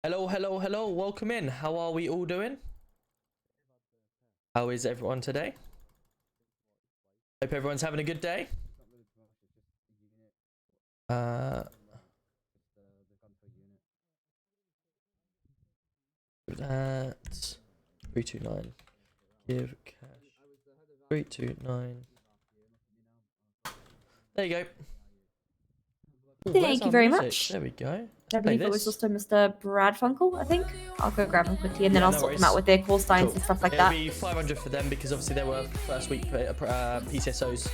Hello, hello, hello. Welcome in. How are we all doing? How is everyone today? Hope everyone's having a good day. That 329. Give cash. 329. There you go. Ooh, where's Thank you our very music? much. There we go. I believe it was also Mr. Brad Funkel, I think. I'll go grab him quickly and then Yeah, I'll no sort them worries. out with their call signs Cool. and stuff like It'll that. be 500 for them because obviously they were first week PCSOs.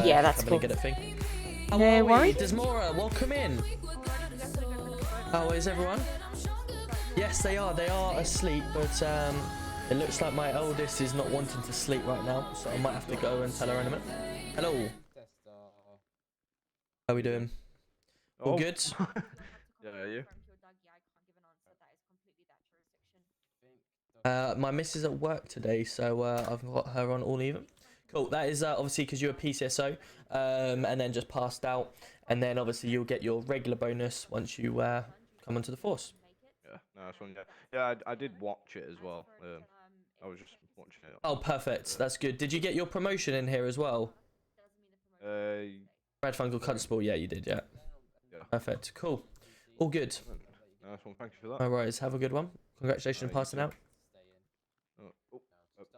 Yeah, that's come cool. in and get a thing. How No are we? worries. Desmora, welcome in. How is everyone? Yes, they are. They are asleep, but it looks like my eldest is not wanting to sleep right now, so I might have to go and tell her in a minute. Hello. How are we doing? All good? Yeah, you? My missus at work today, so I've got her on all even. Cool. That is obviously because you're a PCSO, and then just passed out, and then obviously you'll get your regular bonus once you come onto the force. Yeah, nice one. Yeah, I did watch it as well. I was just watching it. Oh, perfect. That's good. Did you get your promotion in here as well? Brad Funkel Constable. Yeah, you did. Yeah. Yeah. Perfect. Cool. All good. Nice one. Thank you for that. No worries. Have a good one. Congratulations on passing out.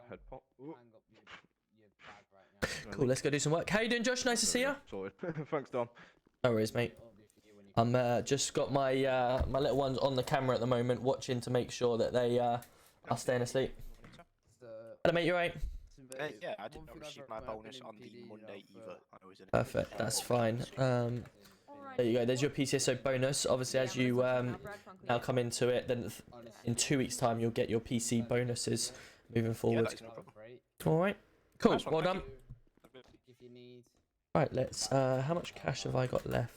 Head pop. Cool. Let's go do some work. How you doing, Josh? Nice to see you. Sorted. Thanks, Dom. No worries, mate. I'm just got my my little ones on the camera at the moment, watching to make sure that they are staying asleep. Hello, mate. You right? Yeah, I did not receive my bonus on the Monday either. I was in Perfect. That's fine. There you go. There's your PCSO bonus. Obviously, as you now come into it, then in 2 weeks' time you'll get your PC bonuses moving forward. Yeah, no All right. Cool. Nice one, Well thank done. Right. Let's. How much cash have I got left?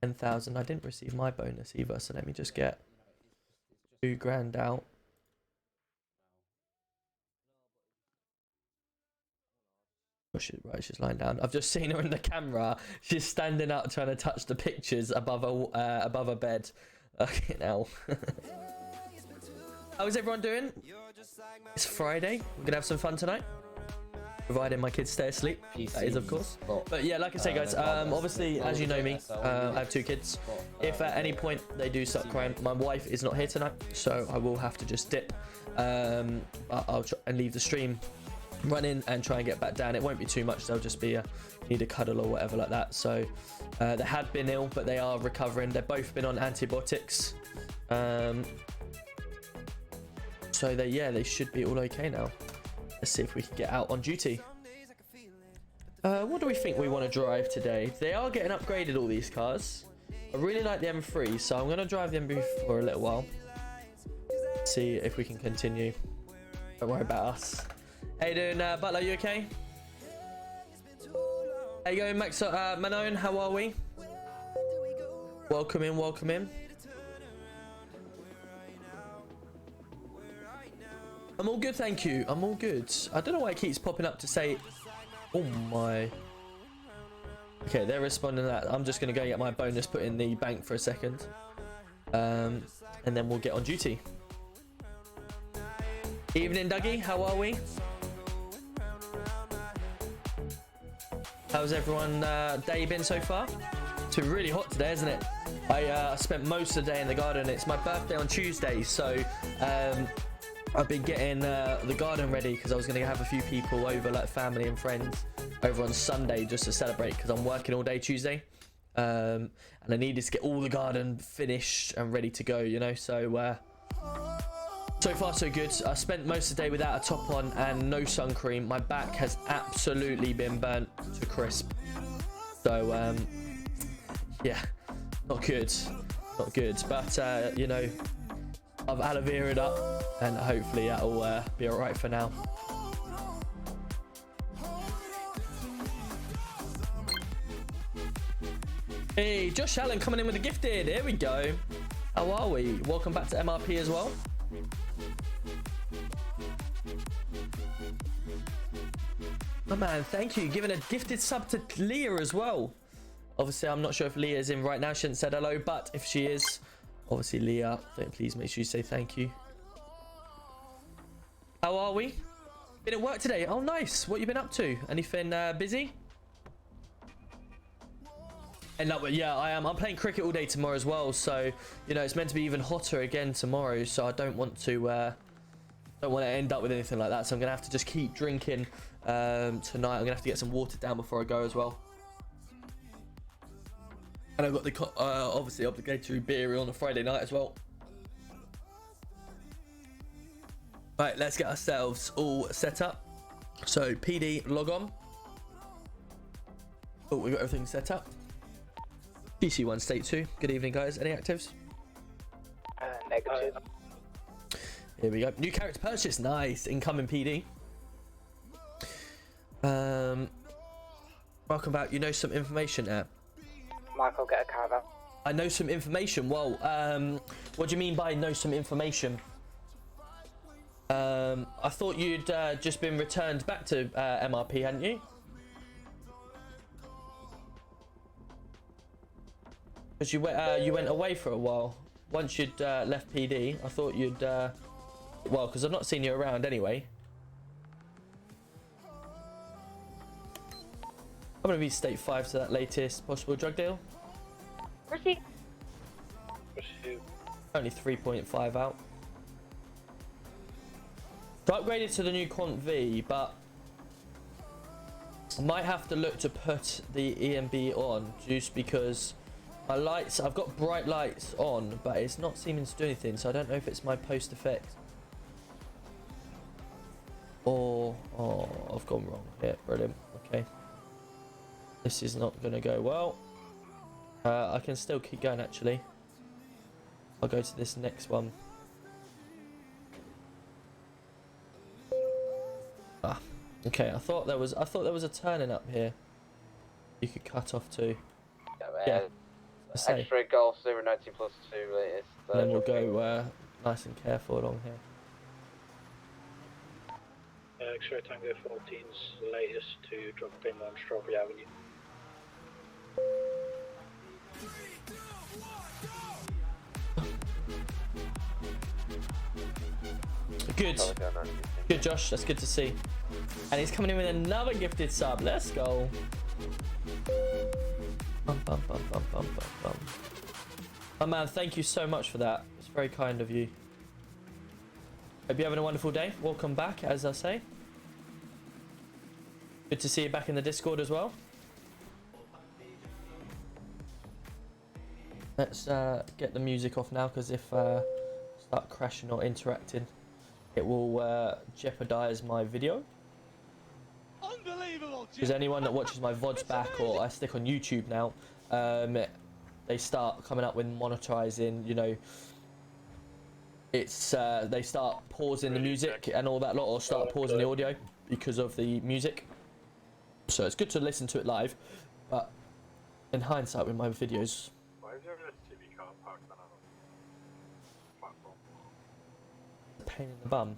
10,000. I didn't receive my bonus either, so let me just get 2 grand out. Oh shit, right, she's lying down. I've just seen her in the camera. She's standing up trying to touch the pictures above her bed. Okay, now. How is everyone doing? It's Friday. We're gonna have some fun tonight. Providing my kids stay asleep. That is, of course. But yeah, like I say, guys, obviously, as you know me, I have 2 kids. If at any point they do start crying, my wife is not here tonight, so I will have to just dip. I'll try and leave the stream running and try and get back down. It won't be too much. They'll just be need a cuddle or whatever like that. So they had been ill, but they are recovering. They've both been on antibiotics. So they should be all okay now. Let's see if we can get out on duty. What do we think we want to drive today? They are getting upgraded, all these cars. I really like the M3, so I'm going to drive the M3 for a little while. See if we can continue. Don't worry about us. How you doing, Butler? You okay? How you going, Max? Manon, how are we? Welcome in, welcome in. I'm all good, thank you. I'm all good. I don't know why it keeps popping up to say... Oh my... Okay, they're responding to that. I'm just going to go get my bonus put in the bank for a second. And then we'll get on duty. Evening, Dougie. How are we? How's everyone day been so far? It's been really hot today, isn't it? I spent most of the day in the garden. It's my birthday on Tuesday, so I've been getting the garden ready because I was going to have a few people over, like family and friends, over on Sunday just to celebrate because I'm working all day Tuesday. And I needed to get all the garden finished and ready to go, you know, so so far so good. I spent most of the day without a top on and no sun cream. My back has absolutely been burnt to crisp. So yeah, not good, but you know, I've aloe vera'd up and hopefully that'll be all right for now. Hey, Josh Allen coming in with a gifted. Here we go. How are we? Welcome back to MRP as well. Oh man, thank you. Giving a gifted sub to Leah as well. Obviously, I'm not sure if Leah's in right now. She hasn't said hello, but if she is, Obviously, Leah, please make sure you say thank you. How are we? Been at work today? Oh, nice. What you been up to? Anything busy? And yeah, I am. I'm playing cricket all day tomorrow as well. So, you know, it's meant to be even hotter again tomorrow. So I don't want to end up with anything like that. So I'm gonna have to just keep drinking tonight. I'm gonna have to get some water down before I go as well. And I've got the obviously obligatory beer on a Friday night as well. Right, let's get ourselves all set up. So PD, log on. Oh, we got everything set up. GC1 state 2. Good evening, guys. Any actives? Negative. Here we go. New character purchase. Nice. Incoming PD. Welcome back. You know some information there. Michael, get a caravan. I know some information. Well, what do you mean by know some information? I thought you'd just been returned back to MRP, hadn't you? Because you went away for a while. Once you'd left PD, I thought you'd well, because I've not seen you around anyway. I'm gonna be state 5 to that latest possible drug deal. Proceed. Only 3.5 out. So upgraded to the new Quant V, but I might have to look to put the EMB on just because my lights, I've got bright lights on, but it's not seeming to do anything, so I don't know if it's my post effect or I've gone wrong here. Brilliant. Okay, this is not gonna go well. I can still keep going actually. I'll go to this next one. Ah, okay. I thought there was a turning up here. You could cut off to. Yeah. Extra golf 019 plus 2 latest. And then we'll go nice and careful along here. X-ray Tango 14's latest to drop in on Strawberry Avenue. Good. Good, Josh. That's good to see. And he's coming in with another gifted sub. Let's go. Bum, bum, bum, bum, bum, bum, bum. Oh man, thank you so much for that. It's very kind of you. Hope you're having a wonderful day. Welcome back, as I say. Good to see you back in the Discord as well. Let's get the music off now, because if I start crashing or interacting, it will jeopardize my video. Unbelievable! Because anyone that watches my VODs back, or I stick on YouTube now, they start coming up with monetizing, you know, it's they start pausing the music and all that lot, or start pausing the audio because of the music. So it's good to listen to it live, but in hindsight with my videos, Why is there a TV car parked on a platform? pain in the bum.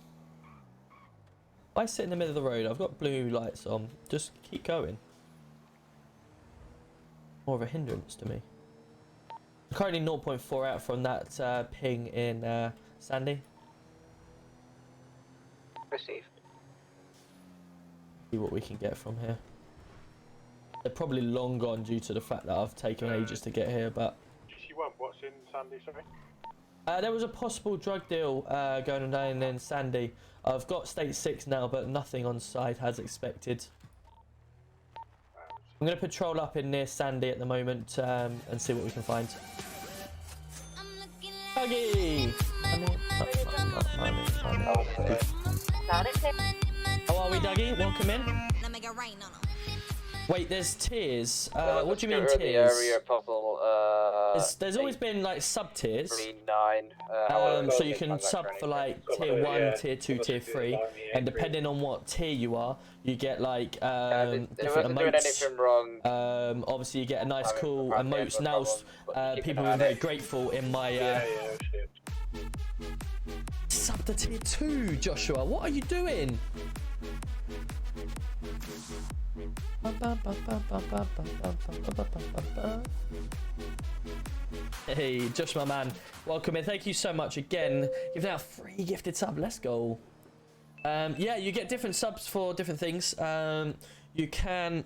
Why sit in the middle of the road? I've got blue lights on. Just keep going. More of a hindrance to me. I'm currently 0.4 out from that ping in Sandy. Received. See what we can get from here. They're probably long gone due to the fact that I've taken ages to get here, but GC1, what's in Sandy, sorry? there was a possible drug deal going on in Sandy. I've got state 6 now, but nothing on site as expected. I'm going to patrol up in near Sandy at the moment and see what we can find. Huggy! How are we, Dougie? Welcome in. Wait, there's tiers. What do you mean tiers? There's always been like sub tiers. 9. So you can sub for like tier 1, tier 2, tier 3, and depending on what tier you are, you get like different doing emotes. anything wrong. Obviously, you get a nice cool emotes. Now, people have been very grateful in my sub to tier 2, Joshua. What are you doing? Hey, Josh, my man. Welcome in. Thank you so much again. Giving out 3 gifted sub. Let's go. Yeah, you get different subs for different things. You can...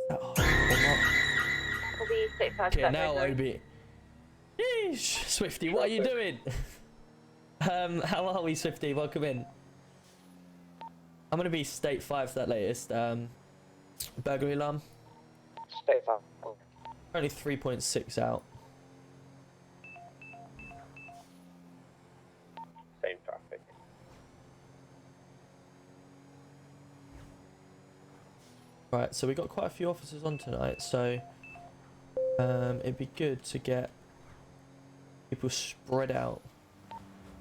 Oh, Will be 65 okay, now Obi. Yeesh, Swifty, what are you doing? How are we, Swifty? Welcome in. I'm gonna be state 5 for that latest burglary alarm. State 5. Only 3.6 out. Same traffic. Right, so we got quite a few officers on tonight, so it'd be good to get people spread out.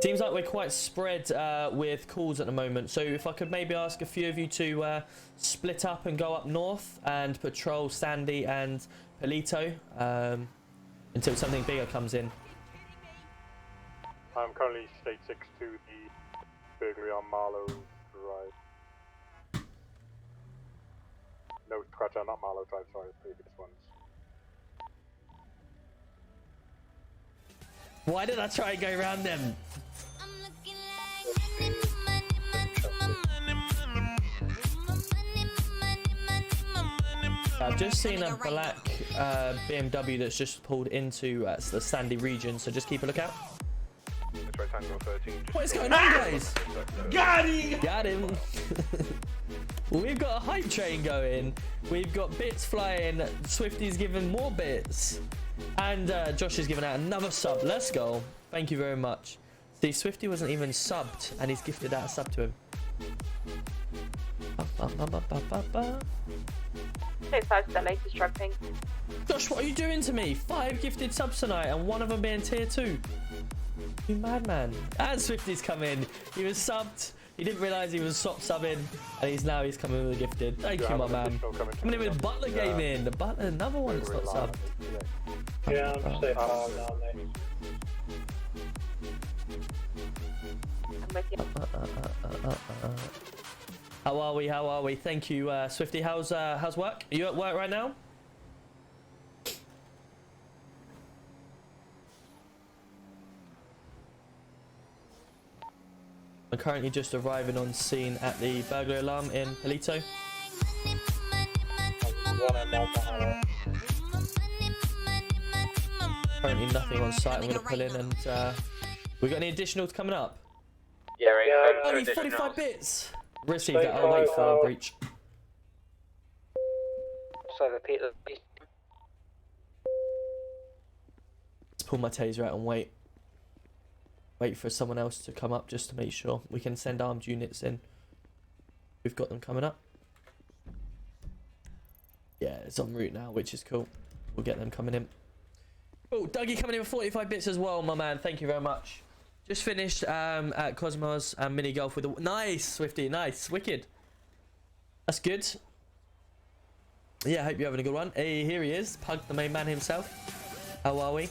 Seems like we're quite spread with calls at the moment, so if I could maybe ask a few of you to split up and go up north and patrol Sandy and Polito until something bigger comes in. I'm currently state 6 to the burglary on Marlow Drive. No, scratch out, not Marlow Drive, sorry, previous ones. Why did I try and go around them? I've just seen a black BMW that's just pulled into the Sandy region, so just keep a lookout. What is going on, guys? Got him! Got him. We've got a hype train going. We've got bits flying. Swifty's giving more bits. And Josh is giving out another sub. Let's go. Thank you very much. See, Swifty wasn't even subbed, and he's gifted out a sub to him. State 5's the latest drug thing. Josh, what are you doing to me? 5 gifted subs tonight, and one of them being tier 2. You madman. And Swifty's come in. He was subbed. He didn't realise he was subbing, and he's coming with a gifted. Thank you, my man. Coming in with Butler Gaming. The Butler, another one that's not subbed. Yeah, I'm state 5 now, mate. I'm with you. How are we? How are we? Thank you, Swifty. How's work? Are you at work right now? I'm currently just arriving on scene at the burglary alarm in Polito. Currently nothing on site. I'm going to pull in and we got any additionals coming up? Yeah, Only 45 bits. Receive that. I'll wait for a breach. So repeat the piece. Let's pull my taser out and wait. Wait for someone else to come up just to make sure we can send armed units in. We've got them coming up. Yeah, it's en route now, which is cool. We'll get them coming in. Oh, Dougie coming in with 45 bits as well, my man. Thank you very much. Just finished at Cosmos and mini golf with a nice Swifty, nice, wicked. That's good. Yeah, I hope you're having a good one. Hey, here he is, Pug, the main man himself. How are we?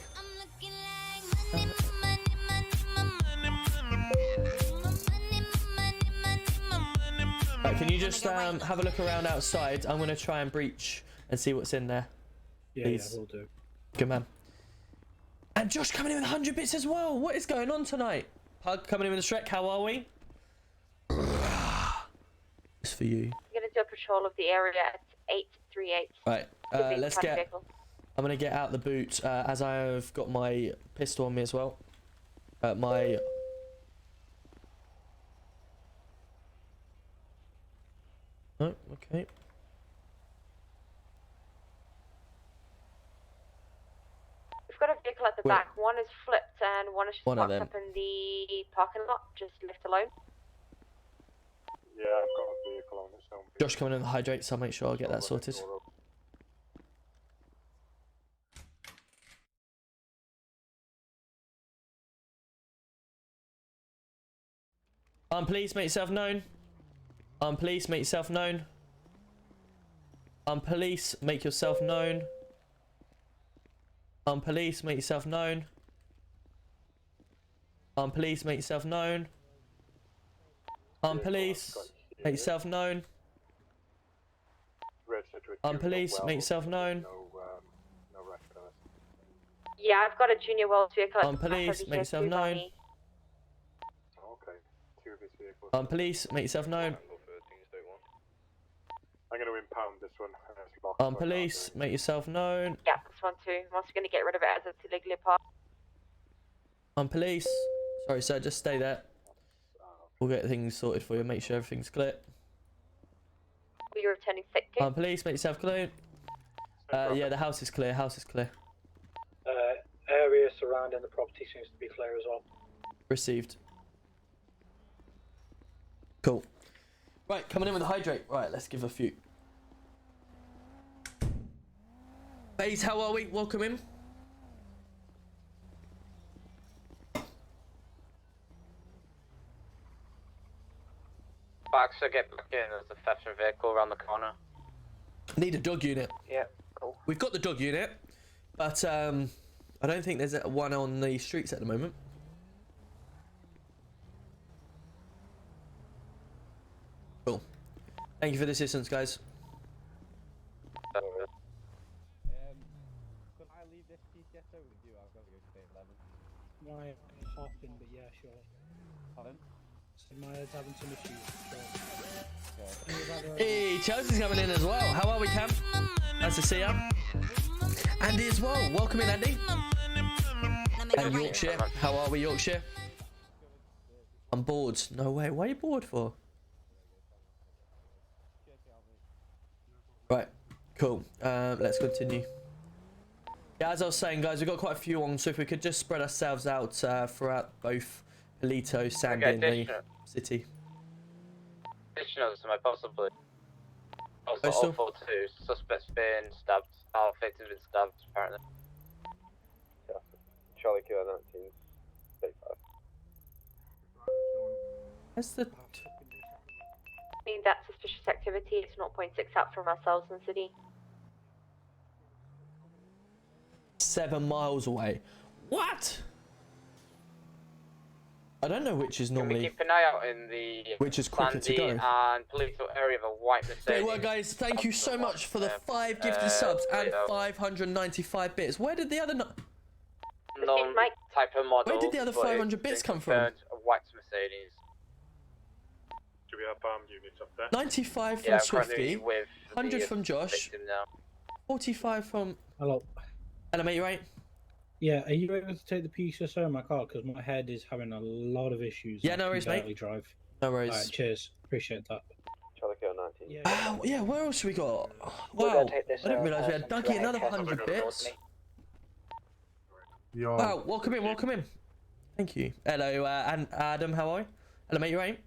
Right, can you just have a look around outside? I'm gonna try and breach and see what's in there. Yeah, Please. yeah, we'll do. Good man. And Josh coming in with 100 bits as well. What is going on tonight? Pug coming in with a Shrek. How are we? It's for you. I'm gonna do a patrol of the area at 838. Right, let's get... I'm gonna get out the boot as I've got my pistol on me as well. My... Oh, okay. We've got a vehicle at the back. One is flipped and one is just One of parked them. up in the parking lot, just left alone. Yeah, I've got a vehicle on its own. Josh coming in with hydrate, so I'll make sure I'll get that sorted. Police, make yourself known. Police, make yourself known. Police, make yourself known. Police, make yourself known. Police, make yourself known. Police, make yourself known. Police, make yourself known. Yeah, I've got a junior Wells vehicle. On police, make yourself known. Okay, 2 of his vehicles. On police, make yourself known. I'm going to impound this one. It's locked, On so I can't police, do it. make yourself known. Yeah, this one too. I'm also going to get rid of it as it's illegally parked. On police. Sorry, sir, just stay there. We'll get things sorted for you, make sure everything's clear. You're returning sick too. On police, make yourself clear. Yeah, the house is clear, house is clear. Area surrounding the property seems to be clear as well. Received. Cool. Right, coming in with a hydrate. Right, let's give a few. Bays, how are we? Welcome in. Baxter, get back in. There's a theft vehicle around the corner. Need a dog unit. Yeah, cool. We've got the dog unit, but I don't think there's one on the streets at the moment. Cool. Thank you for the assistance, guys. Could I leave this PCS over with you? I've got to go to state 11. My hopping, but yeah, sure. Pardon? So my head's having some issues. Hey, Chelsea's coming in as well. How are we, Cam? Nice to see you. Andy as well. Welcome in, Andy. And Yorkshire. How are we, Yorkshire? I'm bored. No way. What are you bored for? Right. Cool. Let's continue. Yeah, as I was saying, guys, we've got quite a few on, so if we could just spread ourselves out throughout both Polito, Sandy, and the city. Additionals, am I possibly? Also, Postal? all 42 suspects been stabbed. Our victim's been stabbed, apparently. Charlie Kilo 19, state 5. Where's the... Need that suspicious activity. It's 0.6 up from ourselves in the city. 7 miles away. What? I don't know which is Can we normally... keep an eye out in the Which is quicker to Sandy go. and Polito area of a white Mercedes? Great work, guys. Thank you so much for the 5 gifted subs and 595 bits. Where did the other... Known Mike. type of model. Where did the other but 500 it's bits been come from? confirmed A white Mercedes. Do we have armed units up there? 95 from Yeah, I'm Swifty, currently with 100 the from Josh, victim now. 45 from... Hello. Hello, mate, you right? Yeah, are you able to take the PCSO in my car? Because my head is having a lot of issues. Yeah, I no can worries, mate. barely drive. No worries. Alright, cheers. Appreciate that. Charlie Kilo 19. Yeah, where else we got? We're Wow, gonna take this, I didn't uh, realise we had person Dougie to another Lancaster 100 bits. Yo. Wow, welcome in, welcome in. Thank you. Hello, and Adam, how are you? Hello, mate, you right?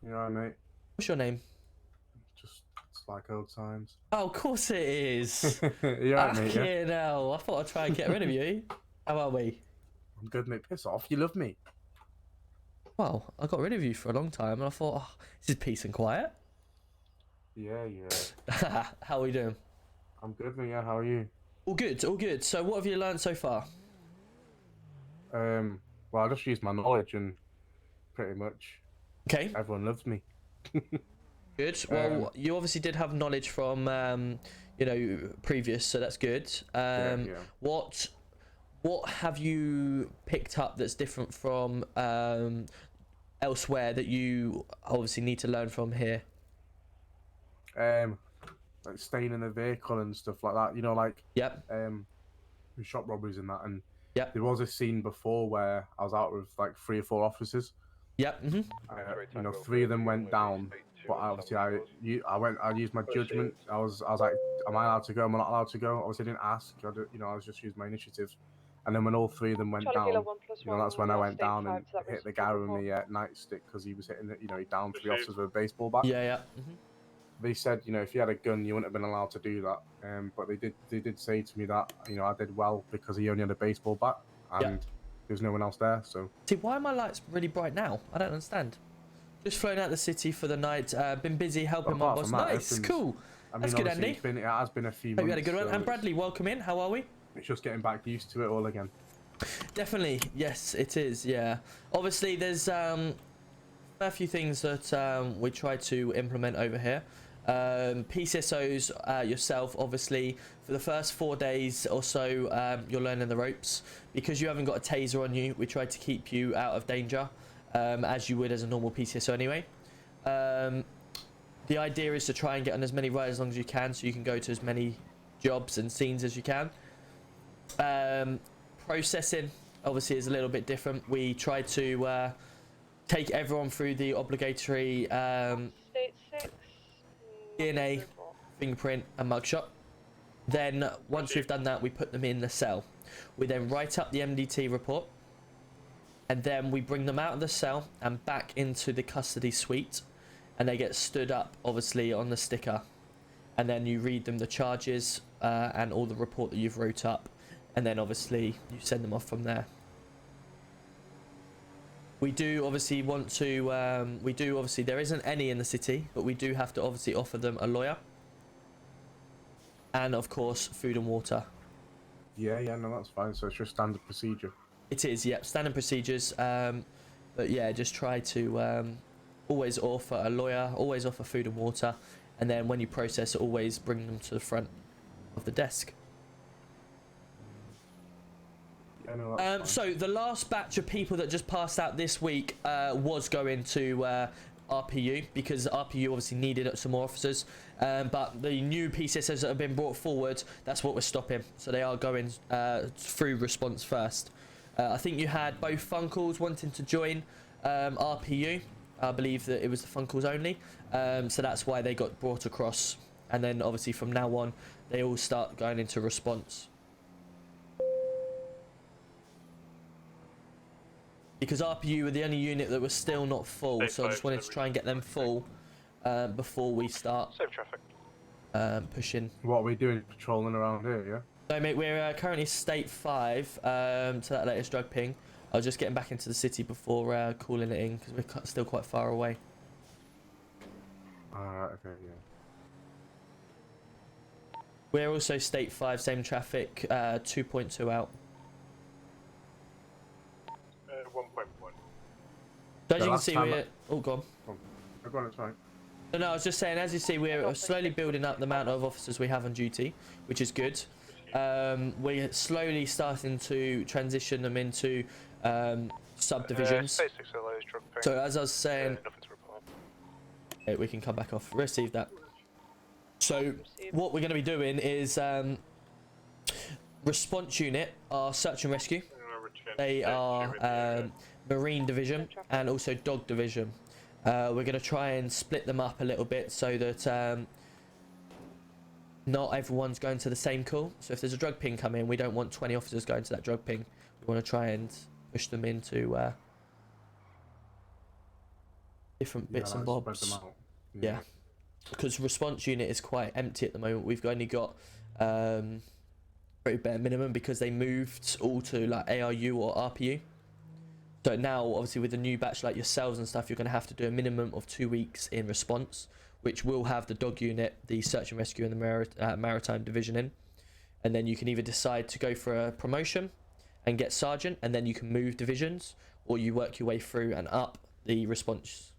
You alright, mate? What's your name? Just, it's like old times. Oh, of course it is. You alright, mate? Yeah? Fucking hell, I thought I'd try and get rid of you. How are we? I'm good, mate. Piss off. You love me. Well, I got rid of you for a long time, and I thought, oh, this is peace and quiet. Yeah, yeah. How are we doing? I'm good, mate. Yeah, how are you? All good, all good. So what have you learned so far? Well, I just used my knowledge and pretty much Okay, everyone loves me. good. Well, you obviously did have knowledge from, you know, previous, so that's good. Yeah. What have you picked up that's different from elsewhere that you obviously need to learn from here? Like staying in the vehicle and stuff like that. You know, like Yep. shop robberies and that. And Yep. there was a scene before where I was out with like 3 or 4 officers. Yep. You know, 3 of them went down, but obviously I used my judgment. I was like, am I allowed to go? Am I not allowed to go? Obviously I didn't ask. I was just using my initiative. And then when all 3 of them went Charlie Kilo down, 1+1, you know, that's when I went state down 5, and so that hit was the guy with 4. the nightstick because he was hitting, he downed 3 officers with a baseball bat. Yeah, yeah. They said, you know, if you had a gun, you wouldn't have been allowed to do that. But they did say to me that, you know, I did well because he only had a baseball bat and there was no one else there. So See, why are my lights really bright now? I don't understand. Just flown out the city for the night. Been busy helping my apart boss. from that, Nice, everything's- cool. I mean, That's good, obviously, Andy. it has been a few Hope months. you had a good one. so And Bradley, welcome in. How are we? It's just getting back used to it all again. Definitely, yes, it is. Yeah, obviously, there's a few things that we try to implement over here. PCSOs, yourself, obviously, for the first 4 days or so, you're learning the ropes. Because you haven't got a taser on you, we try to keep you out of danger, as you would as a normal PCSO anyway. The idea is to try and get on as many rides as long as you can, so you can go to as many jobs and scenes as you can. Processing, obviously, is a little bit different. We try to take everyone through the obligatory State 6. DNA, fingerprint and mugshot. Then once we've done that, we put them in the cell. We then write up the MDT report, and then we bring them out of the cell and back into the custody suite, and they get stood up obviously on the sticker, and then you read them the charges and all the report that you've wrote up, and then obviously you send them off from there. We do obviously want to, there isn't any in the city, but we do have to obviously offer them a lawyer. And of course, food and water. Yeah, no, that's fine. So it's just standard procedure. It is, yep, standard procedures. But yeah, just try to always offer a lawyer, always offer food and water. And then when you process, always bring them to the front of the desk. So the last batch of people that just passed out this week was going to RPU, because RPU obviously needed some more officers, but the new PCSs that have been brought forward, that's what we're stopping. So they are going through response first. I think you had both Funkles wanting to join RPU. I believe that it was the Funkles only, so that's why they got brought across, and then obviously from now on they all start going into response. Because RPU were the only unit that was still not full, so I just wanted to try and get them full before we start pushing. What are we doing? Patrolling around here, yeah? No, mate, we're currently State 5 to that latest drug ping. I was just getting back into the city before calling it in, because we're still quite far away. Alright, okay, yeah. We're also State 5, same traffic, 2.2 out. 1.1. So as you can see, we're... Oh, go on. Go on, it's fine. No, I was just saying, as you see, we're slowly building up the amount of officers we have on duty, which is good. We're slowly starting to transition them into subdivisions. So as I was saying... we can come back off. Receive that. So what we're going to be doing is response unit are search and rescue. They are marine division and also dog division. We're going to try and split them up a little bit so that not everyone's going to the same call. So if there's a drug ping come in, we don't want 20 officers going to that drug ping. We want to try and push them into different bits and bobs. Yeah, because response unit is quite empty at the moment. We've only got very bare minimum because they moved all to like ARU or RPU. So now obviously with the new batch like yourselves and stuff, you're going to have to do a minimum of 2 weeks in response, which will have the dog unit, the search and rescue and the maritime division in. And then you can either decide to go for a promotion and get sergeant, and then you can move divisions, or you work your way through and up the response.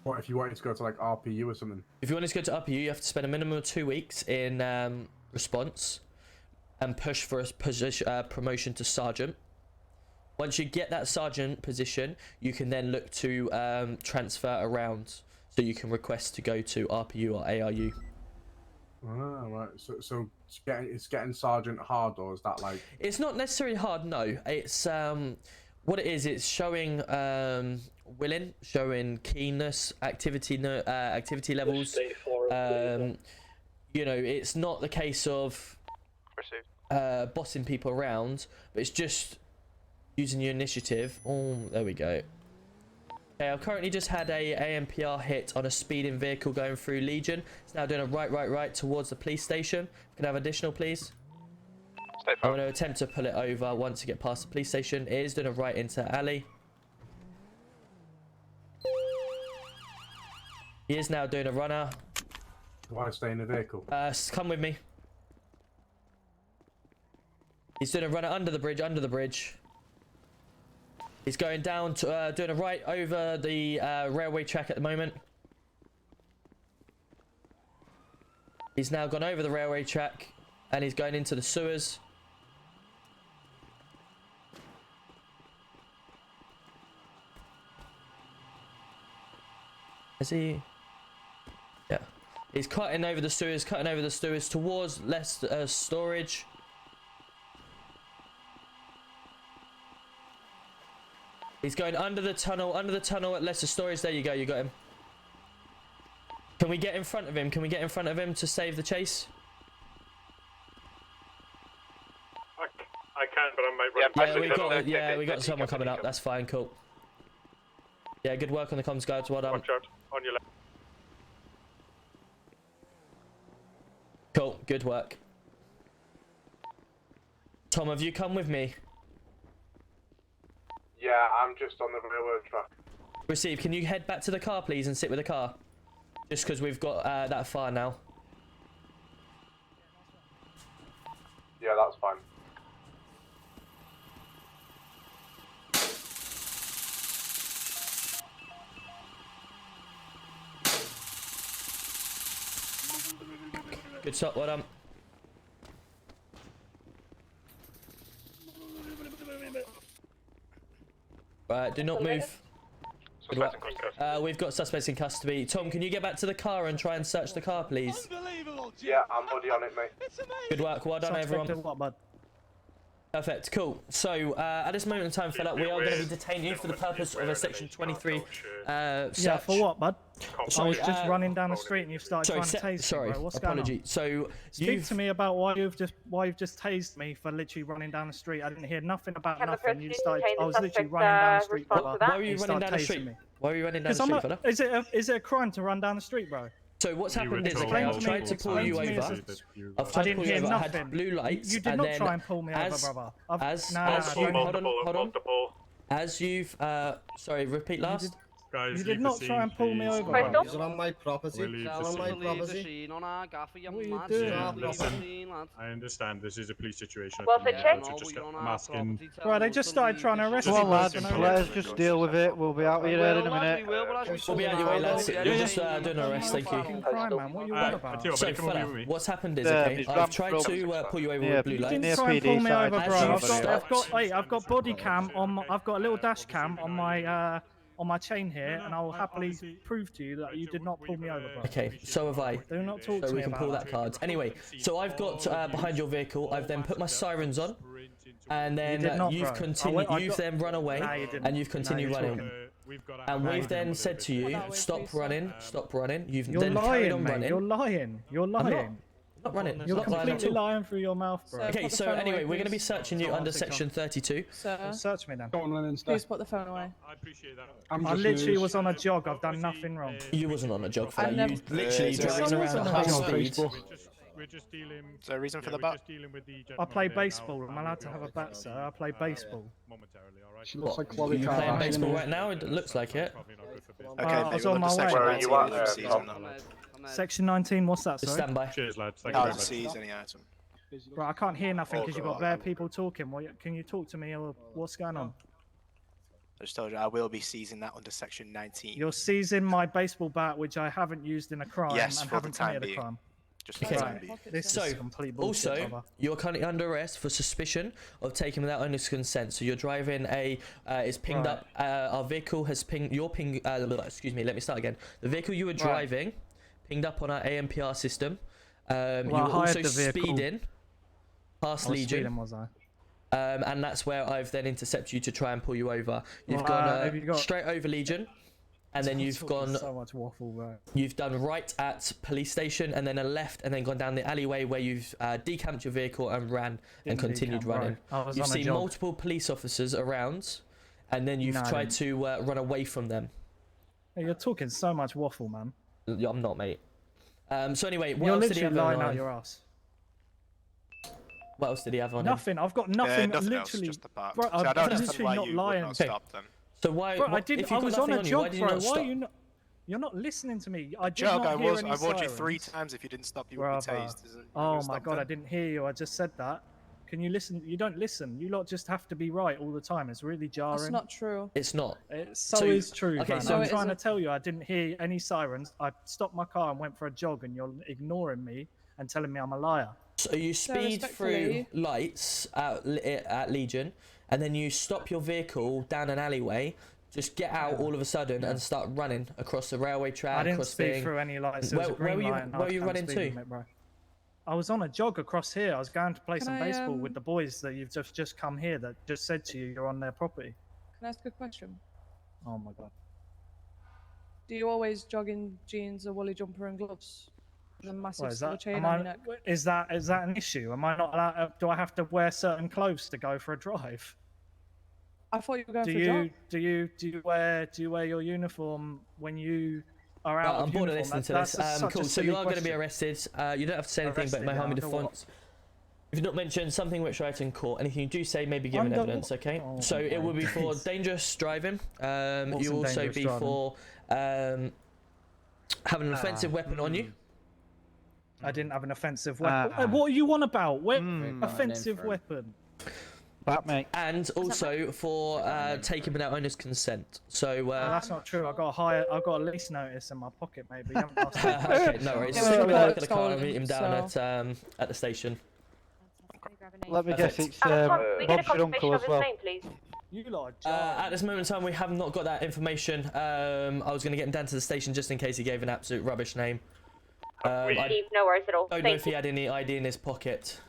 What if you wanted to go to like RPU or something? If you wanted to go to RPU, you have to spend a minimum of 2 weeks in response and push for a position, promotion to sergeant. Once you get that sergeant position, you can then look to transfer around, so you can request to go to RPU or ARU. Ah, right. So it's getting sergeant hard, or is that like? It's not necessarily hard. No, it's what it is. It's showing willing, showing keenness, activity levels. You know, it's not the case of bossing people around, but it's just using your initiative. Oh, there we go. Okay, I've currently just had a AMPR hit on a speeding vehicle going through Legion. It's now doing a right towards the police station. Can I have additional, please? I'm going to attempt to pull it over once you get past the police station. It is doing a right into alley. He is now doing a runner. Why stay in the vehicle? Come with me. He's doing a runner under the bridge, He's going down to doing a right over the railway track at the moment. He's now gone over the railway track and he's going into the sewers. Is he? Yeah. He's cutting over the sewers towards less storage. He's going under the tunnel at Leicester Storage. There you go, you got him. Can we get in front of him? Can we get in front of him to save the chase? I can, but I might run. Yeah, we got someone coming up. That's fine, cool. Yeah, good work on the comms, guys. Well done. Watch out, on your left. Cool, good work. Tom, have you come with me? Yeah, I'm just on the railroad track. Receive. Can you head back to the car, please, and sit with the car? Just because we've got that far now. Yeah, that's fine. Good shot, well done. Right, do not move. Good work. We've got suspects in custody. Tom, can you get back to the car and try and search the car, please? Yeah, I'm buddy on it, mate. Good work, well done, everyone. Perfect, cool. So, at this moment in time, fella, we are going to be detaining you for the purpose of a Section 23 search. Yeah, for what, bud? Sorry, I was just running down the street and you started trying to tase me, bro. What's apology. Going on? So, Speak to me about why you've just tased me for literally running down the street. I didn't hear nothing about nothing. You started. I was literally running down the street, brother. Why were you running down the street? Why were you running down the street, fella? Is it a crime to run down the street, bro? So what's happened is, okay, I've tried to pull you over. I didn't hear nothing. I had blue lights. You did not try and pull me over, brother. Hold on. As you've, sorry, repeat last. You did not try and pull me over, bro. He's on my property. On my property. I understand this is a police situation. Well, for check. I'm asking. Bro, they just started trying to arrest me. Come on, lads. Let's just deal with it. We'll be out here in a minute. We'll be out your way, lads. You're just doing an arrest, thank you. Crime, man. What are you on about? So, fella, what's happened is, okay, I've tried to pull you over with blue lights. You didn't try and pull me over, bro. I've got body cam on. I've got a little dash cam on my chain here, and I will happily prove to you that you did not pull me over, bro. Okay, so have I. Do not talk to me about So we can pull that card. Anyway, so I've got behind your vehicle. I've then put my sirens on, and then you've continued. You've then run away, and you've continued running. And we've then said to you, stop running, stop running. You've then carried on running. You're lying. You're lying. Not running. You're completely lying through your mouth, bro. Okay, so anyway, we're going to be searching you under Section 32. Sir, search me then. Go on, Lennon. Please put the phone away. I appreciate that. I literally was on a jog. I've done nothing wrong. You wasn't on a jog, fella. You literally driving around at high speed. We're just dealing. Is there a reason for the bat? I play baseball. I'm allowed to have a bat, sir. I play baseball. Momentarily, all right. She looks like Are Chloe you playing baseball right now? It looks like it. Okay, I was on my way. Where are you at, Tom? Section 19, what's that, Just sorry? stand by. Cheers, lads. Thank you very Can't much. seize any item. Right, I can't hear nothing because you've got bare people talking. Can you talk to me or what's going on? I just told you I will be seizing that under Section 19. You're seizing my baseball bat, which I haven't used in a crime Yes, and for the haven't time committed a being. crime. Just for Okay. the time being. This So, is complete bullshit, also, brother. you're currently under arrest for suspicion of taking without owner's consent. So you're driving a, it's pinged Right. up, our vehicle has pinged, excuse me, let me start again. The vehicle you were driving, pinged up on our AMPR system. You were I hired also the vehicle. speeding past I was Legion. speeding, was I? And that's where I've then intercepted you to try and pull you over. You've Well, gone have you got- straight over Legion. And then you've gone, So much waffle, bro. you've done right at police station and then a left and then gone down the alleyway where you've decamped your vehicle and ran and Didn't continued decamp, bro. running. I was You've on a seen jog. multiple police officers around and then you've No, I tried didn't. to run away from them. Hey, you're talking so much waffle, man. I'm not, mate. So anyway, what You're else did he literally have lying on? out your ass. What else did he have on him? Nothing. I've got nothing. Nothing else, Literally, just the bat. bro. See, I don't I'm understand literally why not you would lying. not stop them. So why? Bro, I what- did. if I you've was got on a nothing you, why jog, did you bro. not Why stop? are you not? You're not listening to me. I did Jog, not I hear was. any I warned you sirens. 3 times. If you didn't stop, you would be Brother. tased. Is it- you Oh gonna my stop god, I then? didn't hear you. I just said that. Can you listen? You don't listen. You lot just have to be right all the time. It's really jarring. That's not true. It's not. It So- so is true. okay, man. so I'm it trying to isn't- tell you, I didn't hear any sirens. I stopped my car and went for a jog, and you're ignoring me and telling me I'm a liar. So you speed through respectfully- lights at Legion, and then you stop your vehicle down an alleyway. Just get out all of a sudden and start running across the railway track. I didn't across speed thing. through any lights. There was a Where green were you? light and I Where were was you kind of running speeding to? a bit, bro. I was on a jog across here. I was going to play Can some I, baseball with the boys that you've just come here that just said to you you're on their property. Can I ask a question? Oh my god. Do you always jog in jeans, a woolly jumper, and gloves? With a massive What, is silver that, chain am on I, your neck? is that an issue? Am I not allowed? Do I have to wear certain clothes to go for a drive? I thought you were going Do for a jog. you wear your uniform when you are out I'm of bored of uniform? listening to That's this. such a Cool. So silly you are going to be question. arrested. You don't have to say anything, but Arrested, it may yeah, harm your under what? defence. If you've not mentioned something which right in court, anything you do say may be given Under evidence. what? Okay. Oh, So it my will be for days. dangerous driving. What's You in also dangerous be driving? for having an offensive weapon on you. I didn't have an offensive weapon. What are you on about? Offensive for it. weapon. That mate. And also for taking without owner's consent. So That's not true. I got a lease notice in my pocket, maybe. You haven't asked me. okay, no worries. Yeah, So we we'll got look at the car and stolen, meet him down so- at the station. Let me guess, Perfect. it's Can we get a Bob's your confirmation uncle of as his well. name, please? You lot At this moment in time, we have not got that information. I was going to get him down to the station just in case he gave an absolute rubbish name. I Steve, no worries at all. don't know Thank if he had any ID in his pocket.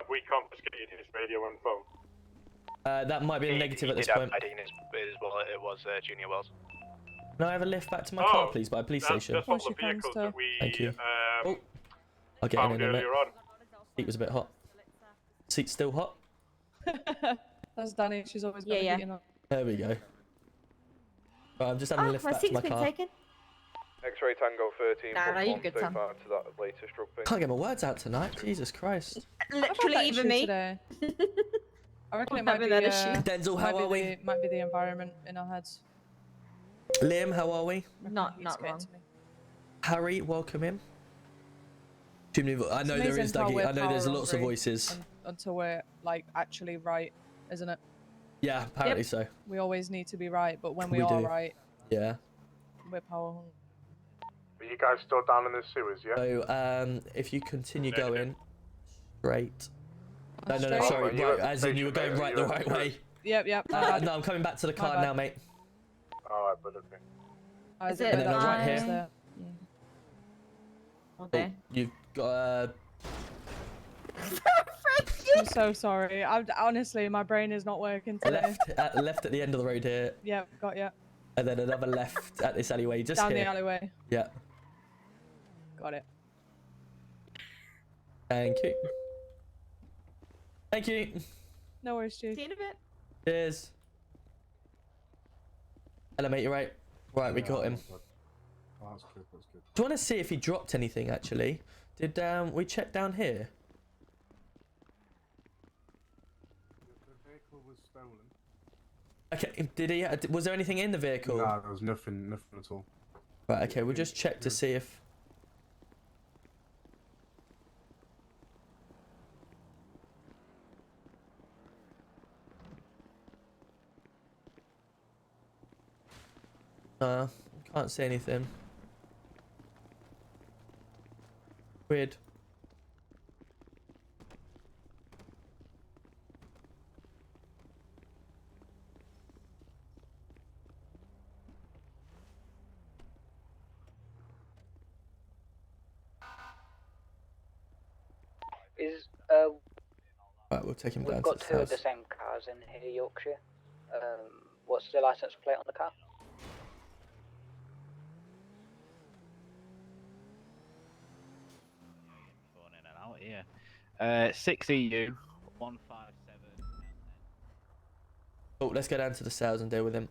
We confiscated his radio and phone. That might be a negative at this point. It was Junior Wells. Can I have a lift back to my car, please, by a police station? That's one Of of the course you can, vehicles sir. that we Thank you. Oh, I'll get in found a minute. earlier on. Seat was a bit hot. Seat's still hot? That's Danny. She's always got Yeah, the yeah. heating on. There we go. Right, I'm just having a lift back to my car. taken. X-ray Tango 13. Nah, you're good, so Sam. far to that latest drug bin. Can't get my words out tonight. Jesus Christ. I've had that issue today. I reckon it might be, having that issue. Denzel, how are we? might be the environment in our heads. Liam, how are we? Not It's getting wrong. to me. Harry, welcome in. Too many I know there is, amazing how Dougie. we're I know there's power lots of hungry voices. Until we're like actually right, isn't it? Yeah, apparently so. We always need to be right, but when we, We are do. right, Yeah. we're power hungry. Are you guys still down in the sewers, yeah? So, if you continue going straight. No, Straight? sorry. Are you Right, at the as in you were station, going mate? right Are the you at right the way. Yep. my bad. No, I'm coming back to the My car bad. now, mate. Alright, but okay. Is Isaac, it that's right right here? there. Okay. You've got I'm so sorry. Honestly, my brain is not working a today. left at the end of the road here, Yep, got ya. and then another left at this alleyway, just Down here. the alleyway. Yeah. Got it. Thank you. Thank you. No worries, Chief. See you in a bit. Cheers. Hello, mate. You right? Right, we got him. Oh, that's good, that's good. Do you want to see if he dropped anything? Actually, did we check down here? The vehicle was stolen. Okay. Did he? Was there anything in the vehicle? No, there was nothing at all. Right. Okay. We'll just check to see if. Can't see anything. Weird. Is Right, we'll take him down we've to got the two of house. the same cars in here, Yorkshire. What's the license plate on the car? Going in and out here. 6 EU 157. Oh, let's go down to the sales and deal with him.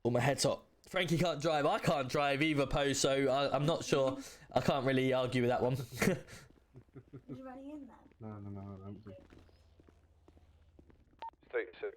Oh, my head's hot. Frankie can't drive. I can't drive either, Poe, so I'm not sure. I can't really argue with that one. Are you ready in then? No, empty. State 6.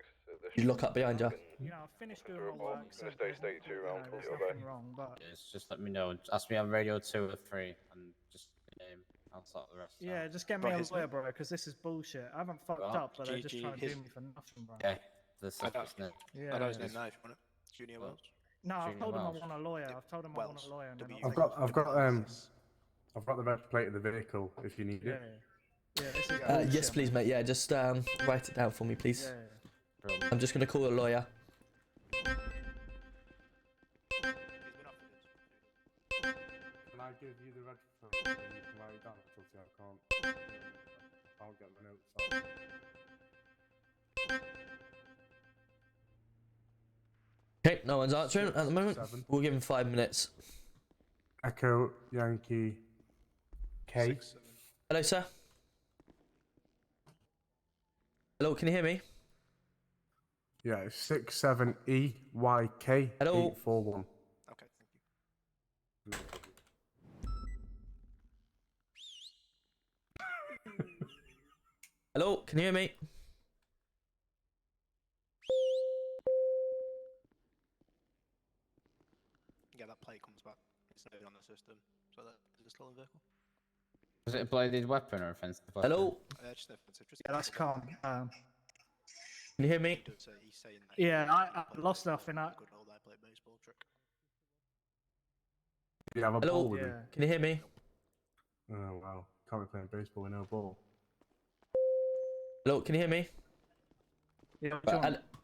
You lock up behind you. Yeah, I've finished doing my work. Gonna stay state 2 round. There's You'll nothing wrong, but Just let me know. Ask me on radio 2 or 3 and just name. I'll sort the rest Yeah, out. just get me Right, a isn't lawyer, it? bro, because this is bullshit. I haven't fucked Well, up, but they're just GG, trying to do his- me for nothing, bro. Okay, the I suspect's name. Yeah. I know his yeah. name now if you want it. Junior Well, Wells. No, I've Junior told them I Wells. want a lawyer. I've told them I want Wells. a lawyer, and they're not W- taking I've got the red plate of the vehicle if you need Yeah, it. yeah. This is Yes, bullshit, please, man. mate. Yeah, just write it down for me, please. Yeah. I'm just gonna call a lawyer. He's been offered it. Can I give you the red phone and you can write it down? Because I can't get my notes out. Okay, no one's answering at the moment. 7. We'll give him 5 minutes. Echo Yankee K. 6, 7. Hello, sir. Hello, can you hear me? Yeah, it's 67EYK Hello. 841. Okay, thank you. Hello, can you hear me? Yeah, that plate comes back. It's not even on the system. So that is a stolen vehicle. Was it a bladed weapon or offensive weapon? Hello, Just offensive. Just Yeah, that's calm. can you hear me? He's saying that. Yeah, I lost nothing in that. Good old I play baseball trick. Do you have a Hello? ball with Yeah. you? Can you hear me? Oh, wow. Can't be playing baseball with no ball. Hello, can you hear me? Yeah,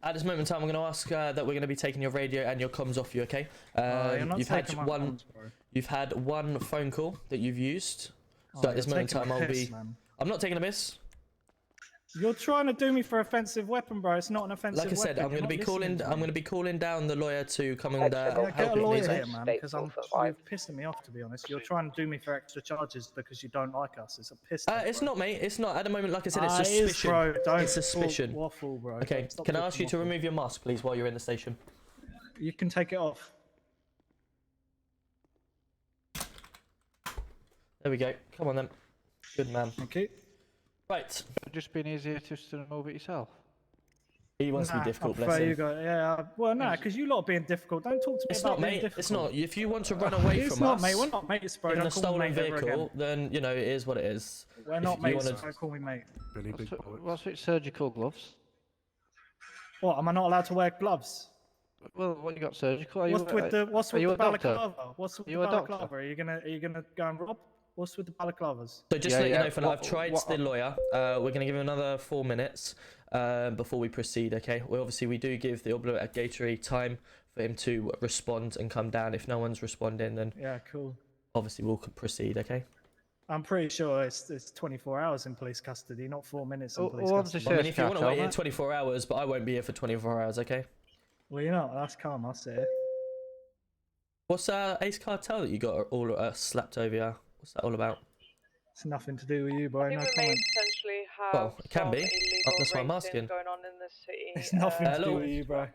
At this moment in time, I'm going to ask that we're going to be taking your radio and your comms off you. Okay? you're not you've had taking my one. comms, bro. You've had one phone call that you've used. Oh, So at this you're moment in taking time, a I'll piss, be. man. I'm not taking a miss. You're trying to do me for offensive weapon, bro. It's not an offensive Like I said, weapon. I'm going to be calling. I'm going to be calling down the lawyer to come and Yeah, help get a you. lawyer please, here, mate. man, because you're pissing me off, to be honest. You're trying to do me for extra charges because you don't like us. It's a piss take, It's bro. not, mate. It's not. At the moment, like I said, it's It is, suspicion. bro. Don't It's suspicion. talk waffle, bro. Okay. Stop Can I talking ask you to waffle. remove your mask, please, while you're in the station? You can take it off. There we go. Come on then. Good man. Thank you. Right. It'd just been easier just to remove it yourself. He wants to Nah, be difficult, I bless prefer him. you guys. Yeah. Well, nah, because you lot are being difficult. Don't talk to me It's about not, being mate. difficult. It's not. If you want to run away It's from not, us mate. We're not mates, bro. in Don't a call me stolen mate ever again. vehicle, then you know it is what it is. We're not If you mates. wanna- Don't call me mate. Billy Big Bullets. What's with surgical gloves? What? Am I not allowed to wear gloves? Well, what you got surgical? Are you, What's with the What's are with you the a doctor? balaclava? What's with Are the you a doctor? balaclava? Are you gonna go and rob? What's with the balaclavas? So just Yeah, to let you yeah. know, fella, I've What- tried what- the lawyer. We're going to give him another 4 minutes before we proceed, okay? We do give the obligatory time for him to respond and come down. If no one's responding, then Yeah, cool. obviously we'll proceed, okay? I'm pretty sure it's 24 hours in police custody, not 4 minutes in Oh, police oh, I'm just custody. I mean, Yes, if you want to cartel, wait here mate. 24 hours, but I won't be here for 24 hours, okay? Well, you know, that's calm. I'll say it. What's Ace Cartel that you got all slapped over you? What's that all about? It's nothing to do with you, bro. I think No we may comment. potentially have Well, it can some be. illegal That's why I'm racing asking. going on in the city. It's nothing to do Hello? with you, bro.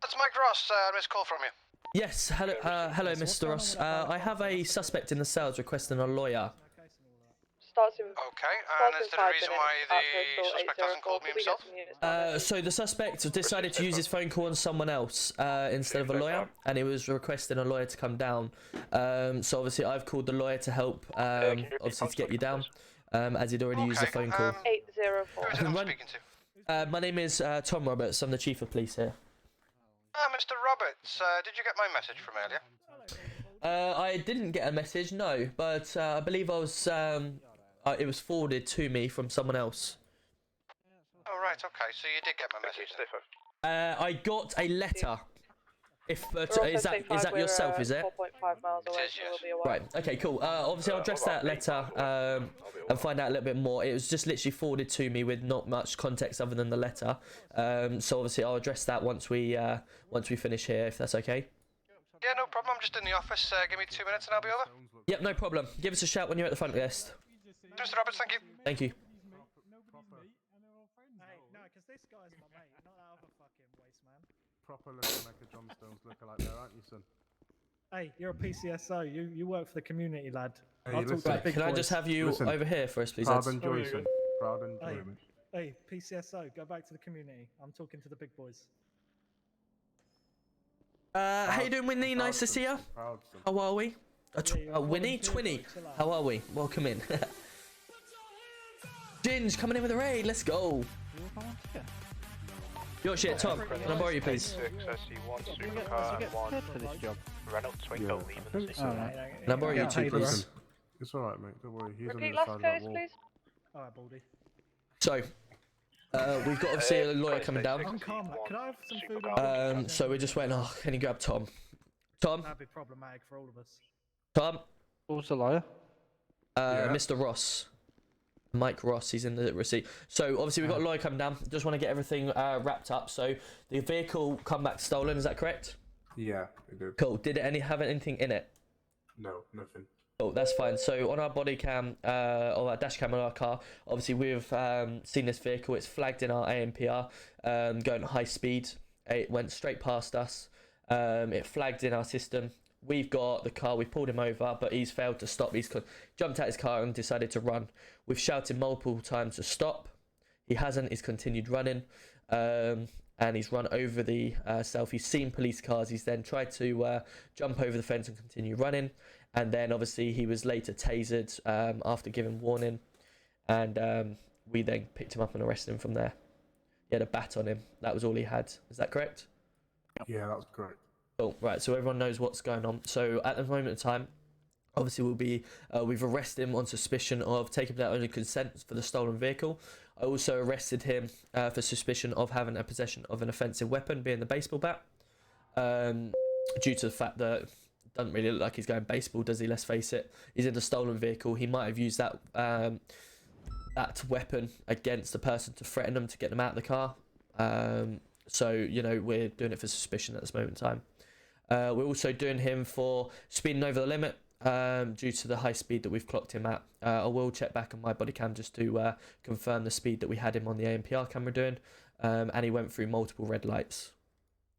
That's Mike Ross. I missed a call from you. Yes, hello, Mr. Ross. I have a suspect in the cells requesting a lawyer. Starts in, Okay, starts and in is there a 5 reason minutes why at the postal suspect hasn't 804. called me Could we get himself? some units down there? So the suspect decided to use his phone call on someone else instead of a lawyer, and he was requesting a lawyer to come down. So obviously I've called the lawyer to help, obviously to get you down, as he'd already used the phone call. 804. Who is it I'm speaking to? My name is Tom Roberts. I'm the chief of police here. Mr. Roberts, did you get my message from earlier? I didn't get a message, no, but I believe I was. It was forwarded to me from someone else. Oh, right, okay, so you did get my message then. I got a letter. If We're is also that safe, yourself? we're, Is it? 4.5 miles away, is, so we'll yes. be away. Right. Okay. Cool. Obviously, I'll address that letter and find out a little bit more. It was just literally forwarded to me with not much context other than the letter. So obviously, I'll address that once we finish here, if that's okay. Yeah, no problem. I'm just in the office. Give me 2 minutes and I'll be over. Yep. No problem. Give us a shout when you're at the front desk. Mr. Roberts, thank you. Thank you. Hey, no, because this guy's my mate, not that other fucking waste man. Proper looking like a John Stones lookalike there, aren't you, son? Hey, you're a PCSO. You work for the community, lad. Hey, I'll talk to listen. the Right. big Can I boys. just have you Listen. over here for us, please? Proud lads? and joy, son. Proud and Hey, joy. hey, PCSO, go back to the community. I'm talking to the big boys. How you doing, Winnie? Nice to see you. Proud, son. How are we? Yeah, you're a Winnie, volunteer, Twinny. bro, chill out. How are we? Welcome in. Ginge coming in with a raid. Let's go. Your shit, Tom. Can I borrow you, please? Can I borrow you two, please? It's alright, mate. Don't worry. He's Repeat on last the side case, of that wall. please. Alright, Baldy. So, we've got obviously a lawyer coming down. I'm calm. Can I have some food and So we're just waiting. Oh, can you grab Tom? Tom? That'd be problematic for all of us. Tom? Who's the lawyer? Mr. Ross. Mike Ross, he's in the receipt. So obviously we've got a lawyer coming down. Just want to get everything wrapped up. So the vehicle come back stolen, is that correct? Yeah, it did. Cool. Did it have anything in it? No, nothing. Oh, that's fine. So on our body cam, or our dash cam on our car, obviously we've seen this vehicle. It's flagged in our ANPR, going at high speed. It went straight past us. It flagged in our system. We've got the car. We pulled him over, but he's failed to stop. He's jumped out his car and decided to run. We've shouted multiple times to stop. He hasn't. He's continued running, and he's run over the self. He's seen police cars. He's then tried to jump over the fence and continue running. And then obviously he was later tasered after giving warning, and we then picked him up and arrested him from there. He had a bat on him. That was all he had. Is that correct? Yeah, that's correct. Cool. Right, so everyone knows what's going on. So at the moment in time, obviously we've arrested him on suspicion of taking without only consent for the stolen vehicle. I also arrested him for suspicion of having a possession of an offensive weapon, being the baseball bat, due to the fact that doesn't really look like he's going baseball, does he? Let's face it. He's in a stolen vehicle. He might have used that that weapon against the person to threaten them to get them out of the car. So, you know, we're doing it for suspicion at this moment in time. We're also doing him for speeding over the limit due to the high speed that we've clocked him at. I will check back on my body cam just to confirm the speed that we had him on the ANPR camera doing. And he went through multiple red lights.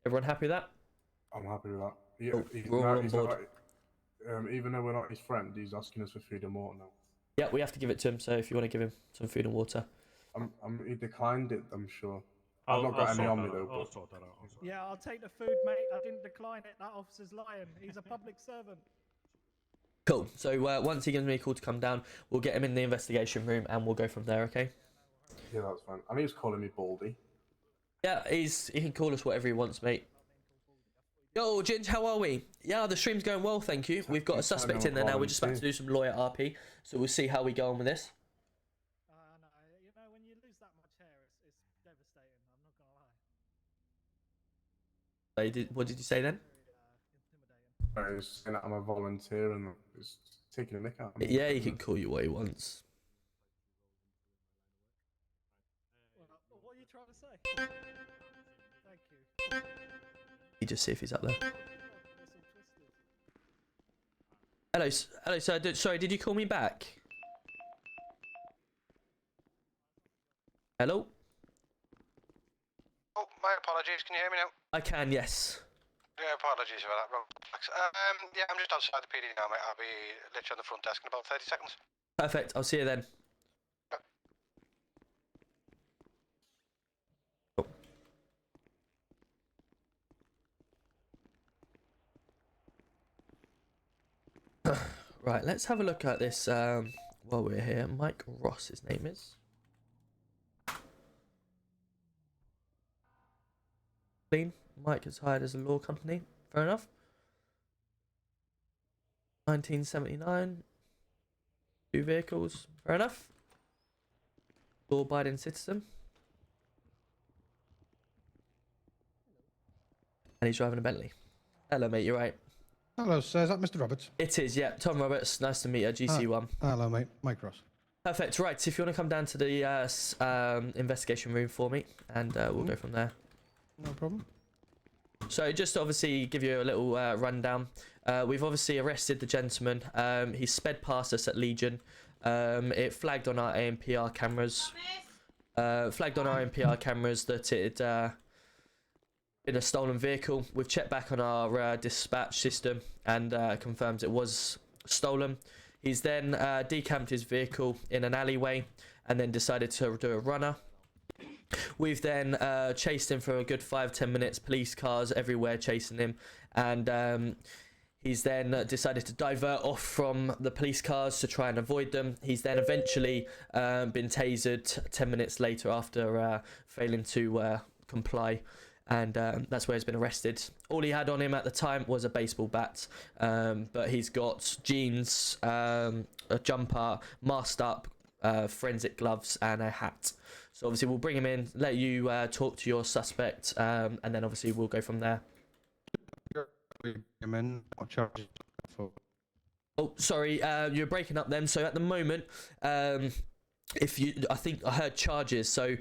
Everyone happy with that? I'm happy with that. We're all on board. Even though we're not his friend, he's asking us for food and water now. Yeah, we have to give it to him. So if you want to give him some food and water. He declined it, I'm sure. I've not got any on me though. But... Yeah, I'll take the food, mate. I didn't decline it. That officer's lying. He's a public servant. Cool. So once he gives me a call to come down, we'll get him in the investigation room and we'll go from there, okay? Yeah, that's fine. And he was calling me Baldy. Yeah, he can call us whatever he wants, mate. Yo, Ginge, how are we? Yeah, the stream's going well, thank you. We've got a suspect in there now. We're just about to do some lawyer RP, so we'll see how we go on with this. No, you know, when you lose that much hair, it's devastating. I'm not gonna lie. What did you say then? I was saying that I'm a volunteer and he's taking a nick out of me. Yeah, he can call you what he wants. What are you trying to say? Thank you. You just see if he's up there. Hello, hello, sir. Sorry, did you call me back? Hello? Oh, my apologies. Can you hear me now? I can, yes. Yeah, apologies for that. Yeah, I'm just outside the PD now, mate. I'll be literally on the front desk in about 30 seconds. Perfect. I'll see you then. Right, let's have a look at this while we're here. Mike Ross, his name is. Clean. Mike is hired as a law company. Fair enough. 1979. 2 vehicles. Fair enough. Law-abiding citizen. And he's driving a Bentley. Hello, mate. You're right. Hello, sir. Is that Mr. Roberts? It is, yeah. Tom Roberts. Nice to meet you. GC1. Hello, mate. Mike Ross. Perfect. Right. If you want to come down to the investigation room for me, and we'll go from there. No problem. So just to obviously give you a little rundown, we've obviously arrested the gentleman. He sped past us at Legion. It flagged on our ANPR cameras. That it had been a stolen vehicle. We've checked back on our dispatch system and confirms it was stolen. He's then decamped his vehicle in an alleyway and then decided to do a runner. We've then chased him for a good 5-10 minutes. Police cars everywhere chasing him, and He's then decided to divert off from the police cars to try and avoid them. He's then eventually been tasered 10 minutes later after failing to comply. And that's where he's been arrested. All he had on him at the time was a baseball bat, but he's got jeans, a jumper, masked up, forensic gloves, and a hat. So obviously we'll bring him in, let you talk to your suspect, and then obviously we'll go from there. Oh, sorry, you're breaking up then. So at the moment, I think I heard charges. So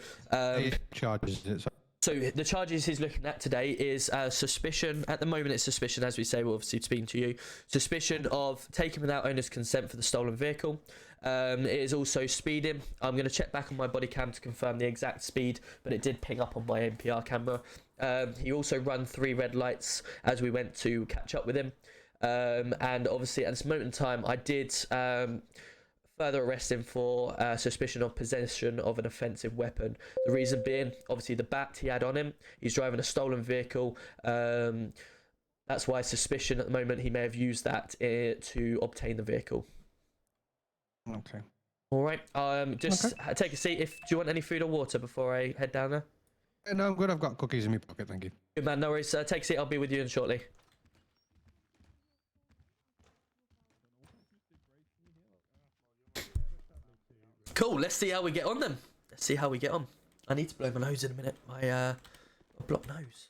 charges. So the charges he's looking at today is suspicion. At the moment, it's suspicion, as we say. We're obviously speaking to you. Suspicion of taking without owner's consent for the stolen vehicle. It is also speeding. I'm going to check back on my body cam to confirm the exact speed, but it did ping up on my NPR camera. He also ran 3 red lights as we went to catch up with him. And obviously, at this moment in time, I did further arrest him for suspicion of possession of an offensive weapon. The reason being, obviously, the bat he had on him. He's driving a stolen vehicle. That's why suspicion at the moment he may have used that to obtain the vehicle. Okay. All right. Just take a seat. Do you want any food or water before I head down there? No, I'm good. I've got cookies in my pocket. Thank you. Good man. No worries. Take a seat. I'll be with you in shortly. Cool, let's see how we get on then. Let's see how we get on. I need to blow my nose in a minute. My blocked nose.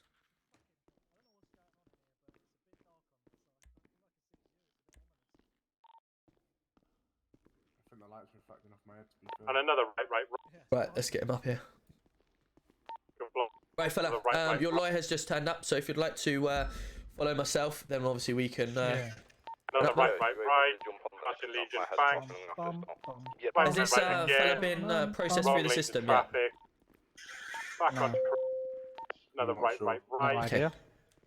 I think the light's reflecting off my head, to be fair. And another right. Right, let's get him up here. Right, fella, your lawyer has just turned up, so if you'd like to follow myself, then obviously we can... Another right. Flashing Legion, bang. Has this fella been processed through the system yet? Back on another right. Okay.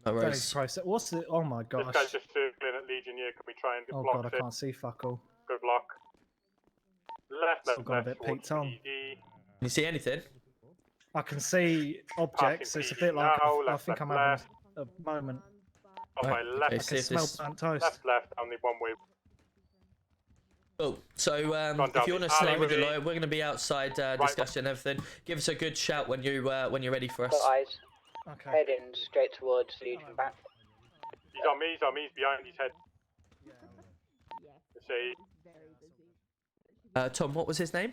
No worries. What's the... Oh my gosh. This guy's just circling at Legion here. Can we try and get blocked? Oh god, I can't see fuck all. Good block. Left. Got a bit peaked on. Can you see anything? I can see objects. It's a bit like I think I'm having a moment. On my left, okay, I can smell burnt toast. Left, only one way. Cool. So if you want to stay with your lawyer, we're going to be outside discussing everything. Give us a good shout when you're ready for us. Got eyes. Okay. Heading straight towards Legion back. He's on me. He's behind his head. See. Tom, what was his name?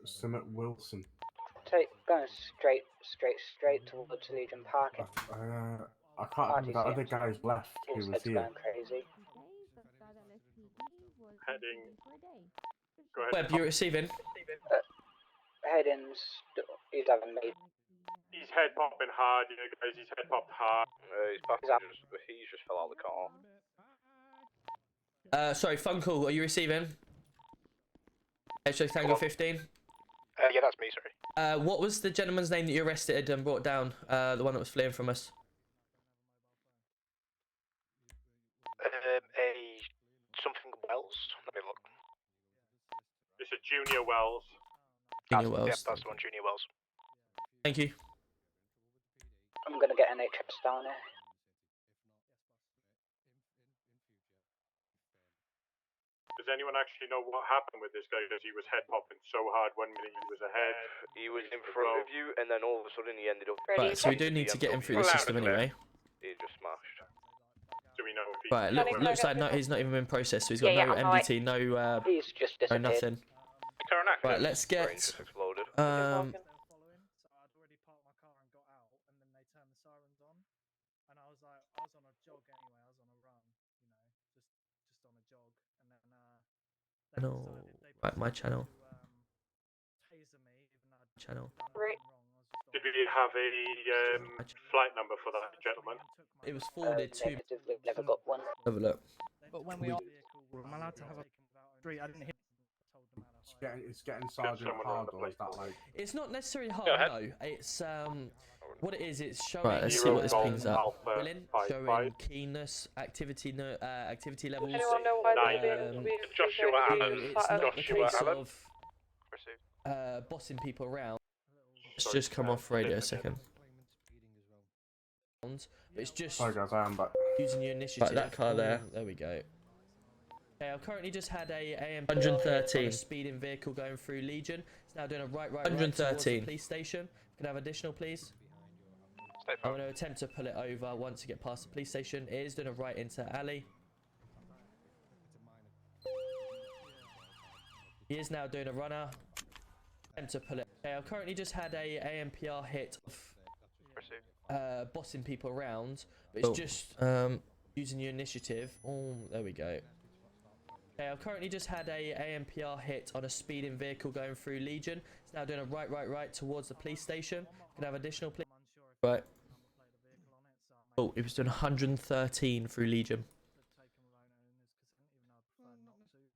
Summit Wilson. Going straight towards Legion Park. I can't remember that other guy's left who was here. Going crazy. Heading. Go ahead. Web, you're receiving. Heading. He's having me. He's head popping hard, you know, guys. He's head popped hard. He's back. He's just fell out of the car. Sorry, phone call. Are you receiving? X-ray Tango 15. Yeah, that's me. Sorry. What was the gentleman's name that you arrested and brought down? The one that was fleeing from us. Something Wells. Let me look. It's a Junior Wells. Junior Wells. Yeah, that's the one. Junior Wells. Thank you. I'm gonna get NHS down here. Does anyone actually know what happened with this guy? Because he was head popping so hard. 1 minute he was ahead. He was in front of you, and then all of a sudden he ended up. Right, so we do need to get him through the system anyway. He just smashed. Do we know if he... Right, looks like he's not even been processed, so he's got no MDT, no He's just disappeared. nothing. Right, let's get channel. Right, my channel. Channel. Did we have a flight number for that gentleman? It was forwarded to. We've never got one. Have a look. But when we are, am I allowed to have a street? I didn't hear. It's getting Sergeant hard, or is that like? It's not necessarily hard. No, it's what it is. It's showing. Right, let's see what this pings up. Willing, showing keenness, activity levels. Anyone know why this Joshua Allen. It's not the case of bossing people around. Let's just come off radio a second. but it's just Sorry guys, I am back. using your initiative. Right, that car there. There we go. Okay, I've currently just had a AMPR 113 on a speeding vehicle going through Legion. It's now doing a right towards the police station. Can I have additional, please? I'm going to attempt to pull it over once you get past the police station. It is doing a right into alley. He is now doing a runner. Attempt to pull it. Okay, I've currently just had a AMPR hit of bossing people around, but it's just using your initiative. Oh, there we go. Okay, I've currently just had a AMPR hit on a speeding vehicle going through Legion. It's now doing a right towards the police station. Can I have additional, please? Right. Oh, it was doing 113 through Legion. Well, not necessarily.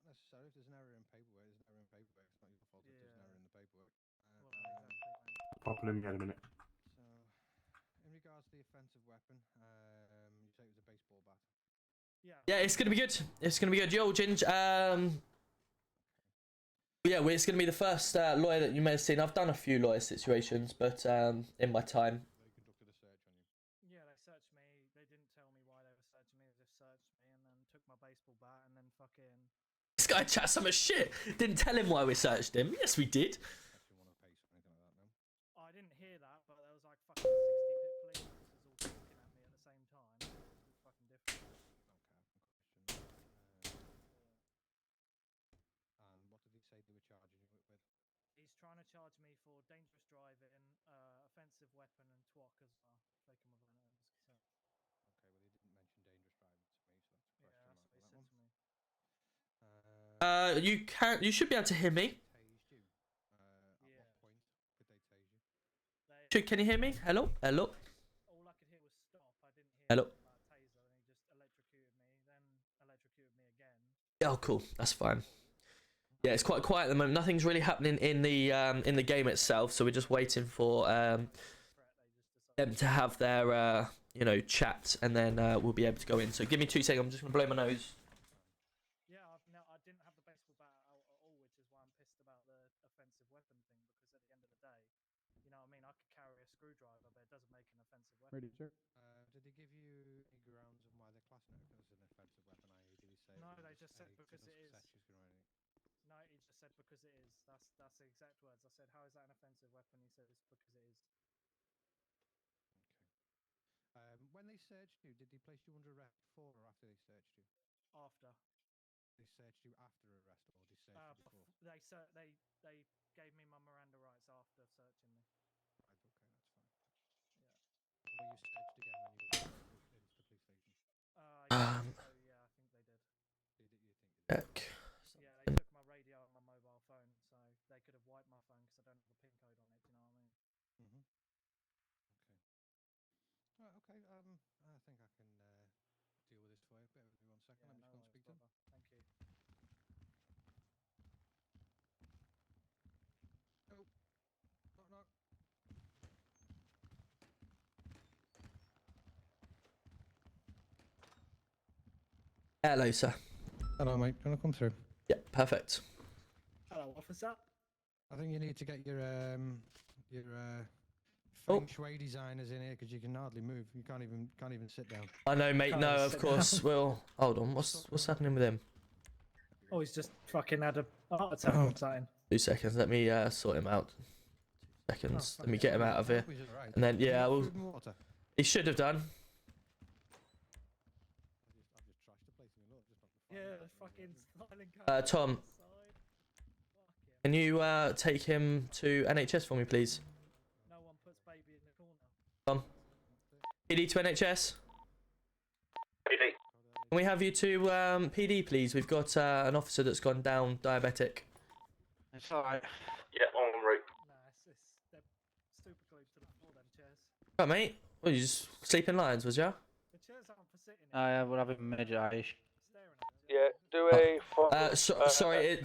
If there's an error in paperwork, there's an error in paperwork. It's not your fault if there's an error in the paperwork. Popping in here in a minute. So, in regards to the offensive weapon, you say it was a baseball bat. Yeah, it's gonna be good. It's gonna be good. Yo, Ginge. Yeah, well, it's gonna be the first lawyer that you may have seen. I've done a few lawyer situations, but in my time. Yeah, they searched me. They didn't tell me why they were searching me. They just searched me and then took my baseball bat and then fucking. This guy chats so much shit. Didn't tell him why we searched him. Yes, we did. I didn't hear that, but there was like fucking 60 police officers all talking at me at the same time. It was fucking different. And what did he say they were charging you with? He's trying to charge me for dangerous driving, offensive weapon, and TWOC as well. Taking my van. Okay, well, he didn't mention dangerous driving to me, so that's a question mark on that one. You should be able to hear me. Tased you. At what point could they tase you? Can you hear me? Hello? Hello? All I could hear was stop. I didn't hear Hello? about taser, and he just electrocuted me, then electrocuted me again. Oh, cool. That's fine. Yeah, it's quite quiet at the moment. Nothing's really happening in the game itself, so we're just waiting for them to have their you know, chat, and then we'll be able to go in. So give me 2 seconds. I'm just gonna blow my nose. Yeah, I didn't have the baseball bat out at all, which is why I'm pissed about the offensive weapon thing. Because at the end of the day, you know what I mean. I could carry a screwdriver, but it doesn't make an offensive weapon. Ready, sir. Did they give you any grounds on why they're classing it as an offensive weapon? I.e., did he say? No, they just said because it is. No, No, he just said because it is. That's the exact words. I said, how is that an offensive weapon? He said it's because it is. Okay. When they searched you, did they place you under arrest before or after they searched you? After. They searched you after arrest, or they searched you before? They gave me my Miranda rights after searching me. Right. Okay, that's fine. Yeah. Were you searched again when you were into the police station? Yeah, I think they did. You think you did? Check. Yeah, they took my radio and my mobile phone, so they could have wiped my phone because I don't have a PIN code on it. Do you know what I mean? Mhm. Okay. Right. Okay. I think I can deal with this for you. Bear with me 1 second. Yeah, Let me just go and speak to them. Thank you. Oh. No. Hello, sir. Hello, mate. Do you want to come through? Yeah, perfect. Hello, officer. I think you need to get your feng shui designers in here because you can hardly move. You can't even sit down. I know, mate. No, of course. Well, hold on. What's happening with him? Oh, he's just fucking had a heart attack or something. 2 seconds. Let me sort him out. 2 seconds. Let me get him out of here. He's alright. And then, yeah, Food we'll... and water. He should have done. I've just trashed the place. I mean, look, just not the Yeah, fucking styling car. Tom, can you take him to NHS for me, please? No one puts baby in the corner. Tom. PD to NHS. PD. Can we have you to PD, please? We've got an officer that's gone down diabetic. It's alright. Yeah, on route. Nah, they're super glued to the floor, them chairs. Right, mate. What, you just sleeping lines, was ya? The chairs aren't for sitting in. We're having major eye issue. Yeah, do a sorry,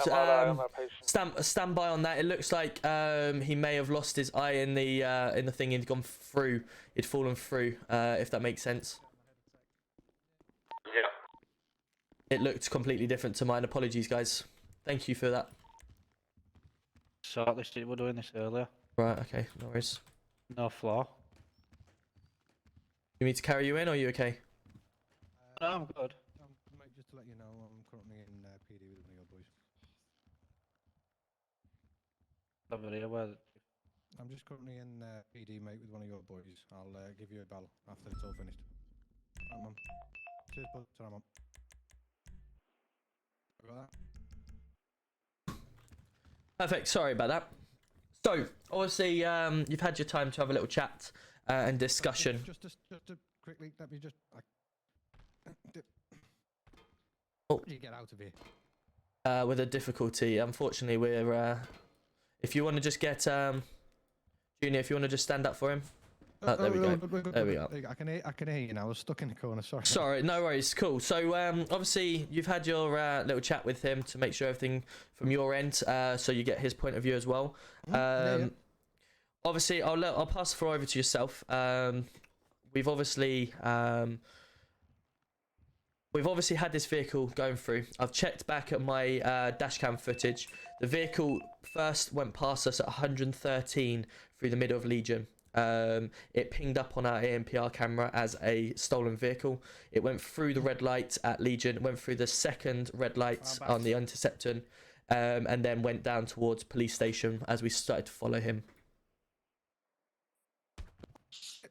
stand by on that. It looks like he may have lost his eye in the thing. He'd gone through. He'd fallen through. If that makes sense. Yeah. It looked completely different to mine. Apologies, guys. Thank you for that. So we were doing this earlier. Right. Okay. No worries. No floor. You need to carry you in, or are you okay? I'm good. Mate, just to let you know, I'm currently in PD with one of your boys. Somebody aware. I'm just currently in PD, mate, with one of your boys. I'll give you a bell after it's all finished. Right, Mum. Cheers, bud. Ta-ra, Mum. Got that? Perfect. Sorry about that. So, obviously, you've had your time to have a little chat and discussion. Just to quickly, let me just. Oh. How do you get out of here? With a difficulty. Unfortunately, we're. If you want to just get Junior, if you want to just stand up for him. There we go. There we go. I can hear you now. I was stuck in the corner. Sorry. Sorry, no worries. Cool. So obviously you've had your little chat with him to make sure everything from your end, so you get his point of view as well. Yeah. Obviously, I'll pass the floor over to yourself. We've obviously had this vehicle going through. I've checked back at my dashcam footage. The vehicle first went past us at 113 through the middle of Legion. It pinged up on our ANPR camera as a stolen vehicle. It went through the red light at Legion, went through the second red light on the Interceptor, and then went down towards police station as we started to follow him.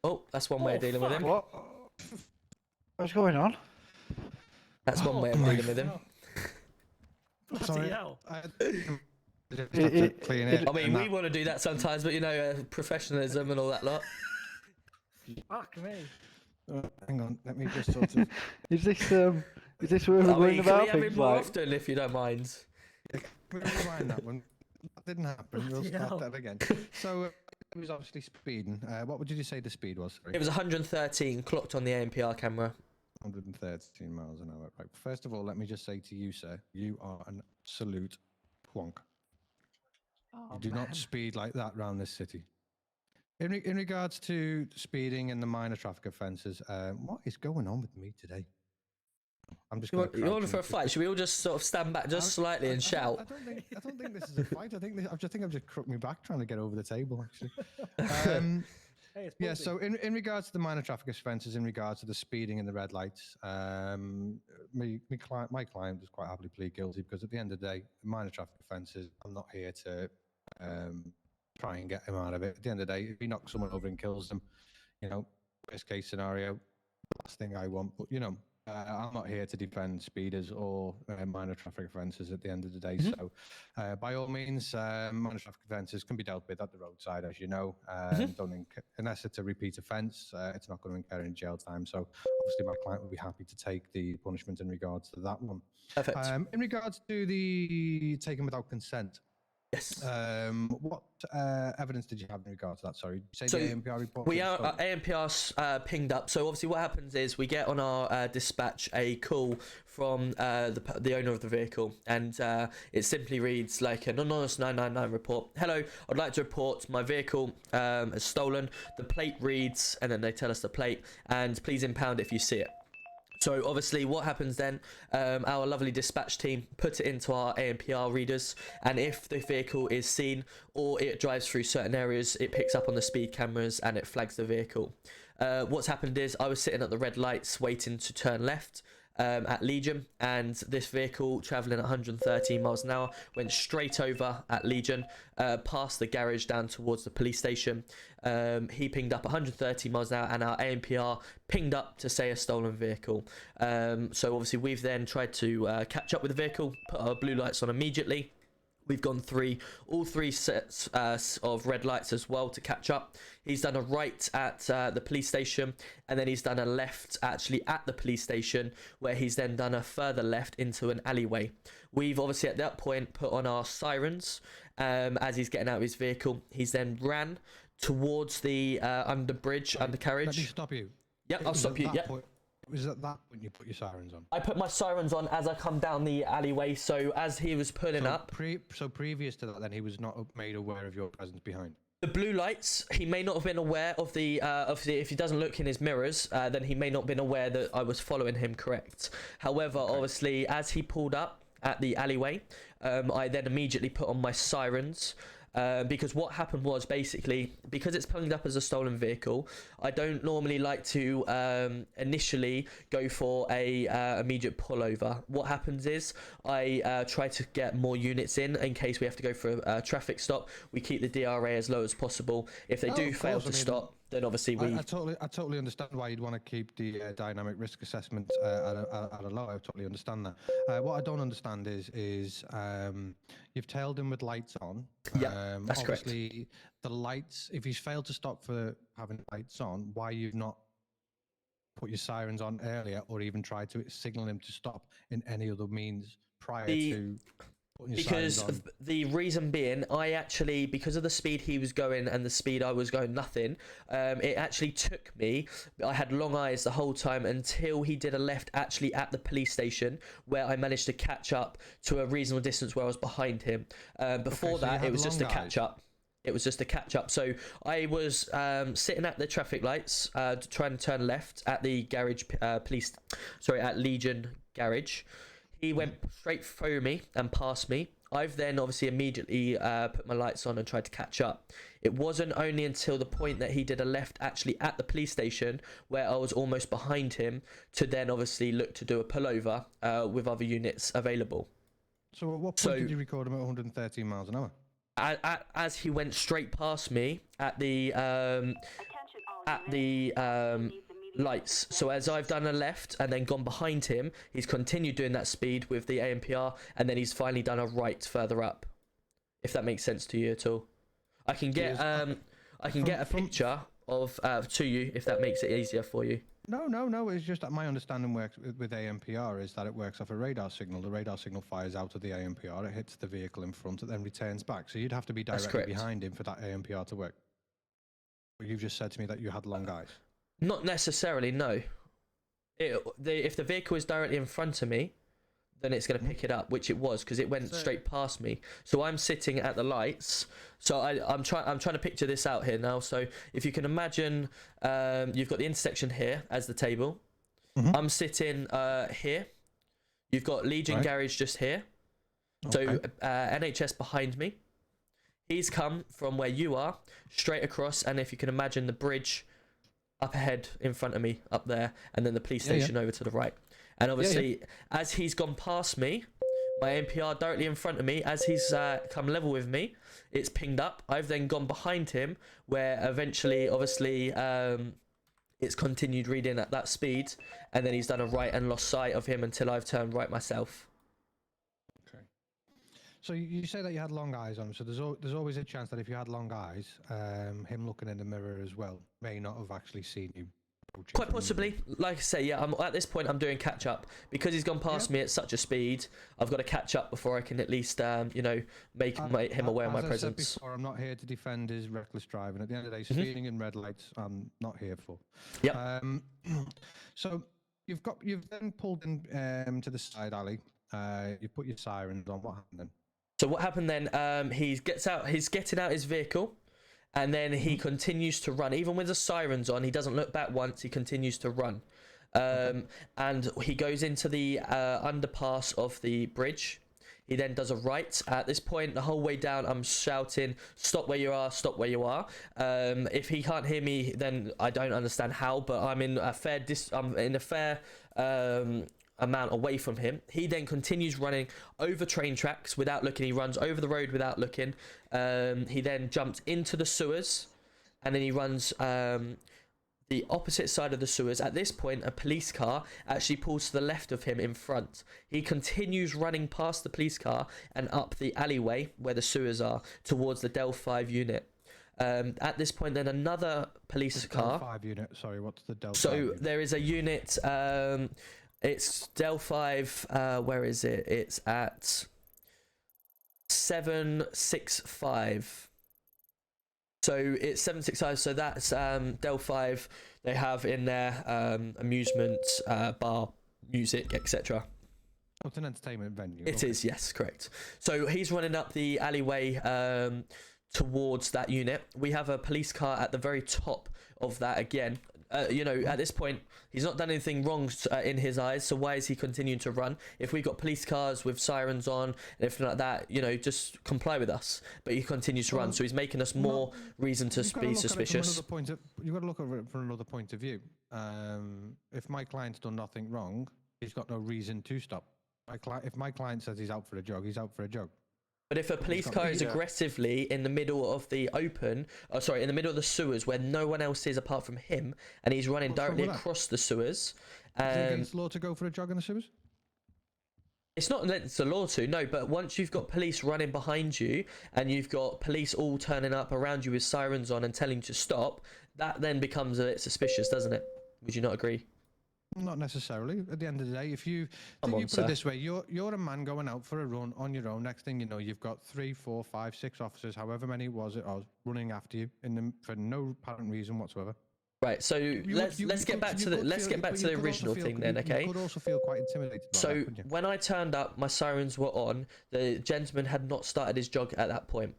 Oh, that's one way of dealing with him. What? What's going on? That's one way of dealing with him. Bloody hell. I mean, we want to do that sometimes, but you know, professionalism and all that lot. Fuck me. Hang on, let me just sort of. Is this what we're going about? Can we have it more often if you don't mind? We'll rewind that one. That didn't happen. We'll start that again. So it was obviously speeding. What did you say the speed was? Sorry? It was 113 clocked on the ANPR camera. 113 miles an hour. Right. First of all, let me just say to you, sir, you are an absolute plonk. Oh, You do not speed like that around this city. In regards to speeding and the minor traffic offences, what is going on with me today? I'm just going to. You're on for a fight. Should we all just sort of stand back just slightly and shout? I don't think this is a fight. I think I've just crooked my back trying to get over the table. Actually. Hey, it's Yeah. So in regards to the minor traffic offences, in regards to the speeding and the red lights, my client does quite happily plead guilty because at the end of the day, minor traffic offences, I'm not here to try and get him out of it. At the end of the day, if he knocks someone over and kills them, you know, worst case scenario, last thing I want. But you know, I'm not here to defend speeders or minor traffic offences at the end of the day. So by all means, minor traffic offences can be dealt with at the roadside, as you know. Unless it's a repeat offence, it's not going to incur any jail time. So obviously my client will be happy to take the punishment in regards to that one. Perfect. In regards to the taken without consent, yes. What evidence did you have in regards to that? Sorry, did you say So the ANPR report? we are ANPR's pinged up. So obviously, what happens is we get on our dispatch a call from the owner of the vehicle, and it simply reads like an anonymous 999 report. Hello, I'd like to report my vehicle is stolen. The plate reads, and then they tell us the plate, and please impound if you see it. So obviously what happens then, our lovely dispatch team put it into our ANPR readers, and if the vehicle is seen or it drives through certain areas, it picks up on the speed cameras and it flags the vehicle. What's happened is I was sitting at the red lights waiting to turn left at Legion, and this vehicle travelling at 113 miles an hour went straight over at Legion, past the garage down towards the police station. He pinged up 130 miles an hour, and our ANPR pinged up to say a stolen vehicle. So obviously we've then tried to catch up with the vehicle, put our blue lights on immediately. We've gone through all three sets of red lights as well to catch up. He's done a right at the police station, and then he's done a left actually at the police station, where he's then done a further left into an alleyway. We've obviously at that point put on our sirens as he's getting out of his vehicle. He's then ran towards the undercarriage. Let me stop you. Yep, I'll stop you. Yep. Was at that point you put your sirens on? I put my sirens on as I come down the alleyway, so as he was pulling up. So previous to that, then he was not made aware of your presence behind. The blue lights, he may not have been aware of the if he doesn't look in his mirrors, then he may not have been aware that I was following him, correct? However, obviously, as he pulled up at the alleyway, I then immediately put on my sirens. because what happened was basically, because it's punged up as a stolen vehicle, I don't normally like to initially go for a immediate pullover. What happens is I try to get more units in case we have to go for a traffic stop. We keep the DRA as low as possible. If they do fail to stop, then obviously we... I totally understand why you'd want to keep the dynamic risk assessment at a low. I totally understand that. What I don't understand is you've tailed him with lights on. Yeah, that's correct. Obviously, the lights, if he's failed to stop for having lights on, why you've not put your sirens on earlier or even tried to signal him to stop in any other means prior to... Because the reason being, because of the speed he was going and the speed I was going nothing, it actually took me, I had long eyes the whole time until he did a left actually at the police station, where I managed to catch up to a reasonable distance where I was behind him. Before that, it was just a catch up. It was just a catch up. So I was sitting at the traffic lights, trying to turn left at the garage at Legion Garage. He went straight through me and past me. I've then obviously immediately put my lights on and tried to catch up. It wasn't only until the point that he did a left actually at the police station, where I was almost behind him, to then obviously look to do a pullover with other units available. So at what point did you record him at 113 miles an hour? As he went straight past me at the lights. So as I've done a left and then gone behind him, he's continued doing that speed with the AMPR, and then he's finally done a right further up. If that makes sense to you at all, I can get get a picture of to you if that makes it easier for you. No. It's just that my understanding works with AMPR is that it works off a radar signal. The radar signal fires out of the AMPR, it hits the vehicle in front, it then returns back. So you'd have to be directly behind him for that AMPR to work. But you've just said to me that you had long eyes. Not necessarily, no. If the vehicle is directly in front of me, then it's going to pick it up, which it was, because it went straight past me. So I'm sitting at the lights. So I'm trying to picture this out here now. So if you can imagine, you've got the intersection here as the table. I'm sitting here. You've got Legion Garage just here. So NHS behind me. He's come from where you are straight across, and if you can imagine the bridge up ahead in front of me up there, and then the police station over to the right. And obviously as he's gone past me, my NPR directly in front of me, as he's come level with me, it's pinged up. I've then gone behind him, where eventually obviously it's continued reading at that speed, and then he's done a right and lost sight of him until I've turned right myself. So you say that you had long eyes on him, so there's always a chance that if you had long eyes, him looking in the mirror as well may not have actually seen you. Quite possibly. Like I say, at this point I'm doing catch up. Because he's gone past me at such a speed, I've got to catch up before I can at least, make him aware of my presence. As I said before, I'm not here to defend his reckless driving. At the end of the day, speeding in red lights, I'm not here for. Yep. So you've then pulled in to the side alley. You put your sirens on. What happened then? So what happened then, he's getting out his vehicle, and then he continues to run. Even with the sirens on, he doesn't look back once, he continues to run. And he goes into the underpass of the bridge. He then does a right. At this point, the whole way down, I'm shouting, "Stop where you are, stop where you are." If he can't hear me, then I don't understand how, but I'm in a fair amount away from him. He then continues running over train tracks without looking. He runs over the road without looking. He then jumps into the sewers, and then he runs the opposite side of the sewers. At this point, a police car actually pulls to the left of him in front. He continues running past the police car and up the alleyway where the sewers are towards the Del 5 unit. At this point, then another police car. Del 5 unit. Sorry, what's the Del 5 So unit? there is a unit. It's Del 5, where is it? It's at 765. So it's 765, so that's Del 5. They have in there amusement, bar, music, etc. Oh, it's an entertainment venue. It is, yes, correct. So he's running up the alleyway towards that unit. We have a police car at the very top of that again. you know, at this point, he's not done anything wrong in his eyes. So why is he continuing to run? If we've got police cars with sirens on and everything like that, you know, just comply with us. But he continues to run, so he's making us more reason to be suspicious. You've got to look at it from another point of view. If my client's done nothing wrong, he's got no reason to stop. If my client says he's out for a jog, he's out for a jog. But if a police car is aggressively in the middle of the in the middle of the sewers where no one else is apart from him, and he's running directly across the sewers, is it against law to go for a jog in the sewers? It's not against the law to, no, but once you've got police running behind you and you've got police all turning up around you with sirens on and telling you to stop, that then becomes a bit suspicious, doesn't it? Would you not agree? Not necessarily. At the end of the day, if you put it this way, you're a man going out for a run on your own. Next thing you know, you've got 3, 4, 5, 6 officers, however many it was, running after you for no apparent reason whatsoever. Right. So let's get back to the original thing then. Okay. You could also feel quite intimidated. So when I turned up, my sirens were on. The gentleman had not started his jog at that point.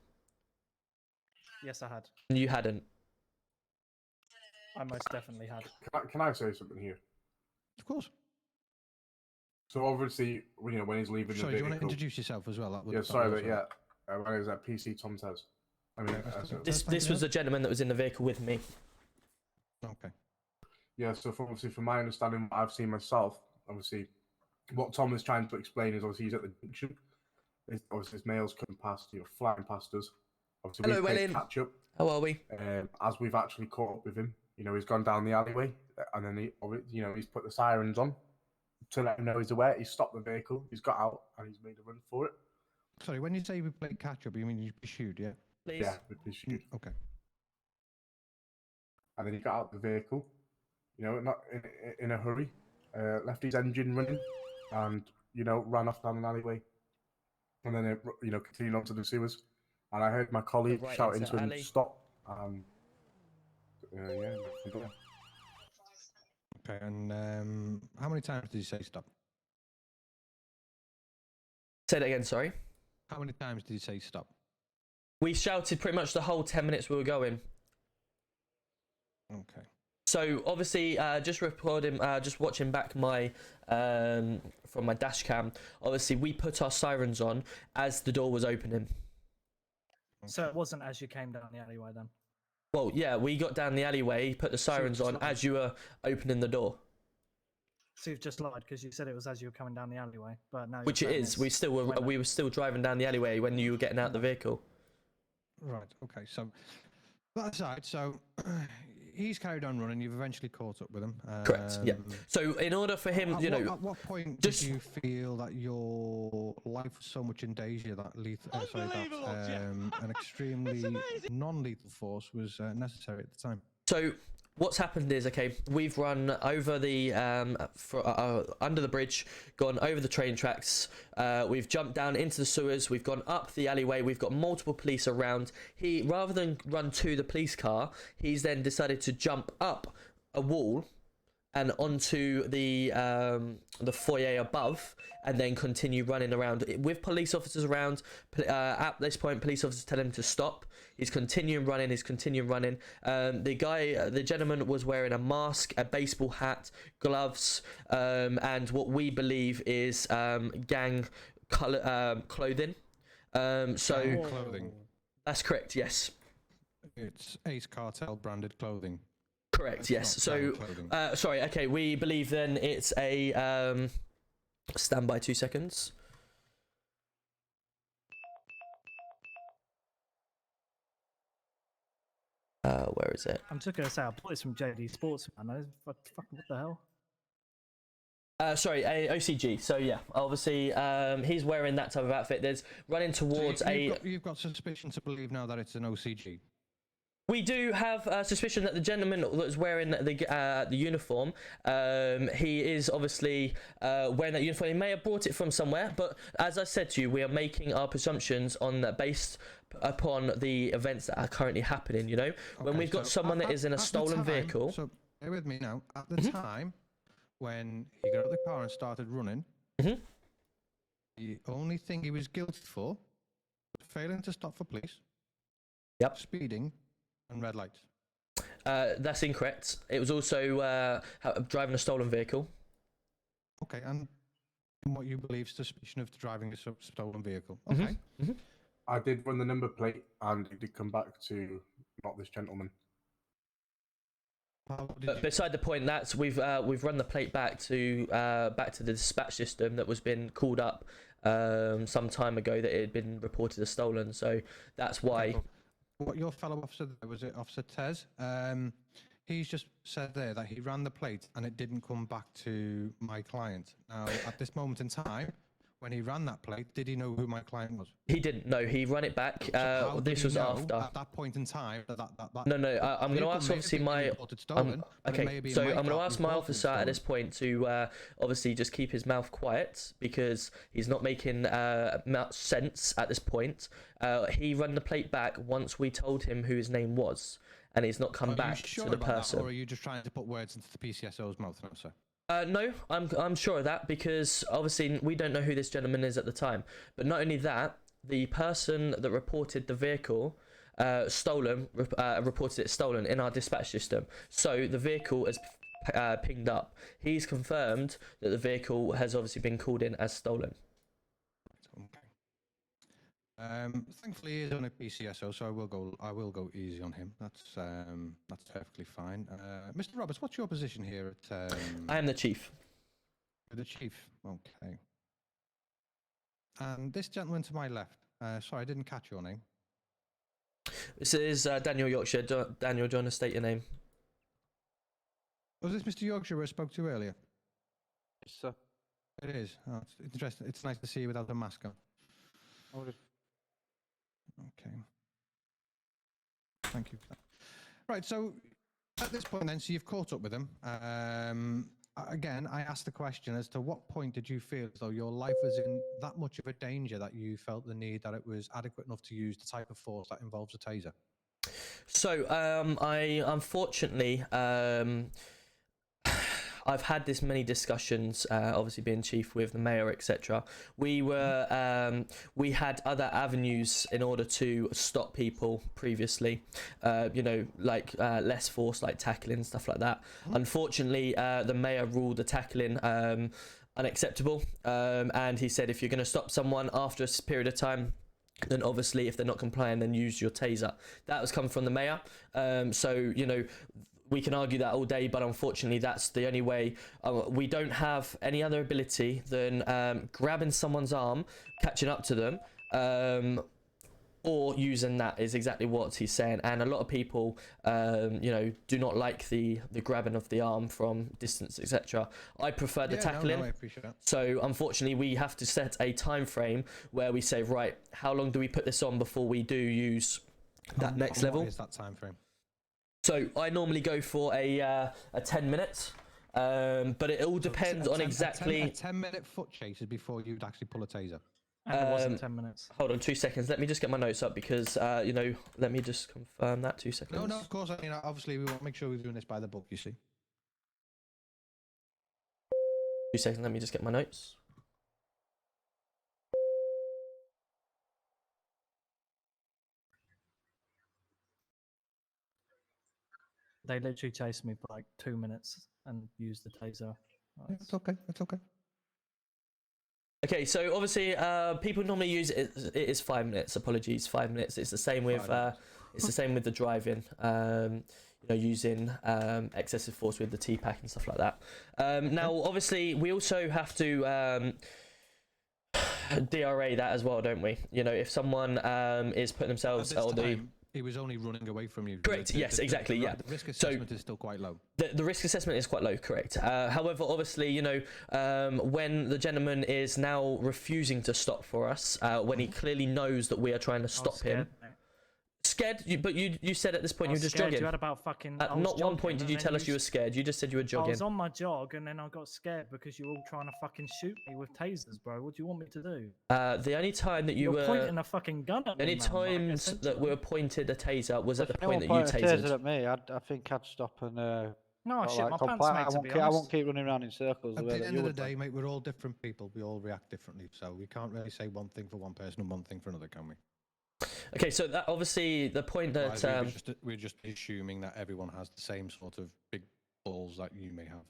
Yes, I had. And you hadn't. I most definitely had. Can I say something here? Of course. So obviously, you know, when he's leaving the vehicle... do you want to introduce yourself as well? Yeah, sorry, but yeah. My name is PC Tom Tez. I mean, this was the gentleman that was in the vehicle with me. Okay. Yeah, so from my understanding, what I've seen myself, obviously, what Tom is trying to explain is obviously he's at the junction. Obviously, his mail's coming past, you know, flying past us. Obviously, hello, we've catch up. How are we? As we've actually caught up with him, you know, he's gone down the alleyway, and then he's put the sirens on to let him know he's aware. He's stopped the vehicle, he's got out, and he's made a run for it. Sorry, when you say we played catch up, you mean you pursued, yeah? Please. Yeah, we pursued. Okay. And then he got out the vehicle, you know, not in a hurry, left his engine running, and you know, ran off down an alleyway, and then you know, continued onto the sewers. And I heard my colleague shouting to him, "Stop!" Yeah. Okay, and how many times did you say stop? Say that again, sorry. How many times did you say stop? We shouted pretty much the whole 10 minutes we were going. Okay. So obviously, just watching back my from my dash cam. Obviously, we put our sirens on as the door was opening. So it wasn't as you came down the alleyway then? Well, yeah, we got down the alleyway, put the sirens on as you were opening the door. So you've just lied because you said it was as you were coming down the alleyway, but now. Which it is. We were still driving down the alleyway when you were getting out the vehicle. Right. Okay. So that aside, so he's carried on running. You've eventually caught up with him. Correct. Yeah. So in order for him, you know, at what point did you feel that your life was so much in danger that an extremely non-lethal force was necessary at the time? So what's happened is, okay, we've run over the under the bridge, gone over the train tracks, we've jumped down into the sewers, we've gone up the alleyway, we've got multiple police around. He, rather than run to the police car, he's then decided to jump up a wall and onto the foyer above, and then continue running around with police officers around. At this point, police officers tell him to stop. He's continuing running. The gentleman was wearing a mask, a baseball hat, gloves, and what we believe is gang clothing. Clothing. That's correct. Yes. It's Ace Cartel branded clothing. Correct. Yes. So, sorry. Okay, we believe then it's a stand by 2 seconds. Where is it? I'm just gonna say I bought this from JD Sports, man. What the hell? Sorry, a OCG. So yeah, obviously, he's wearing that type of outfit. There's running towards You've got suspicion to believe now that it's an OCG. We do have suspicion that the gentleman that's wearing the uniform, he is obviously wearing that uniform. He may have brought it from somewhere, but as I said to you, we are making our presumptions based upon the events that are currently happening. You know, when we've got someone that is in a stolen vehicle. So bear with me now. At the time when he got out of the car and started running, the only thing he was guilty for was failing to stop for police. Yep. Speeding. And red lights. That's incorrect. It was also driving a stolen vehicle. Okay, and what you believe suspicion of driving a stolen vehicle. Okay. I did run the number plate, and it did come back to not this gentleman. But beside the point, that's we've run the plate back to the dispatch system that was been called up some time ago that it had been reported as stolen. So that's why. Okay, what your fellow officer there, was it Officer Tez? He's just said there that he ran the plate and it didn't come back to my client. Now, at this moment in time, when he ran that plate, did he know who my client was? He didn't. No, he ran it back. So this was after. At that point in time, No. I'm going to ask obviously my. Okay, so I'm going to ask my officer at this point to obviously just keep his mouth quiet because he's not making much sense at this point. He ran the plate back once we told him who his name was, and he's not come back to the person. Or are you just trying to put words into the PCSO's mouth, no, sir? No, I'm sure of that because obviously we don't know who this gentleman is at the time. But not only that, the person that reported the vehicle stolen reported it stolen in our dispatch system. So the vehicle is pinged up. He's confirmed that the vehicle has obviously been called in as stolen. Thankfully, he is on a PCSO, so I will go easy on him. That's perfectly fine. Mr. Roberts, what's your position here at? I am the chief. The chief. Okay. And this gentleman to my left. Sorry, I didn't catch your name. This is Daniel Yorkshire. Daniel, do you want to state your name? Was this Mr. Yorkshire I spoke to earlier? Yes, sir. It is. Oh, it's interesting. It's nice to see you without a mask on. Okay. Thank you for that. Right, so at this point then, so you've caught up with him. Again, I asked the question as to what point did you feel as though your life was in that much of a danger that you felt the need that it was adequate enough to use the type of force that involves a taser? So, I unfortunately, I've had this many discussions, obviously being chief with the mayor, etc. We had other avenues in order to stop people previously, like less force, like tackling, stuff like that. Unfortunately, the mayor ruled the tackling unacceptable, and he said if you're going to stop someone after a period of time, then obviously if they're not complying, then use your taser. That was coming from the mayor. So, we can argue that all day, but unfortunately that's the only way. We don't have any other ability than grabbing someone's arm, catching up to them, or using that is exactly what he's saying. And a lot of people, do not like the grabbing of the arm from distance, etc. I prefer the tackling. No, I appreciate that. So unfortunately we have to set a time frame where we say, right, how long do we put this on before we do use that next level? What is that time frame? So I normally go for a 10 minutes, but it all depends on exactly. A 10-minute foot chase is before you'd actually pull a taser. And it wasn't 10 minutes. Hold on 2 seconds. Let me just get my notes up because, let me just confirm that 2 seconds. No, of course. I mean, obviously, we want to make sure we're doing this by the book, you see. 2 seconds. Let me just get my notes. They literally chased me for like 2 minutes and used the taser. Yeah, it's okay. It's okay. Okay, so obviously, people normally use it. It is 5 minutes. Apologies, 5 minutes. It's the same with the driving. Using excessive force with the T-pack and stuff like that. Now, obviously, we also have to DRA that as well, don't we? If someone is putting themselves on the. He was only running away from you. Correct. Yes, exactly. Yeah. The risk assessment is still quite low. The risk assessment is quite low. Correct. However, obviously, when the gentleman is now refusing to stop for us, when he clearly knows that we are trying to stop him. Scared? But you said at this point you were just jogging. You had about fucking. At not one point did you tell us you were scared. You just said you were jogging. I was on my jog and then I got scared because you were all trying to fucking shoot me with tasers, bro. What do you want me to do? The only time that you were pointing a fucking gun at me. The only times that we were pointed a taser was at the point that you tasered tasered. at me. I think I'd stop and. No, I shit my pants, mate, I won't keep running around in circles. At the end of the day, mate, we're all different people. We all react differently, so we can't really say one thing for one person and one thing for another, can we? Okay, so that obviously the point that we're just assuming that everyone has the same sort of big balls that you may have.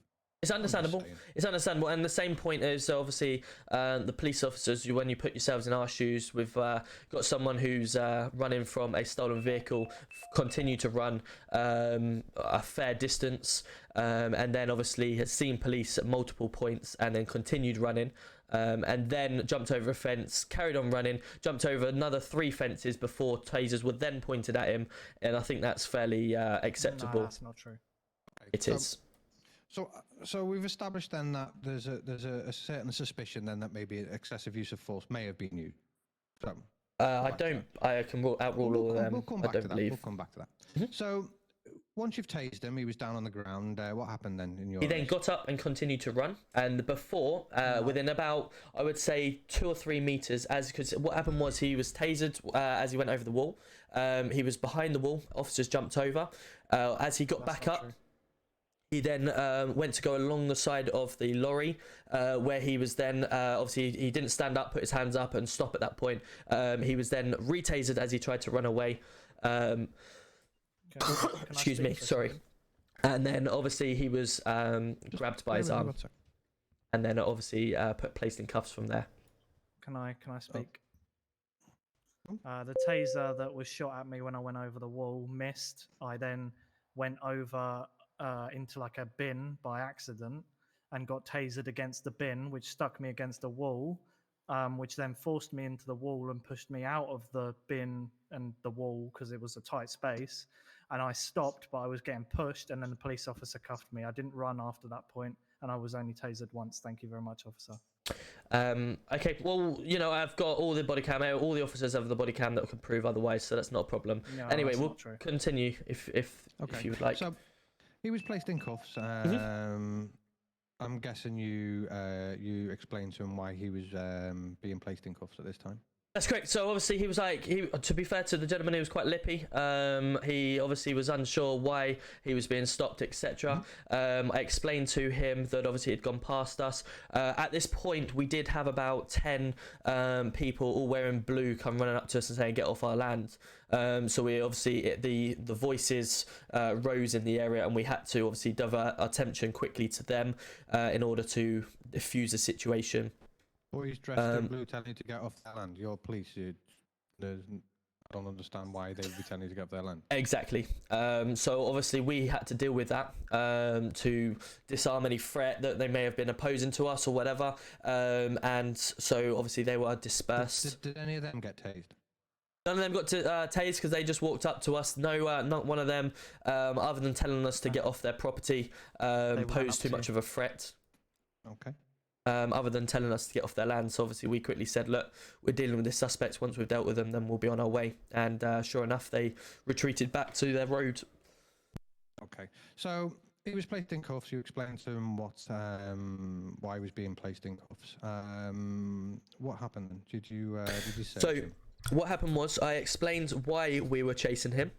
it's understandable. It's understandable, and the same point is obviously the police officers. When you put yourselves in our shoes, we've got someone who's running from a stolen vehicle, continue to run a fair distance, and then obviously has seen police at multiple points, and then continued running. And then jumped over a fence, carried on running, jumped over another 3 fences before tasers were then pointed at him, and I think that's fairly acceptable. No, that's not true. It is. So we've established then that there's a certain suspicion then that maybe excessive use of force may have been used. So I can outrule all of them. We'll come back to that. We'll come back to that. So once you've tased him, he was down on the ground. What happened then? He then got up and continued to run, and before, within about, I would say, 2 or 3 meters, because what happened was he was tasered as he went over the wall. He was behind the wall. Officers jumped over. As he got back up, he then went to go along the side of the lorry, where he was then, obviously, he didn't stand up, put his hands up and stop at that point. He was then re-tasered as he tried to run away. Excuse me, sorry. And then obviously he was grabbed by his arm, and then obviously placed in cuffs from there. Can I speak? The taser that was shot at me when I went over the wall missed. I then went over into like a bin by accident and got tasered against the bin, which stuck me against a wall, which then forced me into the wall and pushed me out of the bin and the wall because it was a tight space. And I stopped, but I was getting pushed, and then the police officer cuffed me. I didn't run after that point, and I was only tasered once. Thank you very much, officer. Okay, well, I've got all the body cam, all the officers have the body cam that can prove otherwise, so that's not a problem. No, anyway, we'll continue if you would like. So he was placed in cuffs. I'm guessing you explained to him why he was being placed in cuffs at this time. That's correct. So obviously he was to be fair to the gentleman, he was quite lippy. He obviously was unsure why he was being stopped, etc. I explained to him that obviously he'd gone past us. At this point, we did have about 10 people all wearing blue come running up to us and saying, "Get off our land." So we obviously, the voices rose in the area, and we had to obviously divert our attention quickly to them in order to diffuse the situation. Boys dressed in blue telling you to get off their land. You're police. I don't understand why they would be telling you to get off their land. Exactly. So obviously we had to deal with that to disarm any threat that they may have been opposing to us or whatever. And so obviously they were dispersed. Did any of them get tased? None of them got to tased because they just walked up to us. No, not one of them, other than telling us to get off their property, posed too much of a threat. Okay. Other than telling us to get off their land. So obviously we quickly said, look, we're dealing with this suspect. Once we've dealt with them, then we'll be on our way. And sure enough, they retreated back to their road. Okay. So he was placed in cuffs. You explained to him why he was being placed in cuffs. What happened then? Did you say so what happened was I explained why we were chasing him.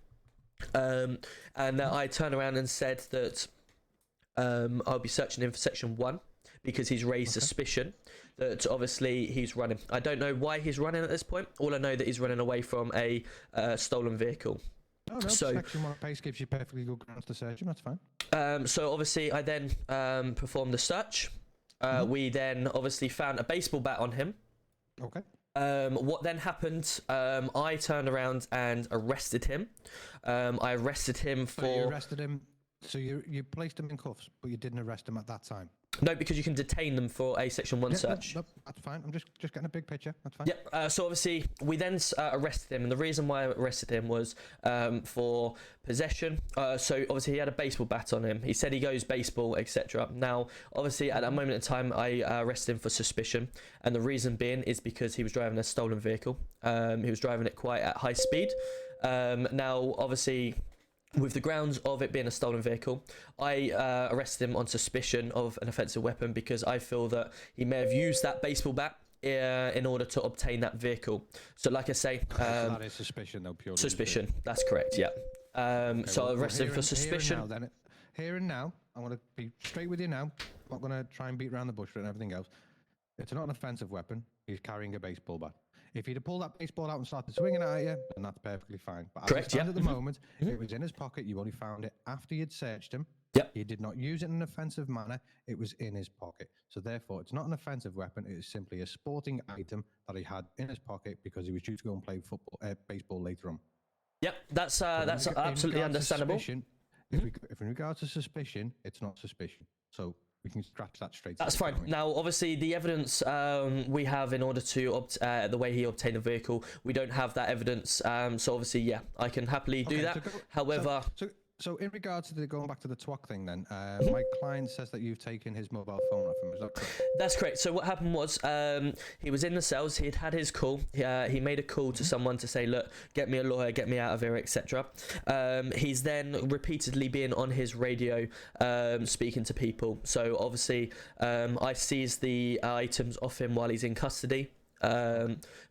And I turned around and said that I'll be searching him for section 1. Because he's raised suspicion that obviously he's running. I don't know why he's running at this point. All I know that he's running away from a stolen vehicle. Oh, no, so section 1 pace gives you perfectly good grounds to search him. That's fine. So obviously I then performed the search. We then obviously found a baseball bat on him. Okay. What then happened? I turned around and arrested him. I arrested him for. So you arrested him. So you placed him in cuffs, but you didn't arrest him at that time. No, because you can detain them for a section 1 search. No, that's fine. I'm just getting a big picture. That's fine. Yep. So obviously we then arrested him, and the reason why I arrested him was for possession. So obviously he had a baseball bat on him. He said he goes baseball, etc. Now, obviously at that moment in time, I arrested him for suspicion, and the reason being is because he was driving a stolen vehicle. He was driving it quite at high speed. Now, obviously, with the grounds of it being a stolen vehicle, I arrested him on suspicion of an offensive weapon because I feel that he may have used that baseball bat in order to obtain that vehicle. So like I say... so that is suspicion though, purely. Suspicion, that's correct, yeah. Okay, so I arrested him for suspicion. Here and now, I'm going to be straight with you now. I'm not going to try and beat around the bush and everything else. It's not an offensive weapon. He's carrying a baseball bat. If he'd have pulled that baseball out and started swinging it at you, then that's perfectly fine. But Correct, as it stands yeah. at the moment, it was in his pocket. You only found it after you'd searched him. Yep. He did not use it in an offensive manner. It was in his pocket. So therefore, it's not an offensive weapon. It is simply a sporting item that he had in his pocket because he was due to go and play baseball later on. Yep, that's So absolutely in regards to understandable. suspicion, if in regards to suspicion, it's not suspicion. So we can scratch that straight. That's away, fine. can't we? Now, obviously, the evidence we have in order to the way he obtained the vehicle, we don't have that evidence. So obviously, yeah, I can happily do that. However, So in regards to going back to the TWAC thing, then my client says that you've taken his mobile phone off him. Is that correct? that's correct. So what happened was he was in the cells. He had his call. He made a call to someone to say, look, get me a lawyer, get me out of here, etc. He's then repeatedly been on his radio speaking to people. So obviously I seized the items off him while he's in custody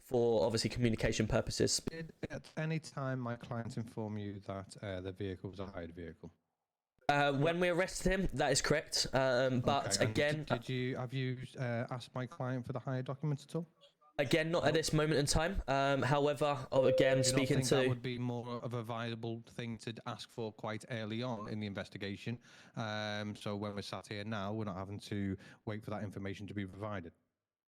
for obviously communication purposes. Did at any time my client inform you that the vehicle was a hired vehicle? When we arrested him, that is correct. But Okay, and again, have you asked my client for the hire documents at all? Again, not at this moment in time. However, again, Do you not speaking think to that would be more of a viable thing to ask for quite early on in the investigation. So when we're sat here now, we're not having to wait for that information to be provided.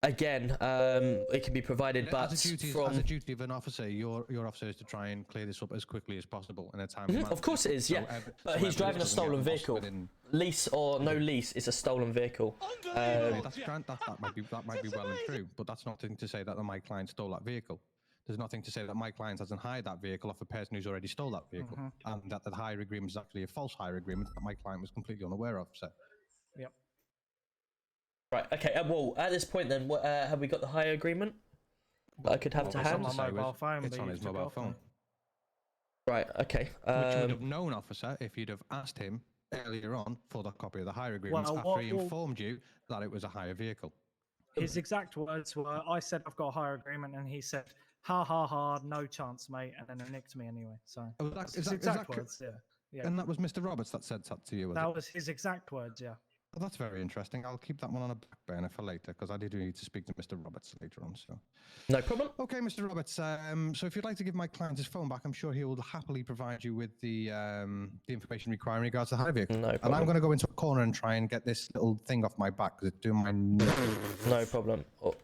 again, it can be provided, but as a duty of an officer, your officer is to try and clear this up as quickly as possible in a timely manner. Of course it is, yeah. But so he's driving a evidence doesn't get stolen lost vehicle. within- Lease or no lease, it's a stolen vehicle. Okay, that's grand. That might be well and true, but that's nothing to say that my client stole that vehicle. There's nothing to say that my client hasn't hired that vehicle off a person who's already stole that vehicle, and that the hire agreement is actually a false hire agreement that my client was completely unaware of. So. Yep. Right. Okay. Well, at this point, then, have we got the hire agreement that I could have to It's hand? on my mobile phone. It's but on you his took it mobile off me. phone. Right. Okay. Which you would have known, officer, if you'd have asked him earlier on for the copy of the hire agreement after he informed you that it was a hire vehicle. His exact words were, "I said I've got a hire agreement," and he said, "Ha ha ha, no chance, mate," and then he nicked me anyway. So Oh, that's is his that- is exact that words. Yeah. Yeah. And that was Mr. Roberts that said that to you. That was his exact words. Yeah. Well, that's very interesting. I'll keep that one on a back burner for later because I do need to speak to Mr. Roberts later on. So, no problem. Okay, Mr. Roberts. So, if you'd like to give my client his phone back, I'm sure he will happily provide you with the information required in regards to the hire vehicle. No And I'm problem. going to go into a corner and try and get this little thing off my back because it's doing my. No problem. Oh.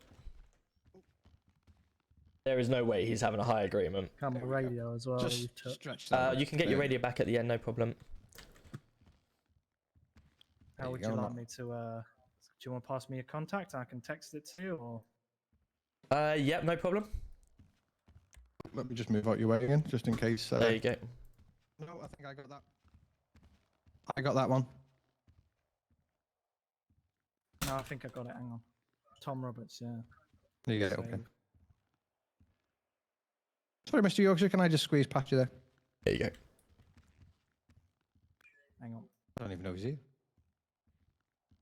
There is no way he's having a hire agreement. Come on, radio as well. Just you took. stretch that. You can get your radio back at the end, no problem. How would you like me to? Do you want to pass me your contact? I can text it to you, or. Yep, no problem. Let me just move out your way again, just in case. There you go. No, I think I got that. I got that one. No, I think I got it. Hang on. Tom Roberts. Yeah. You get it, Save. okay. Sorry, Mr. Yorkshire, can I just squeeze past you there? There you go. Hang on. I don't even know if he's here.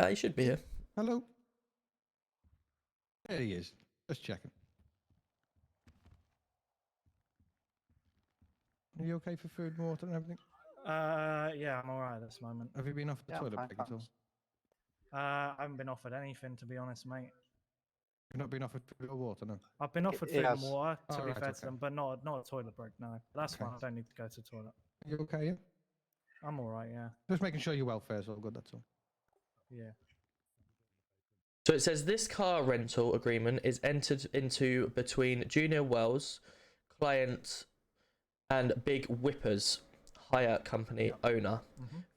He should be here. Hello. There he is. Just checking. Are you okay for food and water and everything? Yeah, I'm alright at this moment. Have you been off the toilet break at all? I haven't been offered anything, to be honest, mate. You've not been offered food or water, no? I've been offered He food and has. water, to Oh, be right, fair okay. to them, but not a toilet break, no. That's Okay. fine, I don't need to go to the toilet. You okay, yeah? I'm alright, yeah. Just making sure your welfare is all good, that's all. Yeah. So it says this car rental agreement is entered into between Junior Wells, client, and Big Whippers hire company owner.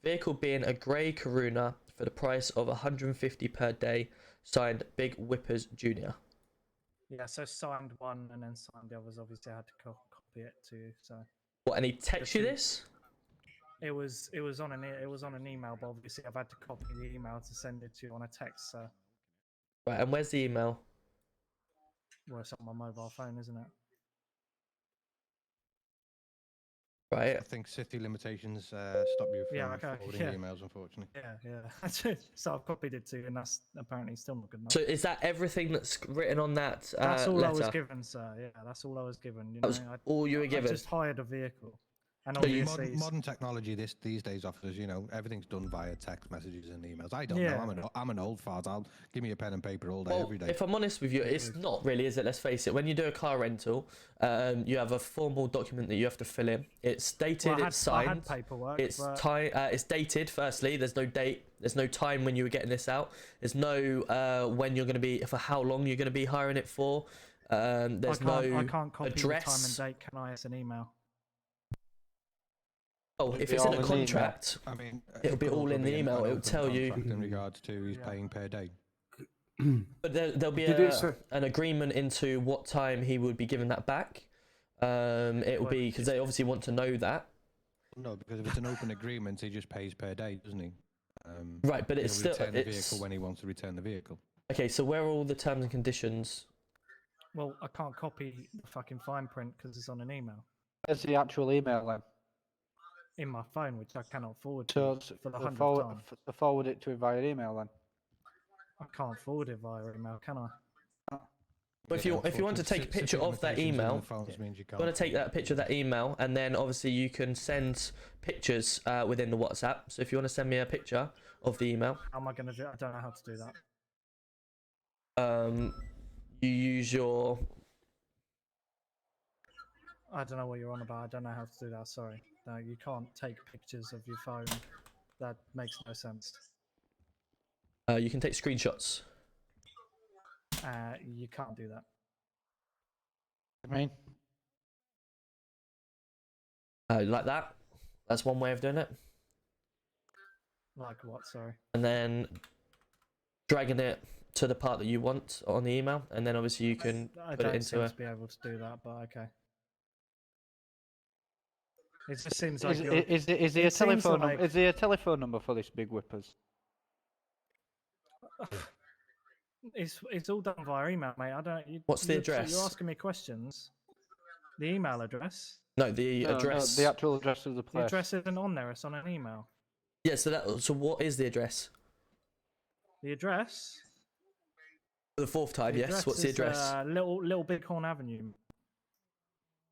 Vehicle being a grey Corona for the price of $150 per day. Signed Big Whippers Junior. Yeah, so signed one and then signed the others. Obviously, I had to copy it too. So. What? And he text you this? It was on an email, but obviously I've had to copy the email to send it to you on a text. So. Right, and where's the email? Well, it's on my mobile phone, isn't it? Right. I think city limitations stop you from Yeah, okay, forwarding yeah. emails, unfortunately. Yeah. So I've copied it to you, and that's apparently still not good enough. So is that everything that's written on that That's all letter? I was given, sir. Yeah, that's all I was given. You That was know, all you were given? I just hired a vehicle. And So you- obviously, Modern technology these days offers, you know, everything's done via text messages and emails. I don't Yeah. know. I'm an old fart. I'll give me a pen and paper all day, Well, every day. if I'm honest with you, it's not really, is it? Let's face it. When you do a car rental, you have a formal document that you have to fill in. It's dated, well, it's I signed. had paperwork. It's but it's dated. Firstly, there's no date. There's no time when you were getting this out. There's no when you're going to be, for how long you're going to be hiring it for. There's I can't copy address. the time and date. Can I as an email? Oh, if be it's in all a in the email. contract, I mean, it'll be could all also in the be email. an It'll open tell you. contract in regards to he's paying per day. But there'll be Did it say- an agreement into what time he would be giving that back. It will be because they obviously want to know that. No, because if it's an open agreement, he just pays per day, doesn't he? Right, but it's he'll still return the it's vehicle when he wants to return the vehicle. okay. So where are all the terms and conditions? Well, I can't copy the fucking fine print because it's on an email Where's the actual email then? in my phone, which I cannot forward to So you it's- for the to 100th forward, time. to forward it to him via email then. I can't forward it via email, can I? But if you want to take a picture of that email, you want to take that picture of that email, and then obviously you can send pictures within the WhatsApp. So if you want to send me a picture of the email, How am I going to do it? I don't know how to do that. you use your. I don't know what you're on about. I don't know how to do that. Sorry. No, you can't take pictures of your phone. That makes no sense. You can take screenshots. You can't do that. I mean, Like that. That's one way of doing it. Like what? Sorry. And then dragging it to the part that you want on the email, and then obviously you can I put it don't into seem a. to be able to do that, but okay. It just seems like is there a it seems telephone like- number? Is there a telephone number for this big whippers? It's all done via email, mate. I don't. What's the address? You're asking me questions. The email address. No, the address. the actual address of the The place. address isn't on there. It's on an email. Yeah. So what is the address? The address. For the fourth time, The yes. What's the is, address? Little Bighorn Avenue.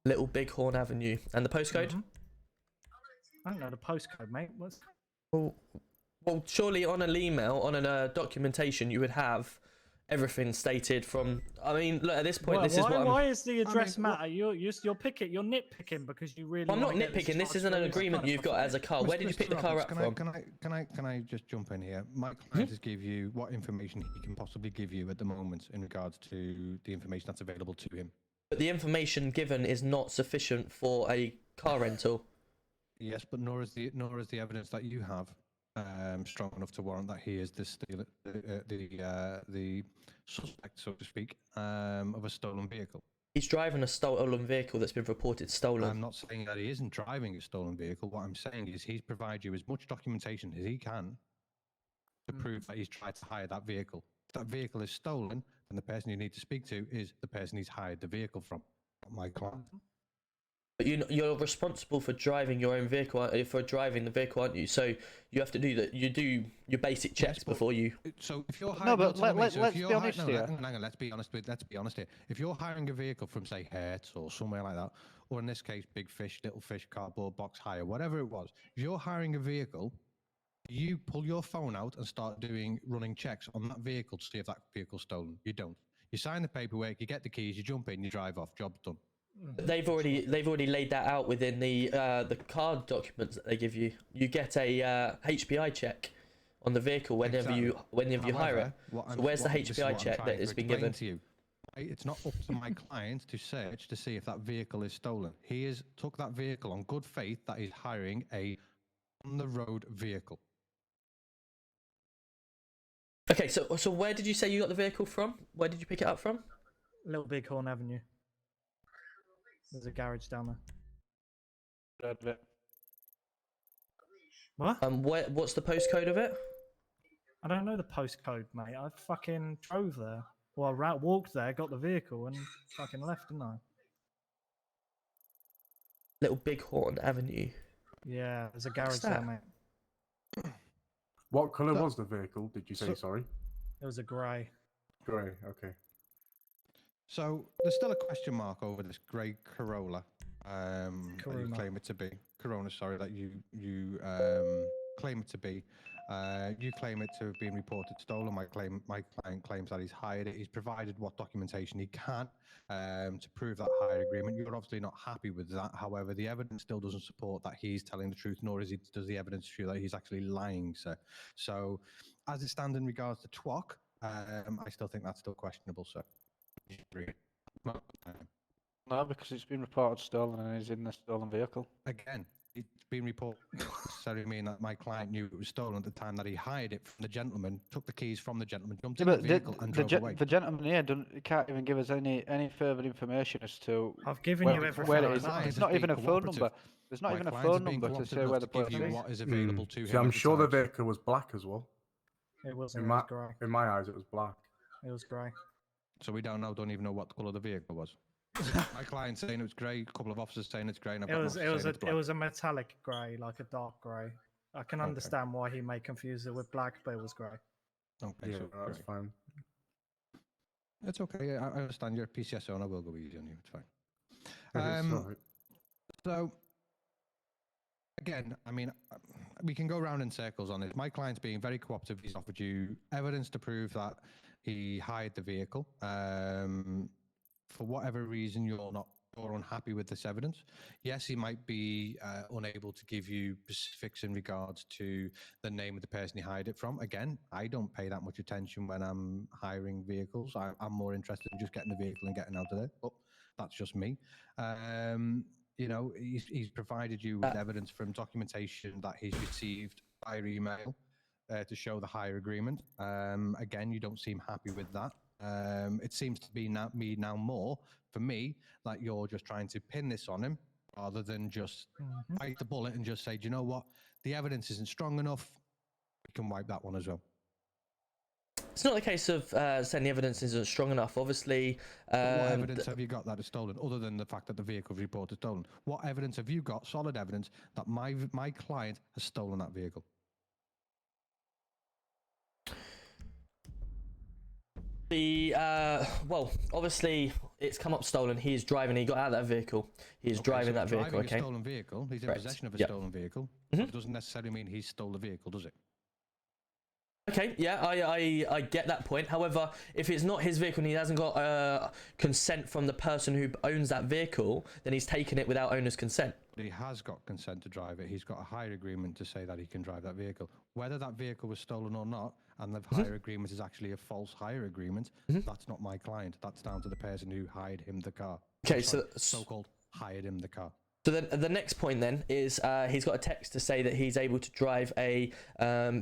Little Bighorn Avenue. And the postcode? Mhm. I don't know the postcode, mate. What's... Well, surely on an email, on a documentation, you would have everything stated from. I mean, look, at this point, Well, this is what I'm. why is the address matter? You're nitpicking because you really. I'm not wanna get nitpicking. This charged isn't for an this agreement kind of you've stuff. got as a car. Where did you pick the car up from? Can I just jump in here? My client has give you what information he can possibly give you at the moment in regards to the information that's available to him. But the information given is not sufficient for a car rental. Yes, but nor is the evidence that you have strong enough to warrant that he is the suspect, so to speak, of a stolen vehicle. He's driving a stolen vehicle that's been reported stolen. I'm not saying that he isn't driving a stolen vehicle. What I'm saying is he's provided you as much documentation as he can to prove that he's tried to hire that vehicle. If that vehicle is stolen, then the person you need to speak to is the person he's hired the vehicle from, not my client. But you're responsible for driving your own vehicle, for driving the vehicle, aren't you? So you have to do that. You do your basic checks before you. So if you're hiring, No, but let's be honest here. Hang on, let's be honest here. If you're hiring a vehicle from, say, Hertz or somewhere like that, or in this case, Big Fish, Little Fish, Cardboard Box Hire, whatever it was, if you're hiring a vehicle, you pull your phone out and start running checks on that vehicle to see if that vehicle's stolen. You don't. You sign the paperwork, you get the keys, you jump in, you drive off. Job's done. They've already laid that out within the card documents that they give you. You get a HPI check on the vehicle whenever you hire it. So where's the HPI check that has been given to you? It's not up to my client to search to see if that vehicle is stolen. He has took that vehicle on good faith that he's hiring a on the road vehicle. Okay, so where did you say you got the vehicle from? Where did you pick it up from? Little Bighorn Avenue. There's a garage down there. What? What's the postcode of it? I don't know the postcode, mate. I fucking drove there. Well, I walked there, got the vehicle, and fucking left, didn't I? Little Bighorn Avenue. Yeah, there's a garage What's there, that? mate. What colour was the vehicle? Did you say? Sorry. It was a grey. Grey. Okay. So there's still a question mark over this grey Corolla. You Karuma. claim it to be Corona, sorry, that you claim it to be. You claim it to have been reported stolen. My client claims that he's hired it. He's provided what documentation he can to prove that hire agreement. You're obviously not happy with that. However, the evidence still doesn't support that he's telling the truth, nor does the evidence show that he's actually lying, sir. So, as it stands in regards to TWOC, I still think that's still questionable, sir. No, because it's been reported stolen and he's in the stolen vehicle. Again, it's been reported. Necessarily mean that my client knew it was stolen at the time that he hired it from the gentleman, took the keys from the gentleman, jumped in the vehicle, and drove away. The gentleman here can't even give us any further information as to. I've given you everything. Where it is. There's not even a phone number. There's not even a phone number to say where the place is. What is available to him. See, I'm sure the vehicle was black as well. It wasn't. In It was grey. in my eyes, it was black. It was grey. So we don't even know what the colour the vehicle was. My client saying it was grey. A couple of officers saying it's grey. And It was a metallic grey, like a dark grey. I can understand why he may confuse it with black, but it was grey. Okay, Yeah, so that's fine. It's okay. I understand you're a PCSO, and I will go easy on you. It's fine. It's all right. So, again, I mean, we can go around in circles on this. My client's being very cooperative. He's offered you evidence to prove that he hired the vehicle. For whatever reason, you're unhappy with this evidence. Yes, he might be unable to give you specifics in regards to the name of the person he hired it from. Again, I don't pay that much attention when I'm hiring vehicles. I'm more interested in just getting the vehicle and getting out of there. But that's just me. You know, he's provided you with evidence from documentation that he's received via email to show the hire agreement. Again, you don't seem happy with that. It seems to be now more for me that you're just trying to pin this on him rather than just bite the bullet and just say, do you know what? The evidence isn't strong enough. We can wipe that one as well. It's not a case of saying the evidence isn't strong enough. Obviously, what evidence have you got that is stolen, other than the fact that the vehicle was reported stolen? What evidence have you got, solid evidence, that my client has stolen that vehicle? Well, obviously it's come up stolen. He is driving. He got out of that vehicle. He is driving that vehicle. A stolen vehicle. He's in possession of a stolen vehicle. It doesn't necessarily mean he stole the vehicle, does it? Okay, yeah, I get that point. However, if it's not his vehicle and he hasn't got consent from the person who owns that vehicle, then he's taken it without owner's consent. But he has got consent to drive it. He's got a hire agreement to say that he can drive that vehicle. Whether that vehicle was stolen or not, and the hire agreement is actually a false hire agreement, that's not my client. That's down to the person who hired him the car. Okay, so-called hired him the car. So then the next point then is he's got a text to say that he's able to drive a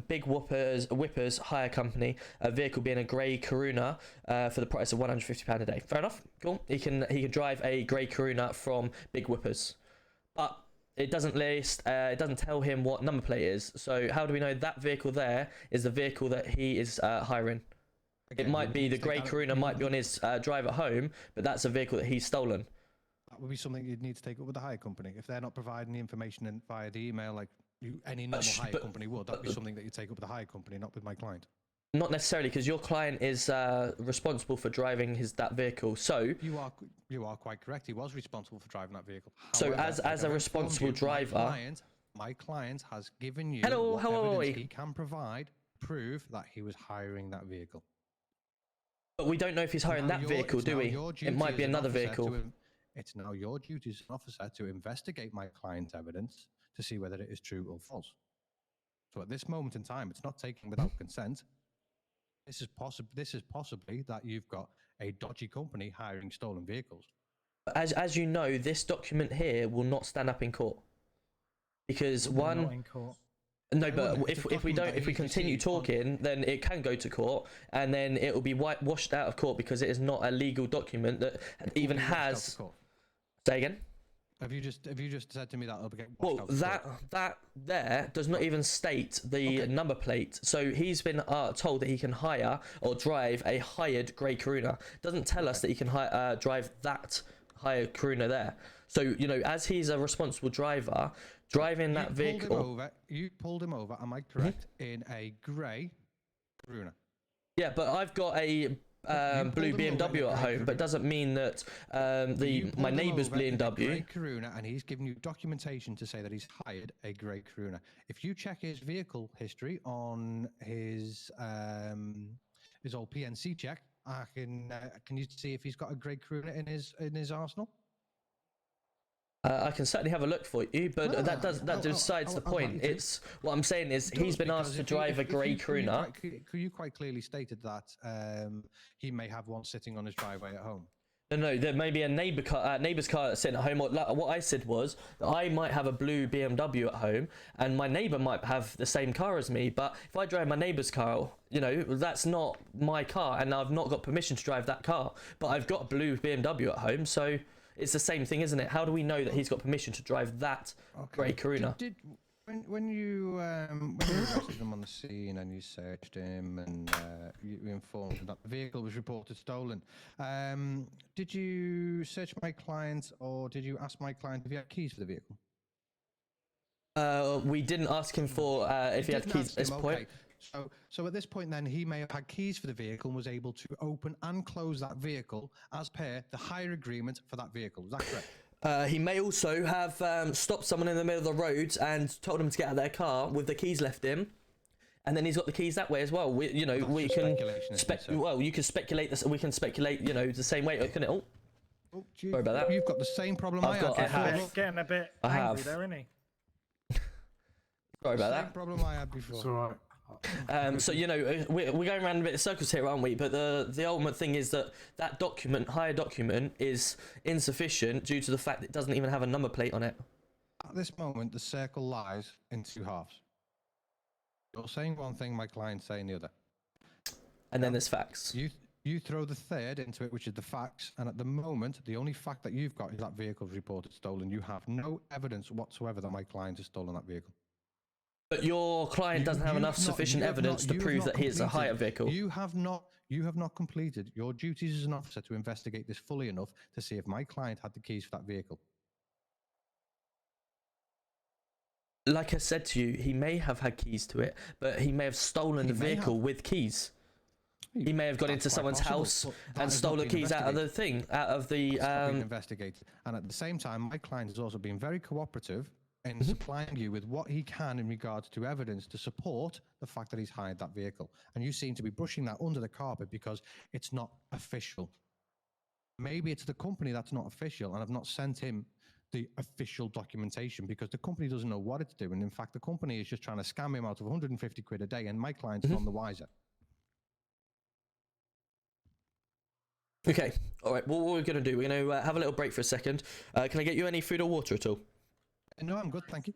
Big Whippers hire company, a vehicle being a grey Corona for the price of £150 a day. Fair enough, cool. He can drive a grey Corona from Big Whippers, but it doesn't list. It doesn't tell him what number plate is. So how do we know that vehicle there is the vehicle that he is hiring? Again, it might be the grey Corona might be on his drive at home, but that's a vehicle that he's stolen. That would be something you'd need to take up with the hire company. If they're not providing the information via the email like any normal hire company would, that'd be something that you take up with the hire company, not with my client. Not necessarily, because your client is responsible for driving that vehicle. So you are quite correct. He was responsible for driving that vehicle. So however, as a responsible driver, my client has given you what evidence he can provide, prove that he was hiring that vehicle. But we don't know if he's hiring that vehicle, do we? It might be another vehicle. It's now your duty as an officer to investigate my client's evidence to see whether it is true or false. So at this moment in time, it's not taken without consent. This is possibly that you've got a dodgy company hiring stolen vehicles. As you know, this document here will not stand up in court because Not in court. No, but if we continue talking, then it can go to court, and then it will be washed out of court because it is not a legal document that even has. Say again. Have you just said to me that it'll get washed out of court? That there does not even state the number plate. So he's been told that he can hire or drive a hired grey Corona. Doesn't tell us that he can drive that hired Corona there. So you know, as he's a responsible driver, driving that vehicle. You pulled him over. Am I correct? In a grey Corona. Yeah, but I've got a blue pulled him over in BMW a at grey home, but doesn't mean that You my pulled him neighbour's over in a grey BMW. Karuna, and he's given you documentation to say that he's hired a grey Karuna. If you check his vehicle history on his old PNC check, can you see if he's got a grey Karuna in his arsenal? I can certainly have a look for you, but that decides the point. It's what I'm saying is he's been asked to drive a grey Karuna. You quite clearly stated that he may have one sitting on his driveway at home. No, there may be a neighbour's car sitting at home. Or, like, what I said was that I might have a blue BMW at home, and my neighbour might have the same car as me. But if I drive my neighbour's car, you know, that's not my car, and I've not got permission to drive that car. But I've got a blue BMW at home, so it's the same thing, isn't it? How do we know that he's got permission to drive that grey Karuna? When you arrested him on the scene and you searched him and you informed him that the vehicle was reported stolen, did you search my client or did you ask my client if he had keys for the vehicle? We didn't ask him for if he had keys at this point. So at this point then, he may have had keys for the vehicle and was able to open and close that vehicle as per the hire agreement for that vehicle. Is that correct? He may also have stopped someone in the middle of the road and told them to get out of their car with the keys left in, and then he's got the keys that way as well. We can you can speculate this. We can speculate, you know, the same way. Can it? Sorry about that. You've got the same problem I had. Getting a bit angry there, isn't he? Sorry about Same that. problem I had before. It's all right. So you know we're going around a bit of circles here, aren't we? But the ultimate thing is that hire document is insufficient due to the fact it doesn't even have a number plate on it. At this moment, the circle lies in two halves. You're saying one thing, my client's saying the other. And then there's facts. You throw the third into it, which is the facts, and at the moment, the only fact that you've got is that vehicle's reported stolen. You have no evidence whatsoever that my client has stolen that vehicle. But your client doesn't have enough sufficient evidence to prove that he is a hire vehicle. You have not completed your duties as an officer to investigate this fully enough to see if my client had the keys for that vehicle. Like I said to you, he may have had keys to it, but he may have stolen the vehicle with keys. He may have gone into someone's house and stole the keys out of the thing, out of the. Investigated, and at the same time, my client has also been very cooperative in supplying you with what he can in regards to evidence to support the fact that he's hired that vehicle. And you seem to be brushing that under the carpet because it's not official. Maybe it's the company that's not official and have not sent him the official documentation because the company doesn't know what it's doing. In fact, the company is just trying to scam him out of 150 quid a day, and my client's none the wiser. Okay, all right. Well, what we're going to do, we're going to have a little break for a second. Can I get you any food or water at all? No, I'm good, thank you.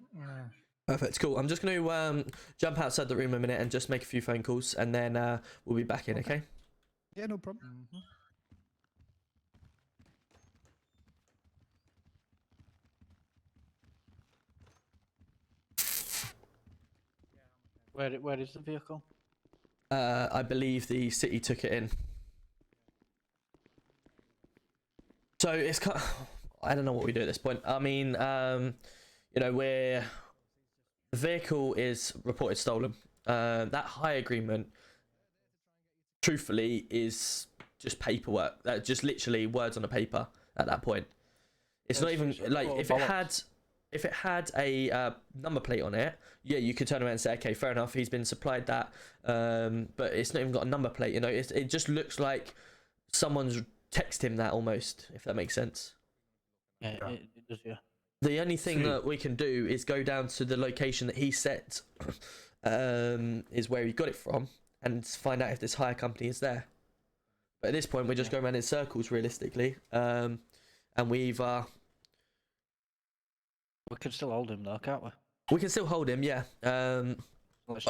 Perfect, cool. I'm just going to jump outside the room a minute and just make a few phone calls, and then we'll be back in, okay? Yeah, no problem. Where is the vehicle? I believe the city took it in. So it's kind of, I don't know what we do at this point. I mean, you know, the vehicle is reported stolen. That hire agreement, truthfully, is just paperwork. That's just literally words on a paper at that point. It's not even like if it had a number plate on it, yeah, you could turn around and say, okay, fair enough, he's been supplied that, but it's not even got a number plate. You know, it just looks like someone's text him that almost, if that makes sense. Yeah, it does, yeah. The only thing that we can do is go down to the location that he set, is where he got it from, and find out if this hire company is there. But at this point, we're just going around in circles, realistically, and we can still hold him though, can't we? We can still hold him, yeah. I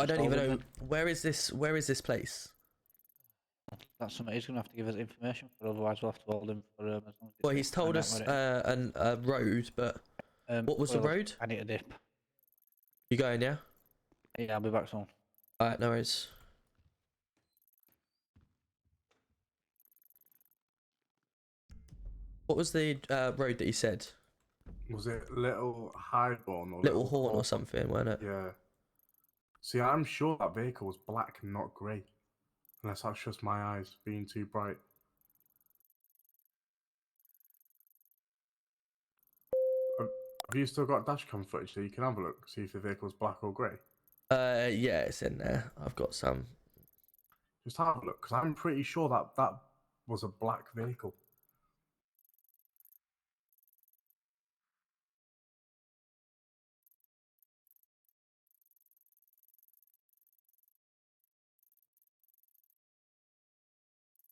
don't even know then. where is this place. That's something he's gonna have to give us information for, otherwise we'll have to hold him for. As long as Well, he's told us a road, but what was the road? I need a dip. You going? Yeah. Yeah, I'll be back soon. All right, no worries. What was the road that he said? Was it Little Highborn or Little Horn or something, wasn't it? Yeah. See, I'm sure that vehicle was black, not grey. Unless that's just my eyes being too bright. Have you still got dashcam footage so you can have a look, see if the vehicle's black or grey? Yeah, it's in there. I've got some. Just have a look, because I'm pretty sure that was a black vehicle.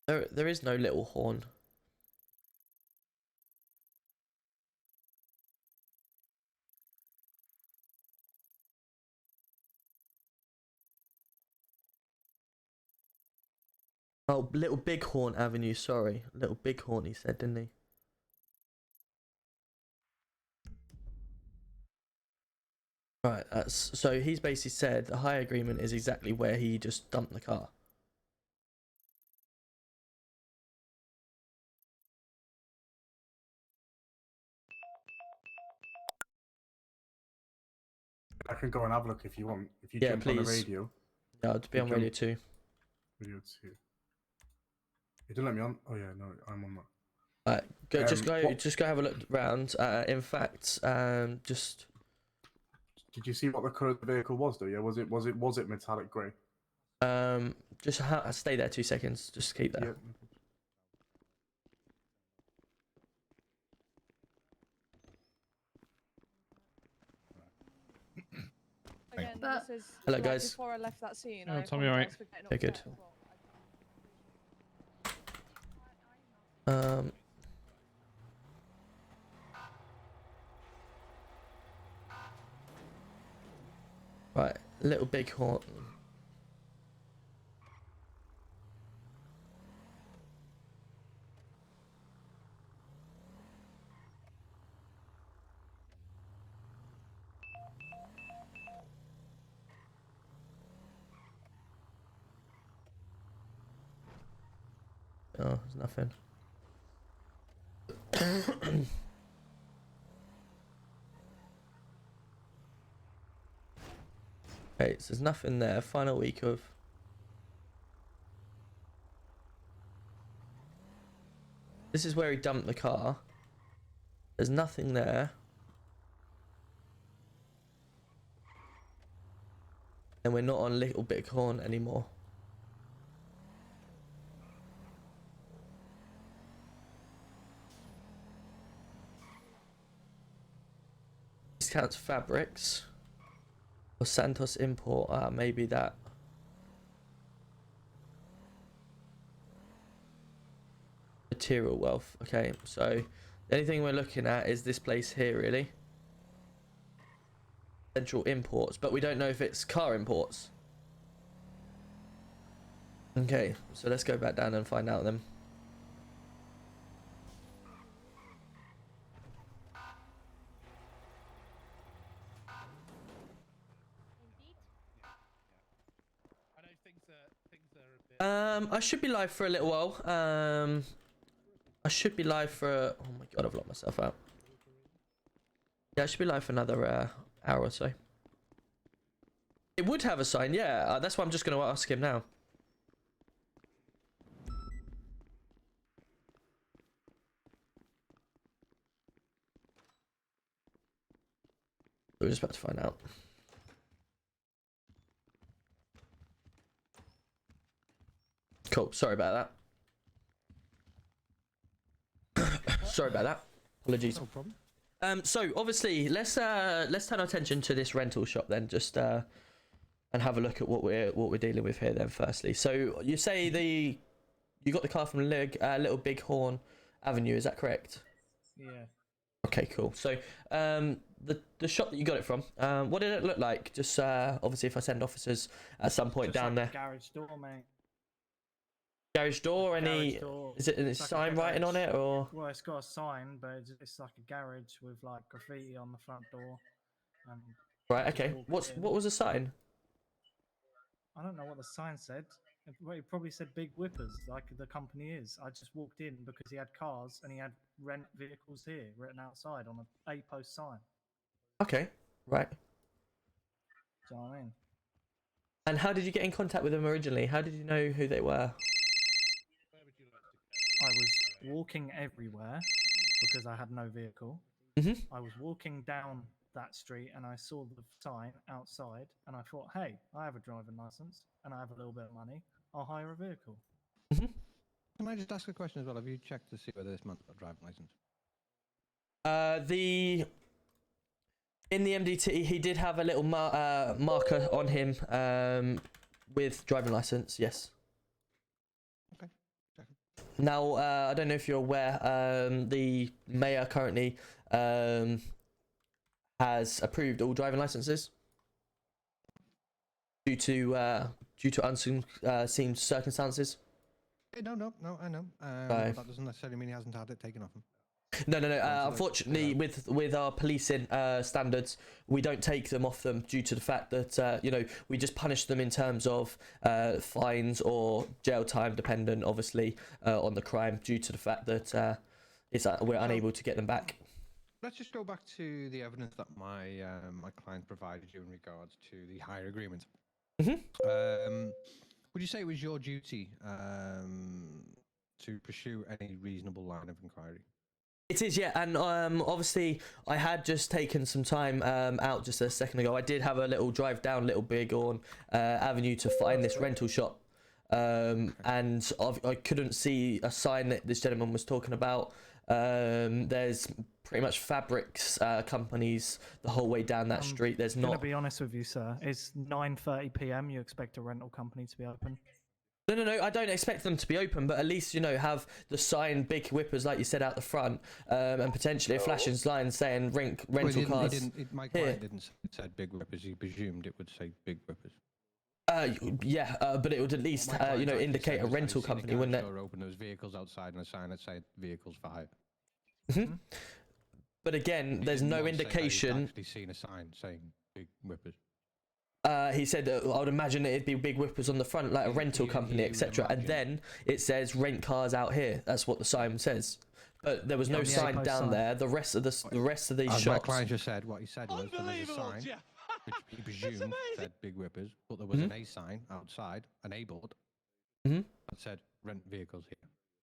There is no little horn. Oh, Little Bighorn Avenue, sorry. Little Bighorn, he said, didn't he? Right, so he's basically said the hire agreement is exactly where he just dumped the car. I can go and have a look if you want. If you Yeah, jump on the please. radio. Yeah, I'd be on radio 2. Radio 2. You didn't let me on? Oh yeah, no, I'm on that. Right, just go have a look round. In fact, just. Did you see what the colour of the vehicle was though? Yeah, was it metallic grey? Just stay there 2 seconds. Just keep there. Yeah. Again, this is Hello, like, guys. before I left that scene. Oh, I Tommy, all right? apologise for getting Okay, good. upset, Right, Little Bighorn. Oh, there's nothing. Okay, so there's nothing there. Final week of. This is where he dumped the car. There's nothing there. And we're not on Little Bighorn anymore. Discounts fabrics. Or Santos import. Maybe that. Material wealth. Okay, so the only thing we're looking at is this place here, really. Central imports, but we don't know if it's car imports. Okay, so let's go back down and find out then. I should be live for a little while. I should be live for. Oh my god, I've locked myself out. Yeah, I should be live for another hour or so. It would have a sign, yeah. That's why I'm just going to ask him now. We're just about to find out. Cool. Sorry about that. Sorry about that. Apologies. No problem. So obviously, let's turn our attention to this rental shop then, just and have a look at what we're dealing with here then. Firstly, so you say you got the car from Little Bighorn Avenue, is that correct? Yeah. Okay, cool. So the shop that you got it from, what did it look like? Just obviously, if I send officers at some point Just down like there. a garage door, mate. Garage door, any? Garage door. Is it any It's like a sign writing on garage. it or? Well, it's got a sign, but it's like a garage with like graffiti on the front door. And Right. just Okay. walk in. What was the sign? I don't know what the sign said. It probably said Big Whippers, like the company is. I just walked in because he had cars and he had rent vehicles here written outside on a post sign. Okay. Right. Do you know what I mean? And how did you get in contact with them originally? How did you know who they were? I was walking everywhere because I had no vehicle. I was walking down that street and I saw the sign outside and I thought, hey, I have a driving license and I have a little bit of money. I'll hire a vehicle. Can I just ask a question as well? Have you checked to see whether this man's got a driving license? In the MDT, he did have a little marker on him with driving license. Yes. Okay. Now, I don't know if you're aware, the mayor currently has approved all driving licenses due to unseen circumstances. No, I know. That doesn't necessarily mean he hasn't had it taken off him. No. Unfortunately, with our policing standards, we don't take them off them due to the fact that we just punish them in terms of fines or jail time, dependent, obviously, on the crime, due to the fact that we're unable to get them back. Let's just go back to the evidence that my client provided you in regards to the hire agreement. Would you say it was your duty to pursue any reasonable line of inquiry? It is, yeah, and obviously I had just taken some time out just a second ago. I did have a little drive down Little Bighorn Avenue to find this rental shop, and I couldn't see a sign that this gentleman was talking about. There's pretty much fabrics companies the whole way down that street. There's not. I'm gonna be honest with you, sir. It's 9:30 p.m. You expect a rental company to be open? No, I don't expect them to be open, but at least, have the sign, big whippers, like you said, out the front, and potentially a flashing line saying rental cars. My client didn't say big whippers, he presumed it would say big whippers. But it would at least, indicate a rental company, wouldn't it? Open, there was vehicles outside and a sign that said vehicles for hire. But again, there's no indication. He'd actually seen a sign saying big whippers. He said that I would imagine it'd be big whippers on the front, like a rental company, etc. And then it says rent cars out here. That's what the sign says. But there was no sign down there. The rest of these shops. My client just said what he said was there was a sign which he presumed said big whippers, but there was an A sign outside, an A board, that said rent vehicles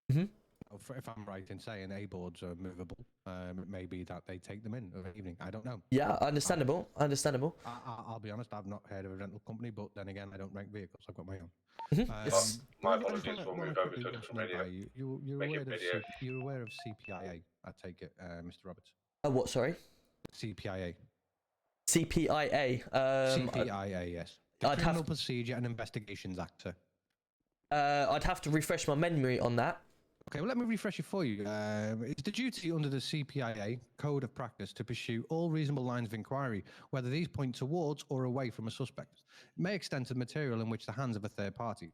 here. If I'm right in saying A boards are movable, it may be that they take them in of an evening. I don't know. Yeah, understandable. I'll be honest, I've not heard of a rental company, but then again, I don't rent vehicles. I've got my own. My apologies, we'll move over to a different radio. You're aware of CPIA, I take it, Mr. Roberts? What, sorry? CPIA. CPIA. CPIA, yes. The Criminal Procedure and Investigations Act, sir. I'd have to refresh my memory on that. Okay, well, let me refresh it for you. It's the duty under the CPIA Code of Practice to pursue all reasonable lines of inquiry, whether these point towards or away from a suspect. It may extend to material in which the hands of a third party.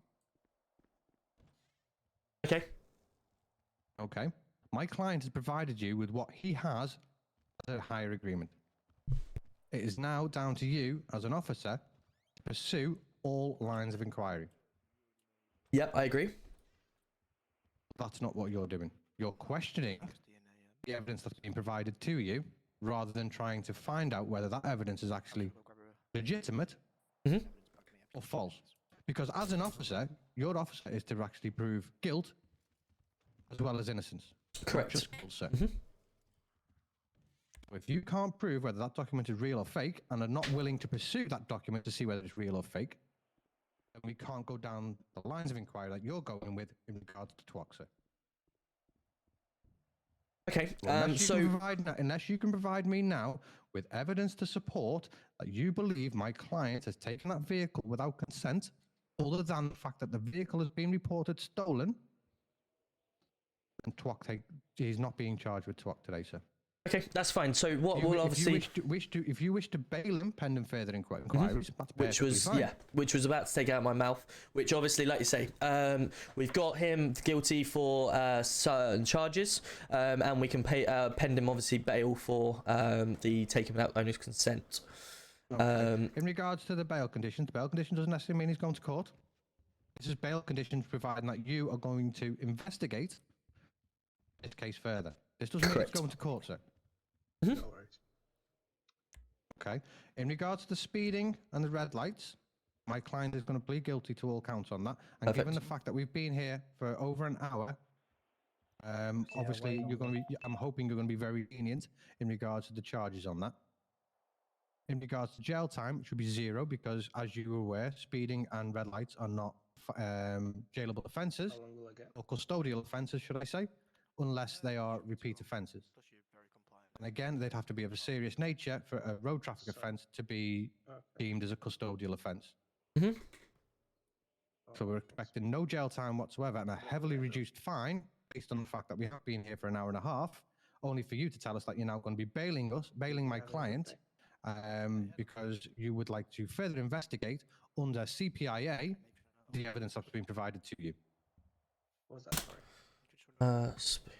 Okay. My client has provided you with what he has as a hire agreement. It is now down to you, as an officer, to pursue all lines of inquiry. Yep, I agree. That's not what you're doing. You're questioning the evidence that's been provided to you, rather than trying to find out whether that evidence is actually legitimate or false. Because as an officer, your officer is to actually prove guilt as well as innocence. Correct. Not just guilt, sir. If you can't prove whether that document is real or fake, and are not willing to pursue that document to see whether it's real or fake, then we can't go down the lines of inquiry that you're going with in regards to Twoxer. Okay, unless you can provide me now with evidence to support that you believe my client has taken that vehicle without consent, other than the fact that the vehicle has been reported stolen, then he's not being charged with TWOC today, sir. Okay, that's fine. So what will obviously, if you wish to bail him pending further inquiries, which was which was about to take out my mouth. Which obviously, like you say, we've got him guilty for certain charges, and we can pend him obviously bail for the taking without owner's consent. Okay. In regards to the bail conditions doesn't necessarily mean he's going to court. This is bail conditions providing that you are going to investigate this case further. This doesn't mean it's going to court, sir. Okay. In regards to the speeding and the red lights, My client is going to plead guilty to all counts on that. And given the fact that we've been here for over an hour, obviously you're going to be. I'm hoping you're going to be very lenient in regards to the charges on that. In regards to jail time, it should be 0 because, as you were aware, speeding and red lights are not jailable offences or custodial offences, should I say, unless they are repeat offences. And again, they'd have to be of a serious nature for a road traffic offence to be deemed as a custodial offence. So we're expecting no jail time whatsoever and a heavily reduced fine based on the fact that we have been here for an hour and a half, only for you to tell us that you're now going to be bailing my client, because you would like to further investigate under CPIA the evidence that's been provided to you. What was that? Sorry.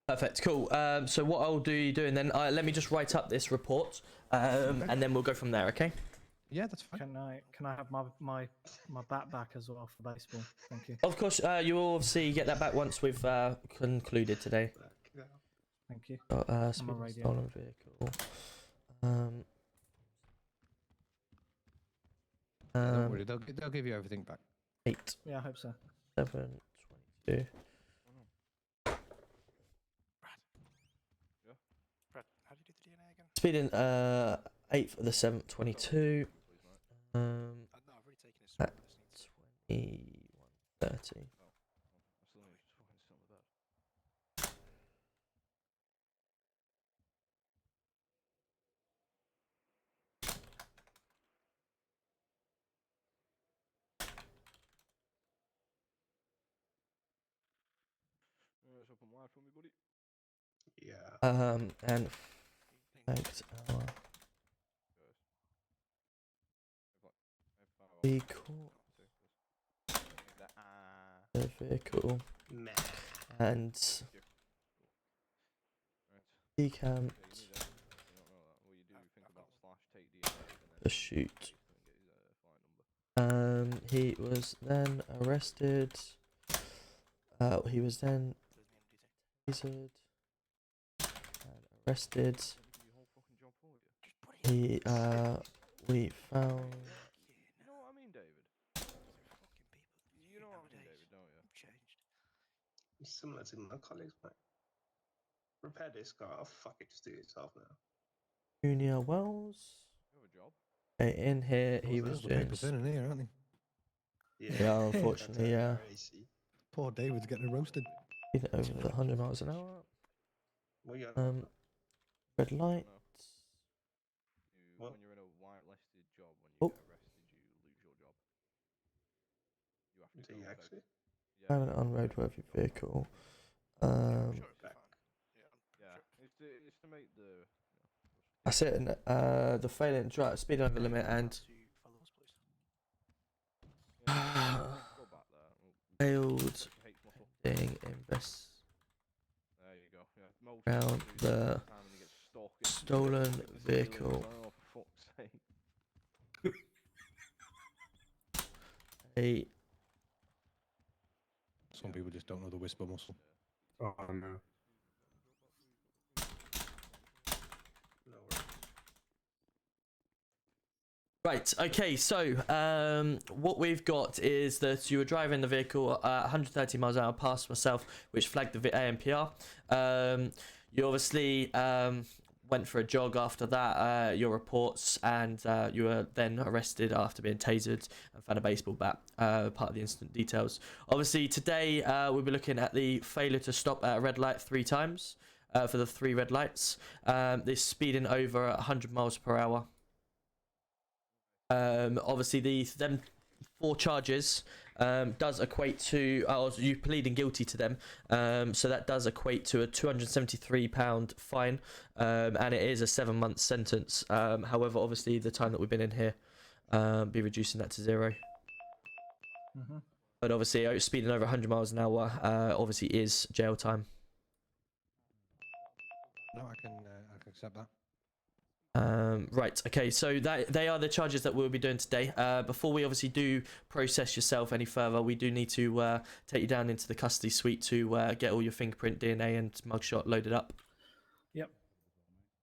Perfect, cool. So what I'll be doing then, let me just write up this report, and then we'll go from there, okay? Yeah, that's fine. Can I have my bat back as well for baseball? Thank you. Of course, you will obviously get that back once we've concluded today. Thank you. Speed and stolen vehicle. Don't worry, they'll give you everything back. 8. Yeah, I hope so. 7, 22. Brad, how do you do the DNA again? Speeding 8th of the 7th, 22. No, I've already taken his At 21:30. Yeah. And thanks our vehicle, the vehicle, and decamped pursuit. He was then arrested. He was then tasered and arrested. He we found. You know what I mean, David? You know what I mean, David, don't you? It's similar to my colleagues, mate. Repair this car. Oh, fuck it, just do it yourself now. Junior Wells. You have a job? In here, he was doing. In here, aren't he? Yeah, unfortunately, yeah. Poor David's getting roasted. Over the 100 miles an hour. Red light. When you're in a whitelisted job, when you get arrested, you lose your job. You have to go actually? Having an unroadworthy vehicle. Yeah, it's to make the. That's it. And, the failing drive, speed over limit, and failed pending invest. There you go. Yeah, Around the stolen vehicle. Oh, for fuck's sake. Some people just don't know the whisper muscle. Oh no. Right, okay, so what we've got is that you were driving the vehicle at 130 miles an hour past myself, which flagged the ANPR. You obviously went for a jog after that, your reports, and you were then arrested after being tasered and found a baseball bat, part of the incident details. Obviously, today we'll be looking at the failure to stop at a red light 3 times for the 3 red lights. This speeding over at 100 miles per hour. Obviously, them 4 charges does equate to you pleading guilty to them, so that does equate to a £273 fine, and it is a 7-month sentence. However, obviously the time that we've been in here, be reducing that to 0. But obviously speeding over 100 miles an hour obviously is jail time. No, I can accept that. Right, okay, so they are the charges that we'll be doing today. Before we obviously do process yourself any further, we do need to take you down into the custody suite to get all your fingerprint, DNA and mugshot loaded up. Yep.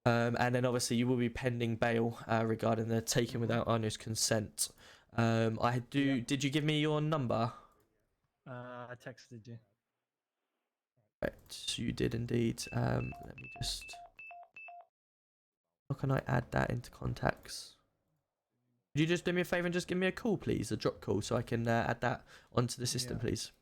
And then obviously you will be pending bail regarding the taking without owner's consent Did you give me your number? I texted you. Right, you did indeed. Let me just. How can I add that into contacts? Could you just do me a favor and just give me a call, please? A drop call, so I can add that onto the system, Yeah. please.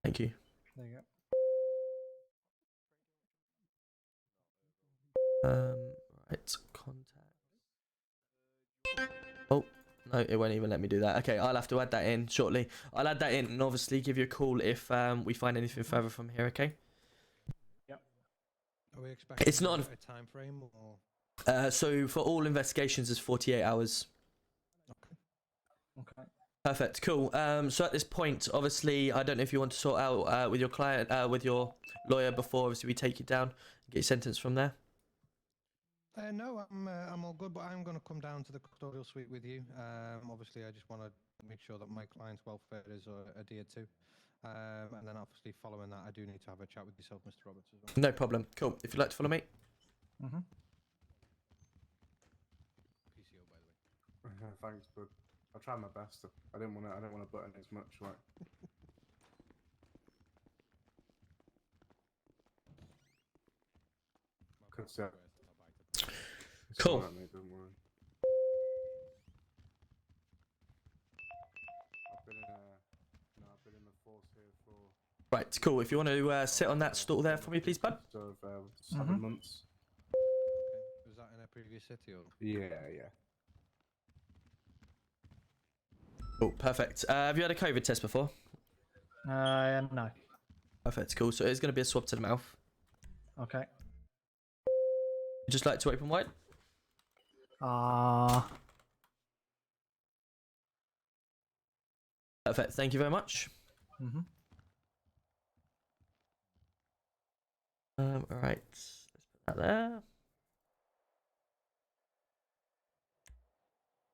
Thank you. There you Right, contact. Oh, no, it won't even let me do that. Okay, I'll have to add that in shortly. I'll add that in and obviously give you a call if we find anything further from here, okay? Yep. Are we expecting It's not a time frame or? so for all investigations, it's 48 hours. Okay. Perfect, cool. So at this point, obviously, I don't know if you want to sort out with your client, with your lawyer before obviously we take you down, get your sentence from there. No, I'm all good, but I'm going to come down to the custodial suite with you. Obviously, I just want to make sure that my client's welfare is adhered to. And then obviously following that, I do need to have a chat with yourself, Mr. Roberts, as well. No problem. Cool. If you'd like to follow me. Mm-hmm. PCO, by the way. Thanks, bud. I'll try my best. I didn't want to button as much, like. Cool. Don't worry. I've been in the force here for. Right, cool. If you want to sit on that stool there for me, please, bud. Of 7 months. Okay. Was that in a previous city or? Yeah. Cool, perfect. Have you had a COVID test before? No. Perfect, cool. So it's going to be a swab to the mouth. Okay. Just like to open wide? Perfect, thank you very much. Mm-hmm. Alright, let's put that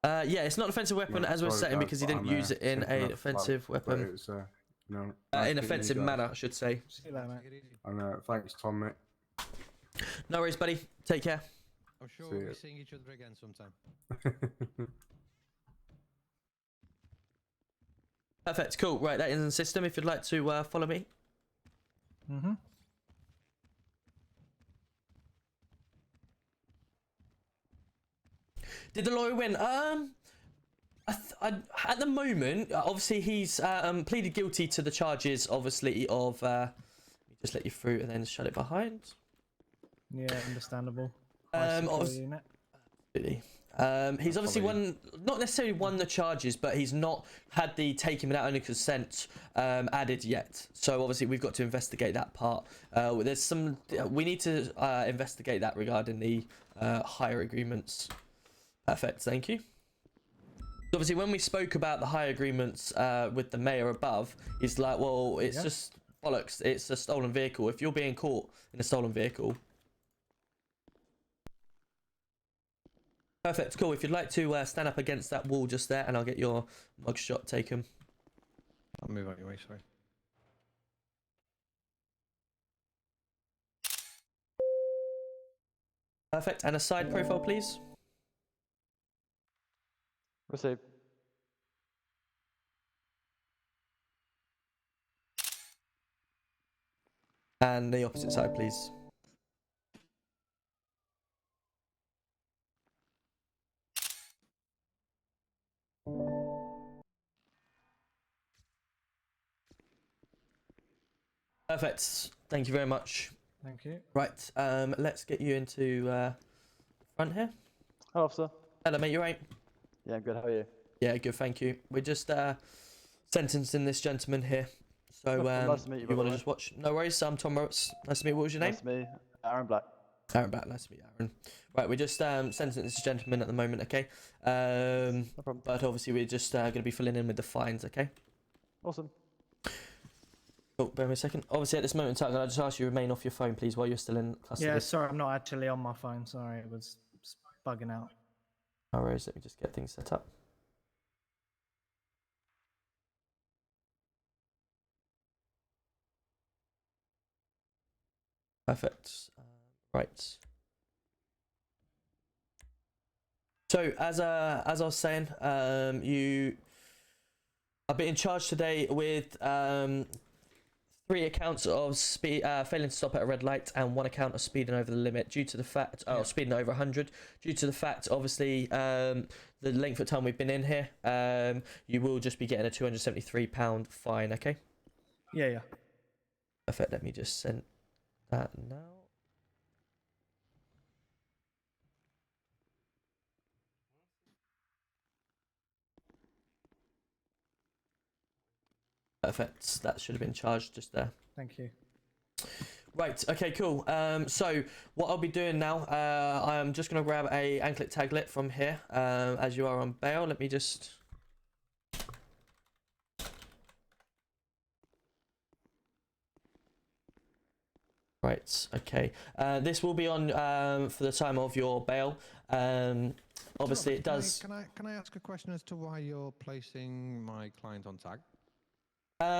there. Yeah, it's not an offensive weapon as we're setting because he didn't use it in an offensive weapon. It's, nice In offensive manner, I should say. See you later, mate. And thanks, Tom, mate. No worries, buddy. Take care. I'm sure we'll be seeing each other again sometime. Perfect, cool. Right, that is in the system. If you'd like to follow me. Mm-hmm. Did the lawyer win? At the moment, obviously he's pleaded guilty to the charges, obviously, of let me just let you through and then shut it behind. Yeah, understandable. Absolutely. He's obviously not necessarily won the charges, but he's not had the taking without any consent added yet. So obviously we've got to investigate that part. There's some we need to investigate that regarding the hire agreements. Perfect, thank you. Obviously, when we spoke about the hire agreements with the mayor above, he's like, well, it's just bollocks. It's a stolen vehicle. If you're being caught in a stolen vehicle. Perfect, cool. If you'd like to stand up against that wall just there, and I'll get your mugshot taken. I'll move out your way, sorry. Perfect, and a side profile, please. Received. And the opposite side, please. Perfect. Thank you very much. Thank you. Right, let's get you into front here. Hello, officer. Hello, mate. You right? Yeah, I'm good. How are you? Yeah, good. Thank you. We're just sentencing this gentleman here. So nice to meet you. You want to just watch? No worries. I'm Tom Roberts. Nice to meet you. What was your name? Nice to meet you. Aaron Black. Aaron Black. Nice to meet you, Aaron. Right, we're just sentencing this gentleman at the moment. Okay. No problem. But obviously we're just going to be filling in with the fines. Okay. Awesome. Oh, bear with me a second. Obviously, at this moment in time, can I just ask you to remain off your phone, please, while you're still in custody? Yeah, sorry, I'm not actually on my phone. Sorry, it was bugging out. No worries. Let me just get things set up. Perfect. Right. So as I was saying, you I've been in charge today with 3 accounts of failing to stop at a red light and 1 account of speeding over the limit due to the fact, speeding over 100, due to the fact, obviously, the length of time we've been in here. You will just be getting a £273 fine. Okay. Yeah. Perfect. Let me just send that now. Perfect. That should have been charged just there. Thank you. Right. Okay. Cool. So what I'll be doing now, I'm just gonna grab a anklet taglet from here. As you are on bail, let me just. Right. Okay. This will be on for the time of your bail. Obviously, it does. Can I ask a question as to why you're placing my client on tag?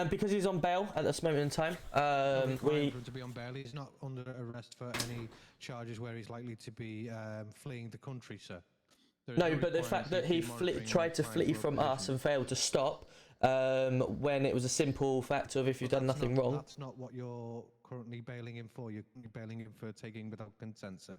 Because he's on bail at this moment in time. For him to be on bail, he's not under arrest for any charges where he's likely to be fleeing the country, sir. No, but the fact that he tried to flee from us and failed to stop, when it was a simple fact of if you've done nothing wrong. That's not what you're currently bailing him for. You're bailing him for taking without consent, sir.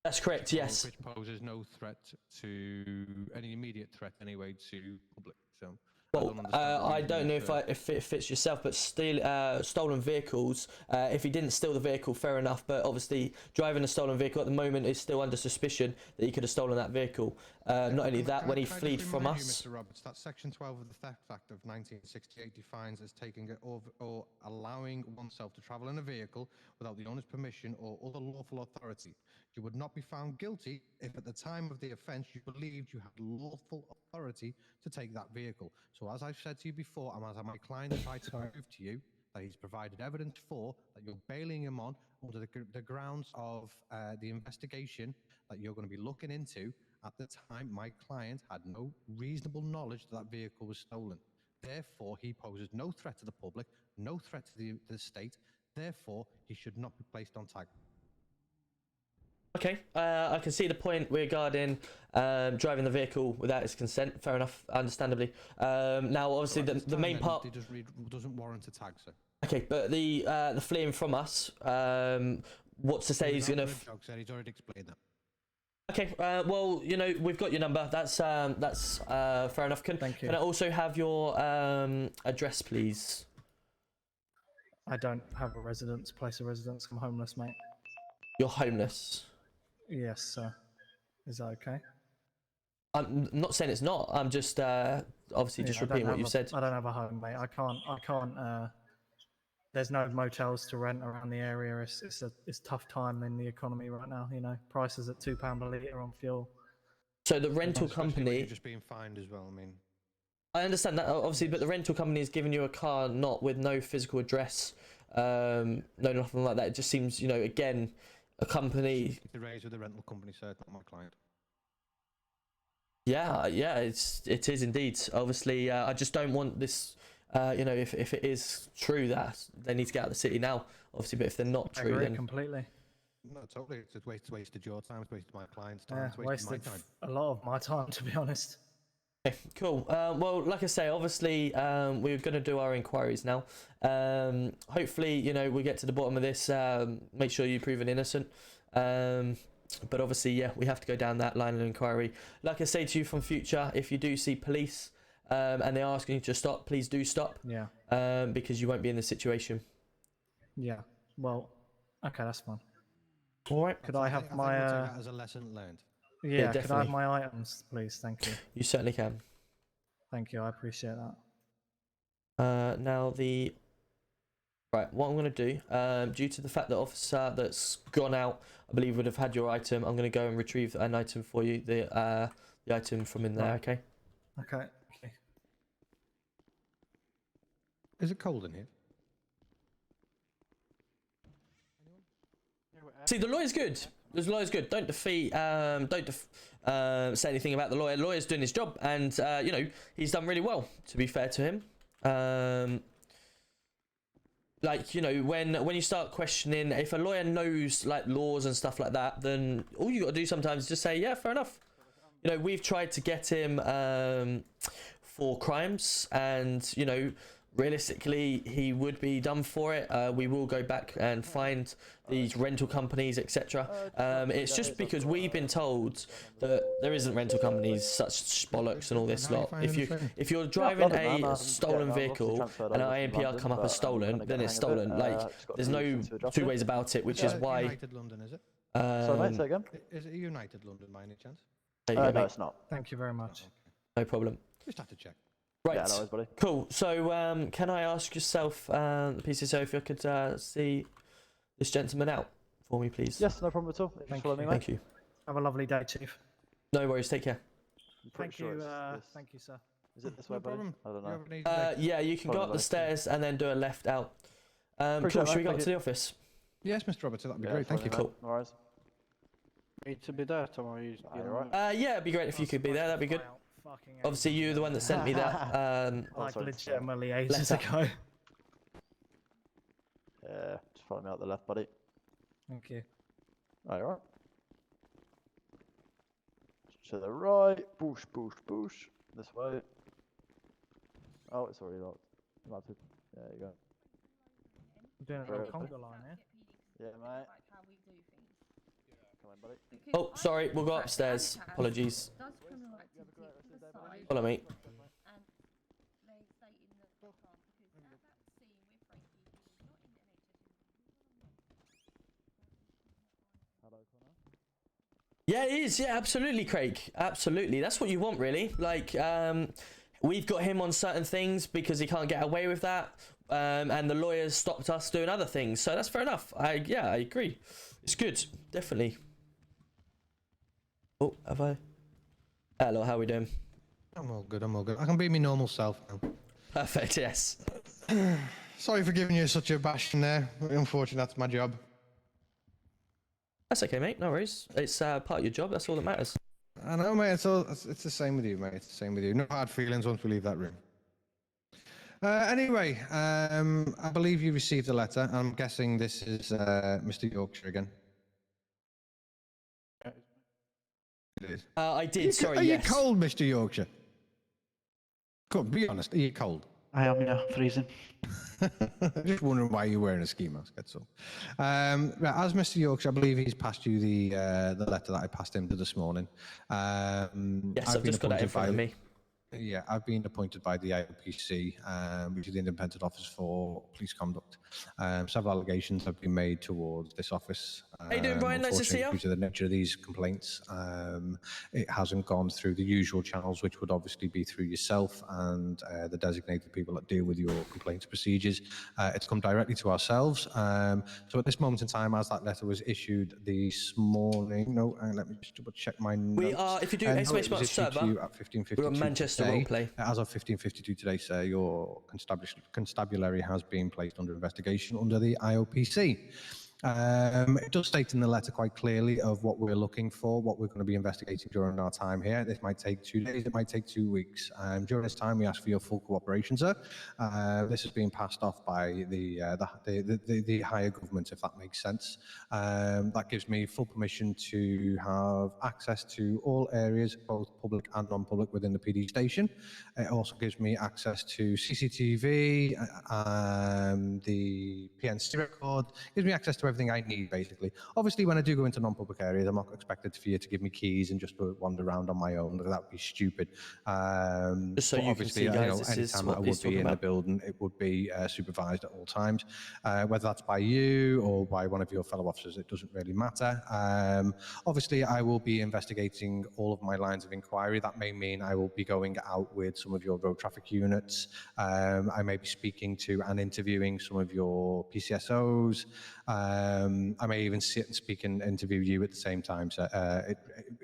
That's correct. Yes. Which poses no threat to any immediate threat anyway to public. So. Well, I don't know if it fits yourself, but stolen vehicles, if he didn't steal the vehicle, fair enough, but obviously driving a stolen vehicle at the moment is still under suspicion that he could have stolen that vehicle. Not only that, when he fled from us... Mr. Roberts, that Section 12 of the Theft Act of 1968 defines as taking or allowing oneself to travel in a vehicle without the owner's permission or other lawful authority. You would not be found guilty if at the time of the offence you believed you had lawful authority to take that vehicle. So as I've said to you before, and as my client tried to prove to you, that he's provided evidence for, that you're bailing him on under the grounds of the investigation that you're going to be looking into. At the time, my client had no reasonable knowledge that vehicle was stolen. Therefore, he poses no threat to the public, no threat to the state. Therefore, he should not be placed on tag. Okay, I can see the point regarding driving the vehicle without his consent. Fair enough, understandably. Now, obviously, the main part doesn't warrant a tag, sir. Okay, but the fleeing from us. What's to say he's gonna? He's already explained that. Okay, well, you know, we've got your number. That's fair enough. Thank you. Can I also have your address, please? I don't have a place of residence. I'm homeless, mate. You're homeless. Yes, sir. Is that okay? I'm not saying it's not. I'm just obviously just repeating what you've said. I don't have a home, mate. I can't. There's no motels to rent around the area. It's tough time in the economy right now. You know, prices at £2 a litre on fuel. So the rental company. You're just being fined as well. I mean, I understand that obviously, but the rental company is giving you a car not with no physical address, no nothing like that. It just seems, you know, again, a company. The raise with the rental company, sir, not my client. Yeah, it is indeed. Obviously, I just don't want this. You know, if it is true that they need to get out of the city now, obviously, but if they're not true, then completely. No, totally. It's wasted your time. It's wasted my client's time. Yeah, it's wasted my time. A lot of my time, to be honest. Okay, cool. Well, like I say, obviously, we're going to do our inquiries now. Hopefully, you know, we get to the bottom of this. Make sure you're proven innocent. But obviously, yeah, we have to go down that line of inquiry. Like I say to you from future, if you do see police and they're asking you to stop, please do stop. Yeah. Because you won't be in this situation. Yeah. Well, okay, that's fine. All right. Could I have my? We'll take that as a lesson learned. Yeah, definitely. could I have my items, please? Thank you. You certainly can. Thank you, I appreciate that. Now right, what I'm going to do, due to the fact that officer that's gone out, I believe would have had your item, I'm going to go and retrieve an item for you, the item from in there, okay? Okay. Is it cold in here? See, the lawyer's good. The lawyer's good. Don't say anything about the lawyer. The lawyer's doing his job, and you know, he's done really well. To be fair to him, like, you know, when you start questioning, if a lawyer knows like laws and stuff like that, then all you got to do sometimes is just say, yeah, fair enough. You know, we've tried to get him for crimes, and you know, realistically he would be done for it. We will go back and find these rental companies, etc. It's just because we've been told that there isn't rental companies, such bollocks and all this lot. If you're driving a stolen vehicle and an IMPR come up as stolen, then it's stolen. Like, there's no two ways about it, which is why. United London, is it? Sorry, mate, say again? Is it United London by any chance? There you go, No, mate. it's not. Thank you very much. No problem. Just have to check. Right. Yeah, no worries, buddy. Cool. So, can I ask yourself, the PCSO, if you could see this gentleman out for me, please? Yes, no problem at all. Thank Follow me, you. mate. Thank you. Have a lovely day, Chief. No worries. Take care. I'm pretty Thank sure you. it's this. Thank you, sir. Is it this way, buddy? I don't know. Yeah, you can go up the stairs and then do a left out. Cool. Appreciate Should that, we go up thank to you. the office? Yes, Mr. Roberts, that'd be Yeah, great. Thank you. follow me, Cool. mate. No worries. Need to be there tomorrow. You alright? Yeah, it'd be great if you could be there. That'd be good. Obviously, you're the one that sent me that. Like sorry. legitimately ages Letter. ago. Yeah, just follow me out the left, buddy. Thank you. Alright. To the right. Push, push, push. This way. Oh, it's already locked. There you go. Doing a Very little good. conga line here. Yeah, mate. Come on, buddy. Oh, sorry. We'll go upstairs. Apologies. Follow me. Yeah, it is. Yeah, absolutely, Craig. Absolutely. That's what you want, really. Like, we've got him on certain things because he can't get away with that. And the lawyers stopped us doing other things. So that's fair enough. I agree. It's good. Definitely. Oh, have I? Hello, how are we doing? I'm all good. I'm all good. I can be my normal self now. Perfect, yes. Sorry for giving you such a bashing there. Unfortunately, that's my job. That's okay, mate. No worries. It's part of your job. That's all that matters. I know, mate. It's the same with you, mate. It's the same with you. No hard feelings once we leave that room. Anyway, I believe you received a letter. I'm guessing this is Mr. Yorkshire again. It is. I did. Sorry, Are yes. you cold, Mr. Yorkshire? Come on, be honest. Are you cold? I am, yeah, freezing. Just wondering why you're wearing a ski mask. That's all. Right, as Mr. Yorkshire, I believe he's passed you the letter that I passed him to this morning. Yes, I've just got that in front of me. Yeah, I've been appointed by the IOPC, which is the Independent Office for Police Conduct. Several allegations have been made towards this office. How you doing, Brian? Nice to see you. Due to the nature of these complaints, it hasn't gone through the usual channels, which would obviously be through yourself and the designated people that deal with your complaints procedures. It's come directly to ourselves. So at this moment in time, as that letter was issued this morning, let me just double check my notes. We are, if you do exclamation mark server, we're on Manchester Roleplay. As of 15:52 today, sir, your constabulary has been placed under investigation under the IOPC. It does state in the letter quite clearly of what we're looking for, what we're going to be investigating during our time here. This might take 2 days, it might take 2 weeks. During this time, we ask for your full cooperation, sir. This has been passed off by the higher government, if that makes sense. That gives me full permission to have access to all areas, both public and non-public, within the PD station. It also gives me access to CCTV, the PNC record, gives me access to everything I need, basically. Obviously, when I do go into non-public areas, I'm not expected for you to give me keys and just wander around on my own. That would be stupid. Just so you can see, guys, this is anytime what I he's would be talking in the about. building, it would be supervised at all times. Whether that's by you or by one of your fellow officers, it doesn't really matter. Obviously, I will be investigating all of my lines of inquiry. That may mean I will be going out with some of your road traffic units. I may be speaking to and interviewing some of your PCSOs. I may even sit and speak and interview you at the same time. So it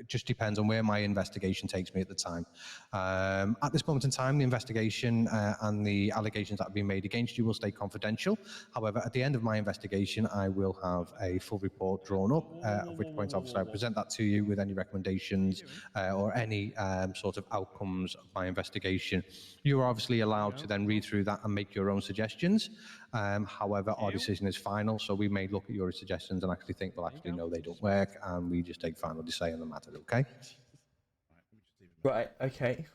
just depends on where my investigation takes me at the time. At this moment in time, the investigation and the allegations that have been made against you will stay confidential. However, at the end of my investigation, I will have a full report drawn up, at which point obviously I'll present that to you with any recommendations or any sort of outcomes of my investigation. You are obviously allowed to then read through that and make your own suggestions. However, our decision is final, so we may look at your suggestions and actually think, well, actually, no, they don't work, and we just take final say on the matter, okay? Right, okay.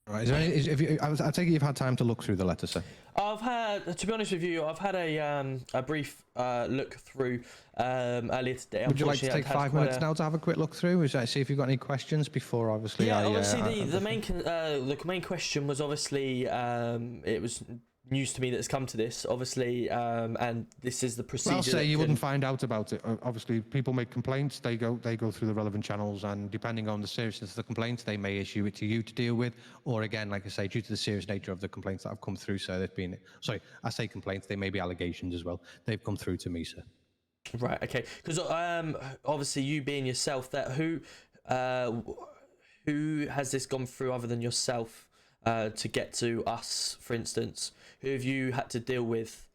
All right, I take it you've had time to look through the letter, sir? I've had, to be honest with you, I've had a brief look through earlier today. Would you like to take 5 minutes now to have a quick look through? See if you've got any questions before, obviously. Yeah, obviously the main question was obviously it was news to me that's come to this, obviously, and this is the procedure. I'll say you wouldn't find out about it. Obviously, people make complaints. They go through the relevant channels, and depending on the seriousness of the complaints, they may issue it to you to deal with, or again, like I say, due to the serious nature of the complaints that have come through, sir, there's been. Sorry, I say complaints. They may be allegations as well. They've come through to me, sir. Right. Okay. Because obviously, you being yourself, that who has this gone through other than yourself to get to us, for instance? Who have you had to deal with,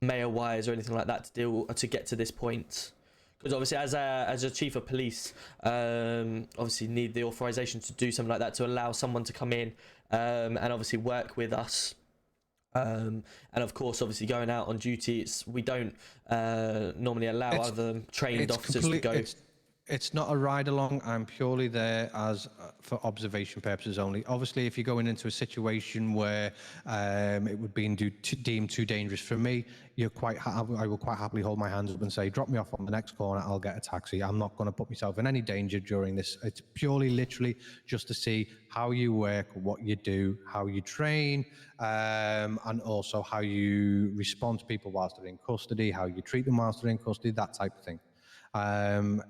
mayor-wise or anything like that, to get to this point? Because obviously, as a chief of police, obviously need the authorization to do something like that, to allow someone to come in and obviously work with us. And of course, obviously going out on duty, we don't normally allow other trained officers to go. It's not a ride along. I'm purely there as for observation purposes only. Obviously, if you're going into a situation where it would be deemed too dangerous for me, I will quite happily hold my hands up and say, drop me off on the next corner, I'll get a taxi. I'm not going to put myself in any danger during this. It's purely literally just to see how you work, what you do, how you train, and also how you respond to people whilst they're in custody, how you treat them whilst they're in custody, that type of thing.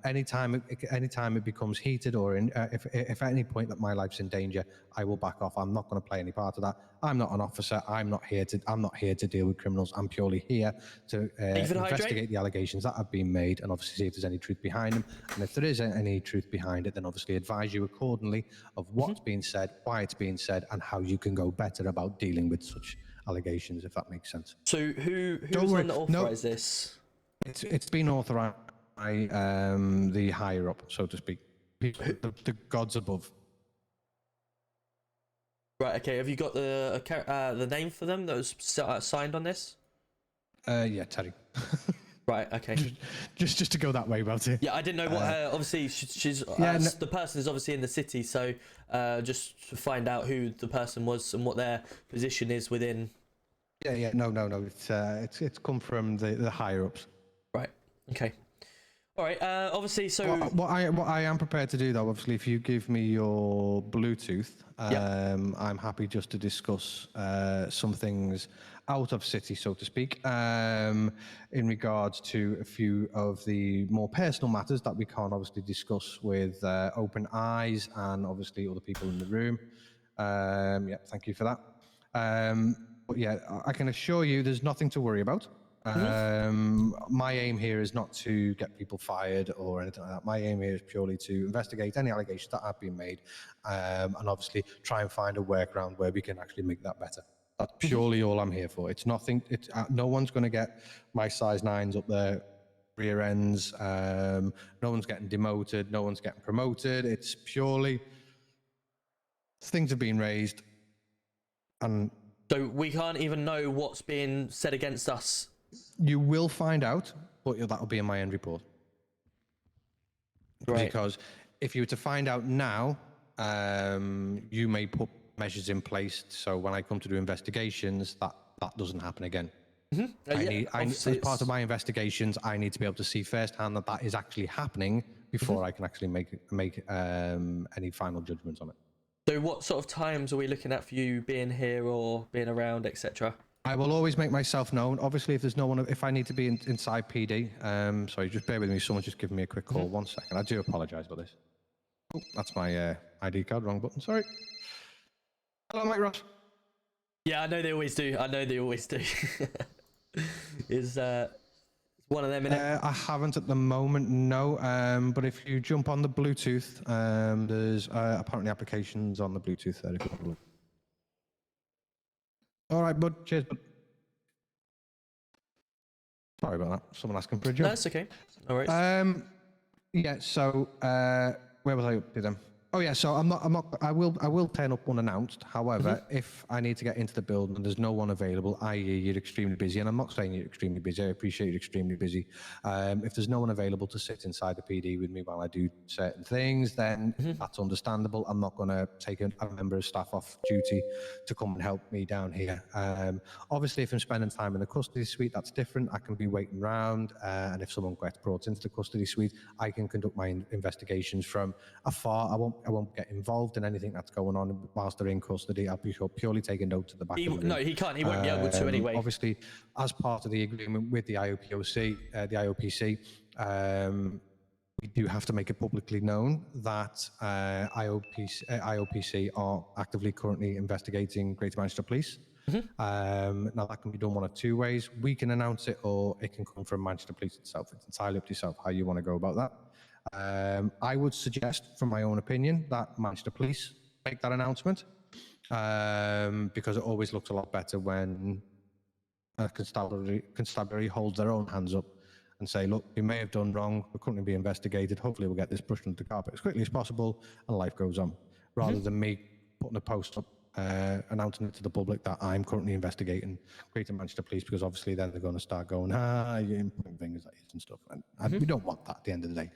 Anytime it becomes heated, or if at any point that my life's in danger, I will back off. I'm not going to play any part of that. I'm not an officer. I'm not here to deal with criminals. I'm purely here to investigate the allegations that have been made, and obviously see if there's any truth behind them. And if there is any truth behind it, then obviously advise you accordingly of what's being said, why it's being said, and how you can go better about dealing with such allegations, if that makes sense. So who's the one that authorised this? It's been authorised by the higher up, so to speak, the gods above. Right. Okay. Have you got the name for them that was signed on this? Yeah, Terry. Right. Okay. Just to go that way about it. Yeah, I didn't know what. Obviously, she's the person is obviously in the city, so just to find out who the person was and what their position is within. Yeah. No. It's come from the higher ups. Right. Okay. All right. Obviously, so what I am prepared to do, though, obviously, if you give me your Bluetooth, I'm happy just to discuss some things out of city, so to speak, in regards to a few of the more personal matters that we can't obviously discuss with open eyes and obviously other people in the room. Yeah, thank you for that. But yeah, I can assure you, there's nothing to worry about. My aim here is not to get people fired or anything like that. My aim here is purely to investigate any allegations that have been made, and obviously try and find a workaround where we can actually make that better. That's purely all I'm here for. It's nothing. No one's going to get my size 9s up their rear ends. No one's getting demoted. No one's getting promoted. It's purely things have been raised, and so we can't even know what's being said against us. You will find out, but that will be in my end report. Right. Because if you were to find out now, you may put measures in place so when I come to do investigations, that doesn't happen again. As part of my investigations, I need to be able to see firsthand that is actually happening before I can actually make any final judgments on it. So what sort of times are we looking at for you being here or being around, etc.? I will always make myself known. Obviously, if there's no one, if I need to be inside PD, sorry, just bear with me. Someone's just giving me a quick call. 1 second. I do apologise for this. Oh, that's my ID card. Wrong button. Sorry. Hello, Mike Ross. Yeah, I know they always do. Is one of them in it? I haven't at the moment, no. But if you jump on the Bluetooth, there's apparently applications on the Bluetooth there. If you want to look. All right, bud. Cheers, bud. Sorry about that. Someone asking for a job. No, it's okay. No worries. Yeah. So where was I up to then? Oh yeah. So I will turn up unannounced. However, if I need to get into the building and there's no one available, i.e., you're extremely busy, and I'm not saying you're extremely busy. I appreciate you're extremely busy. If there's no one available to sit inside the PD with me while I do certain things, then that's understandable. I'm not going to take a member of staff off duty to come and help me down here. Obviously, if I'm spending time in the custody suite, that's different. I can be waiting around, and if someone gets brought into the custody suite, I can conduct my investigations from afar. I won't get involved in anything that's going on whilst they're in custody. I'll be purely taking notes at the back of the room. No, he can't. He won't be able to anyway. Obviously, as part of the agreement with the IOPC, we do have to make it publicly known that IOPC are actively currently investigating Greater Manchester Police. Now, that can be done one of two ways. We can announce it, or it can come from Manchester Police itself. It's entirely up to yourself how you want to go about that. I would suggest, from my own opinion, that Manchester Police make that announcement, because it always looks a lot better when a constabulary holds their own hands up and say, look, we may have done wrong, we're currently being investigated, hopefully we'll get this pushed under the carpet as quickly as possible, and life goes on, rather than me putting a post up announcing it to the public that I'm currently investigating Greater Manchester Police, because obviously then they're going to start going, you're pointing fingers at you and stuff, and we don't want that at the end of the day.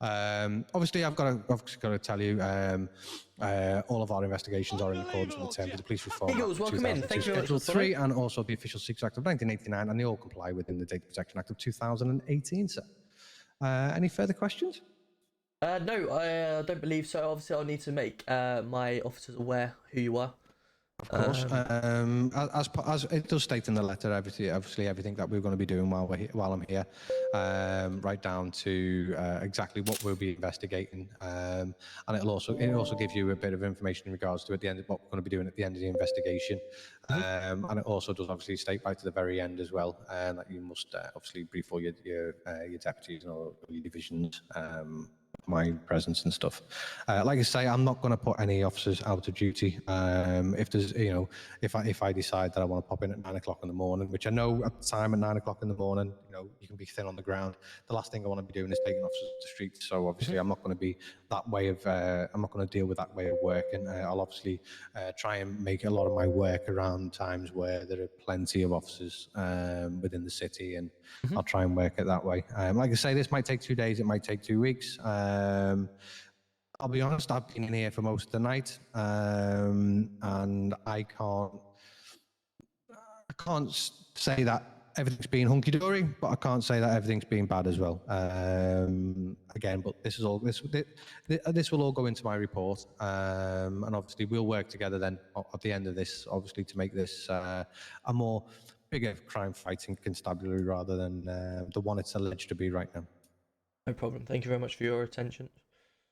Obviously, I've got to tell you, all of our investigations are in accordance with the terms of the Police Reform Act of 2002, Schedule 3, and also the Official Secrets Act of 1989, and they all comply within the Data Protection Act of 2018, sir. Any further questions? No, I don't believe so. Obviously, I'll need to make my officers aware who you are. Of course. As it does state in the letter, obviously everything that we're going to be doing while I'm here, right down to exactly what we'll be investigating, and it also gives you a bit of information in regards to at the end of what we're going to be doing at the end of the investigation, and it also does obviously state right to the very end as well, that you must obviously brief all your deputies and all your divisions. My presence and stuff. Like I say, I'm not going to put any officers out of duty. If there's, if I decide that I want to pop in at 9 o'clock in the morning, which I know at the time at 9 o'clock in the morning, you can be thin on the ground. The last thing I want to be doing is taking officers to the streets. So obviously, I'm not going to be that way of. I'm not going to deal with that way of working. I'll obviously try and make a lot of my work around times where there are plenty of officers within the city, and I'll try and work it that way. Like I say, this might take 2 days. It might take 2 weeks. I'll be honest, I've been in here for most of the night, and I can't say that everything's been hunky-dory, but I can't say that everything's been bad as well. Again, but this will all go into my report, and obviously we'll work together then at the end of this, obviously, to make this a more bigger crime-fighting constabulary rather than the one it's alleged to be right now. No problem. Thank you very much for your attention.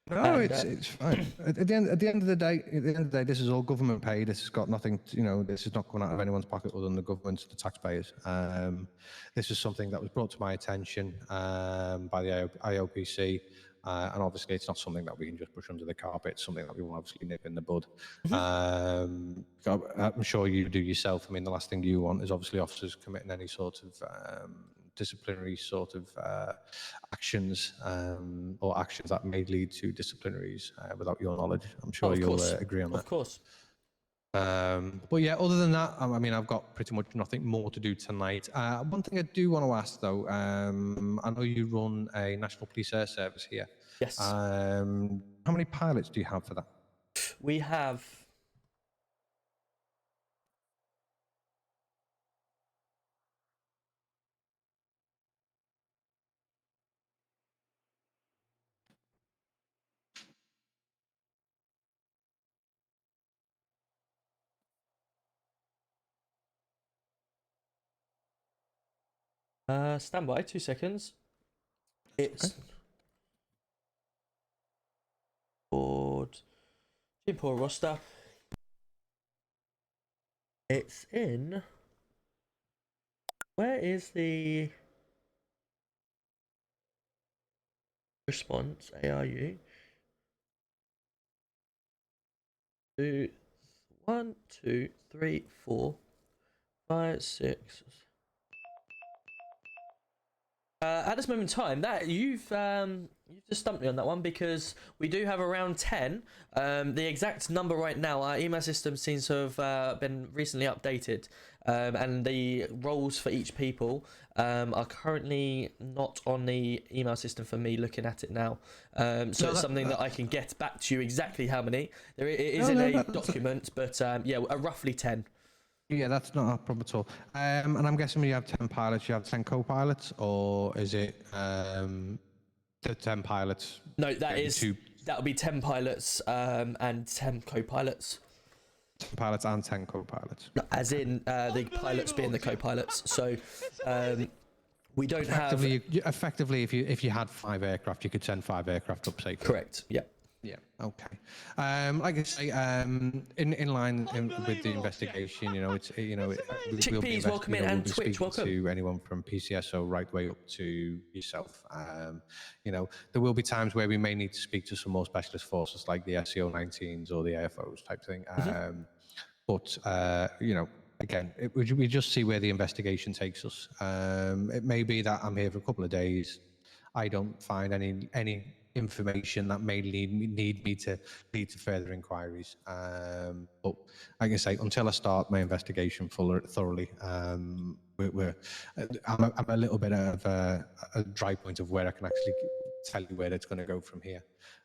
No, it's fine. At the end of the day, this is all government paid. This has got nothing. This is not coming out of anyone's pocket other than the government, the taxpayers. This is something that was brought to my attention by the IOPC, and obviously, it's not something that we can just push under the carpet. It's something that we will obviously nip in the bud. I'm sure you do yourself. I mean, the last thing you want is obviously officers committing any sort of disciplinary sort of actions, or actions that may lead to disciplinaries without your knowledge. I'm sure you'll agree on that. Of course. But yeah, other than that, I mean, I've got pretty much nothing more to do tonight. One thing I do want to ask, though, I know you run a National Police Air Service here. Yes. How many pilots do you have for that? We have... stand by, 2 seconds. It's board import roster. It's in Where is the response? ARU. 2, 1, 2, 3, 4, 5, 6. At this moment in time, that you've just stumped me on that one, because we do have around 10. The exact number right now, our email system seems to have been recently updated, and the roles for each people are currently not on the email system for me looking at it now. So it's something that I can get back to you exactly how many. It is in a document, but yeah, roughly 10. Yeah, that's not a problem at all. And I'm guessing when you have 10 pilots, you have 10 co-pilots, or is it the 10 pilots? No, that would be 10 pilots and 10 co-pilots. 10 pilots and 10 co-pilots. As in the pilots being the co-pilots. So we don't effectively, if you had 5 aircraft, you could send 5 aircraft up safely. Correct. Yeah. Yeah. Okay. Like I say, in line with the investigation, Chickpeas, welcome in, and Twitch, welcome to anyone from PCSO right way up to yourself. There will be times where we may need to speak to some more specialist forces like the SCO-19s or the AFOs type thing. But again, we just see where the investigation takes us. It may be that I'm here for a couple of days. I don't find any information that may need me to lead to further inquiries. But like I say, until I start my investigation thoroughly, I'm a little bit of a dry point of where I can actually tell you where it's going to go from here.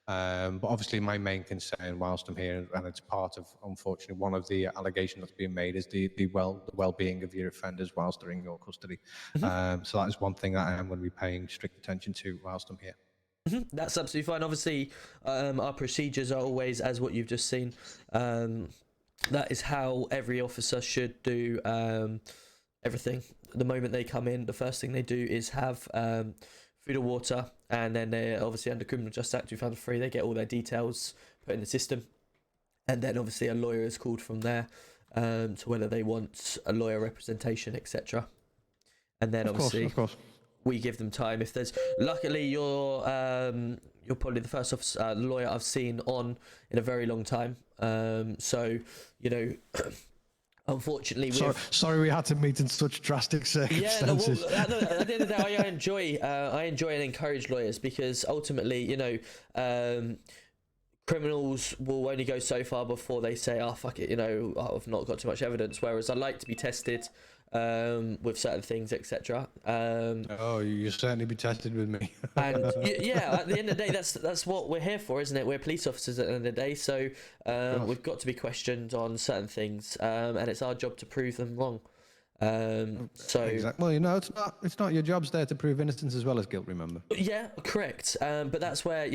But obviously my main concern whilst I'm here, and it's part of, unfortunately, one of the allegations that's being made, is the well-being of your offenders whilst they're in your custody. So that is one thing that I am going to be paying strict attention to whilst I'm here. That's absolutely fine. Obviously, our procedures are always as what you've just seen. That is how every officer should do everything. The moment they come in, the first thing they do is have food or water, and then they're obviously under Criminal Justice Act 2003. They get all their details put in the system, and then obviously a lawyer is called from there to whether they want a lawyer representation, etc. And then obviously, of course. We give them time. If there's, luckily, you're probably the first officer, lawyer I've seen on in a very long time. So unfortunately, sorry we had to meet in such drastic circumstances. Yeah, no, at the end of the day, I enjoy and encourage lawyers, because ultimately, criminals will only go so far before they say, "Oh fuck it," I've not got too much evidence. Whereas I like to be tested with certain things, etc. You'll certainly be tested with me. And yeah, at the end of the day, that's what we're here for, isn't it? We're police officers at the end of the day, so we've got to be questioned on certain things, and it's our job to prove them wrong. Exactly. Well, it's not your job's there to prove innocence as well as guilt. Remember? Yeah, correct. But that's where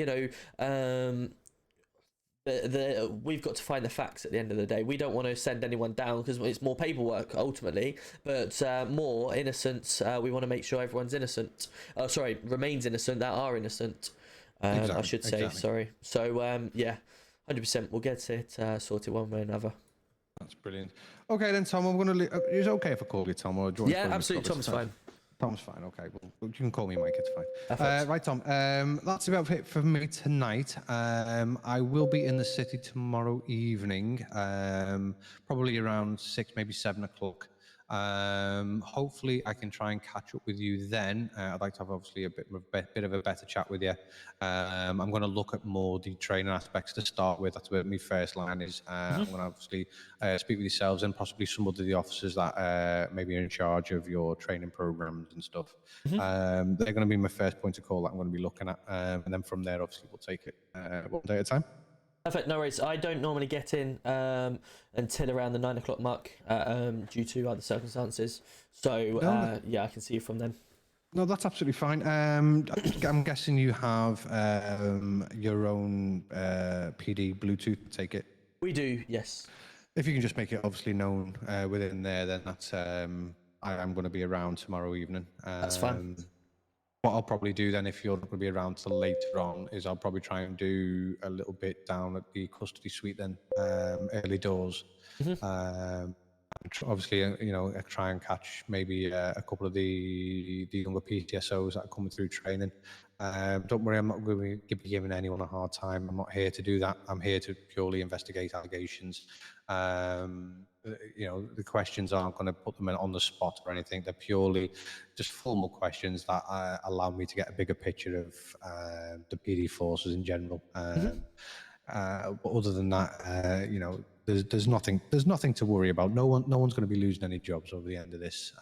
we've got to find the facts at the end of the day. We don't want to send anyone down because it's more paperwork ultimately, but more innocence. We want to make sure everyone's innocent. Remains innocent, that are innocent. I should say. Exactly. Sorry. So yeah, 100%. We'll get it sorted one way or another. That's brilliant. Okay then, Tom. I'm gonna. Is it okay if I call you Tom, or do you want to call me absolutely. Tom's fine. Tom's fine. Okay, well, you can call me Mike. It's fine. Right, Tom. That's about it for me tonight. I will be in the city tomorrow evening, probably around 6, maybe 7 o'clock. Hopefully, I can try and catch up with you then. I'd like to have obviously a bit of a better chat with you. I'm going to look at more the training aspects to start with. That's where my first line is. I'm going to obviously speak with yourselves and possibly some of the officers that maybe are in charge of your training programs and stuff. They're going to be my first point of call that I'm going to be looking at, and then from there, obviously, we'll take it one day at a time. Perfect, no worries. I don't normally get in until around the 9 o'clock mark due to other circumstances. So yeah, I can see you from then. No, that's absolutely fine. I'm guessing you have your own PD Bluetooth, take it? We do, yes. If you can just make it obviously known within there, then that's I am going to be around tomorrow evening. That's fine. What I'll probably do then, if you're not going to be around till later on, is I'll probably try and do a little bit down at the custody suite then, early doors. Obviously, try and catch maybe a couple of the younger PTSOs that are coming through training. Don't worry, I'm not going to be giving anyone a hard time. I'm not here to do that. I'm here to purely investigate allegations. The questions aren't going to put them on the spot or anything. They're purely just formal questions that allow me to get a bigger picture of the PD forces in general. But other than that, there's nothing to worry about. No one's going to be losing any jobs over the end of this.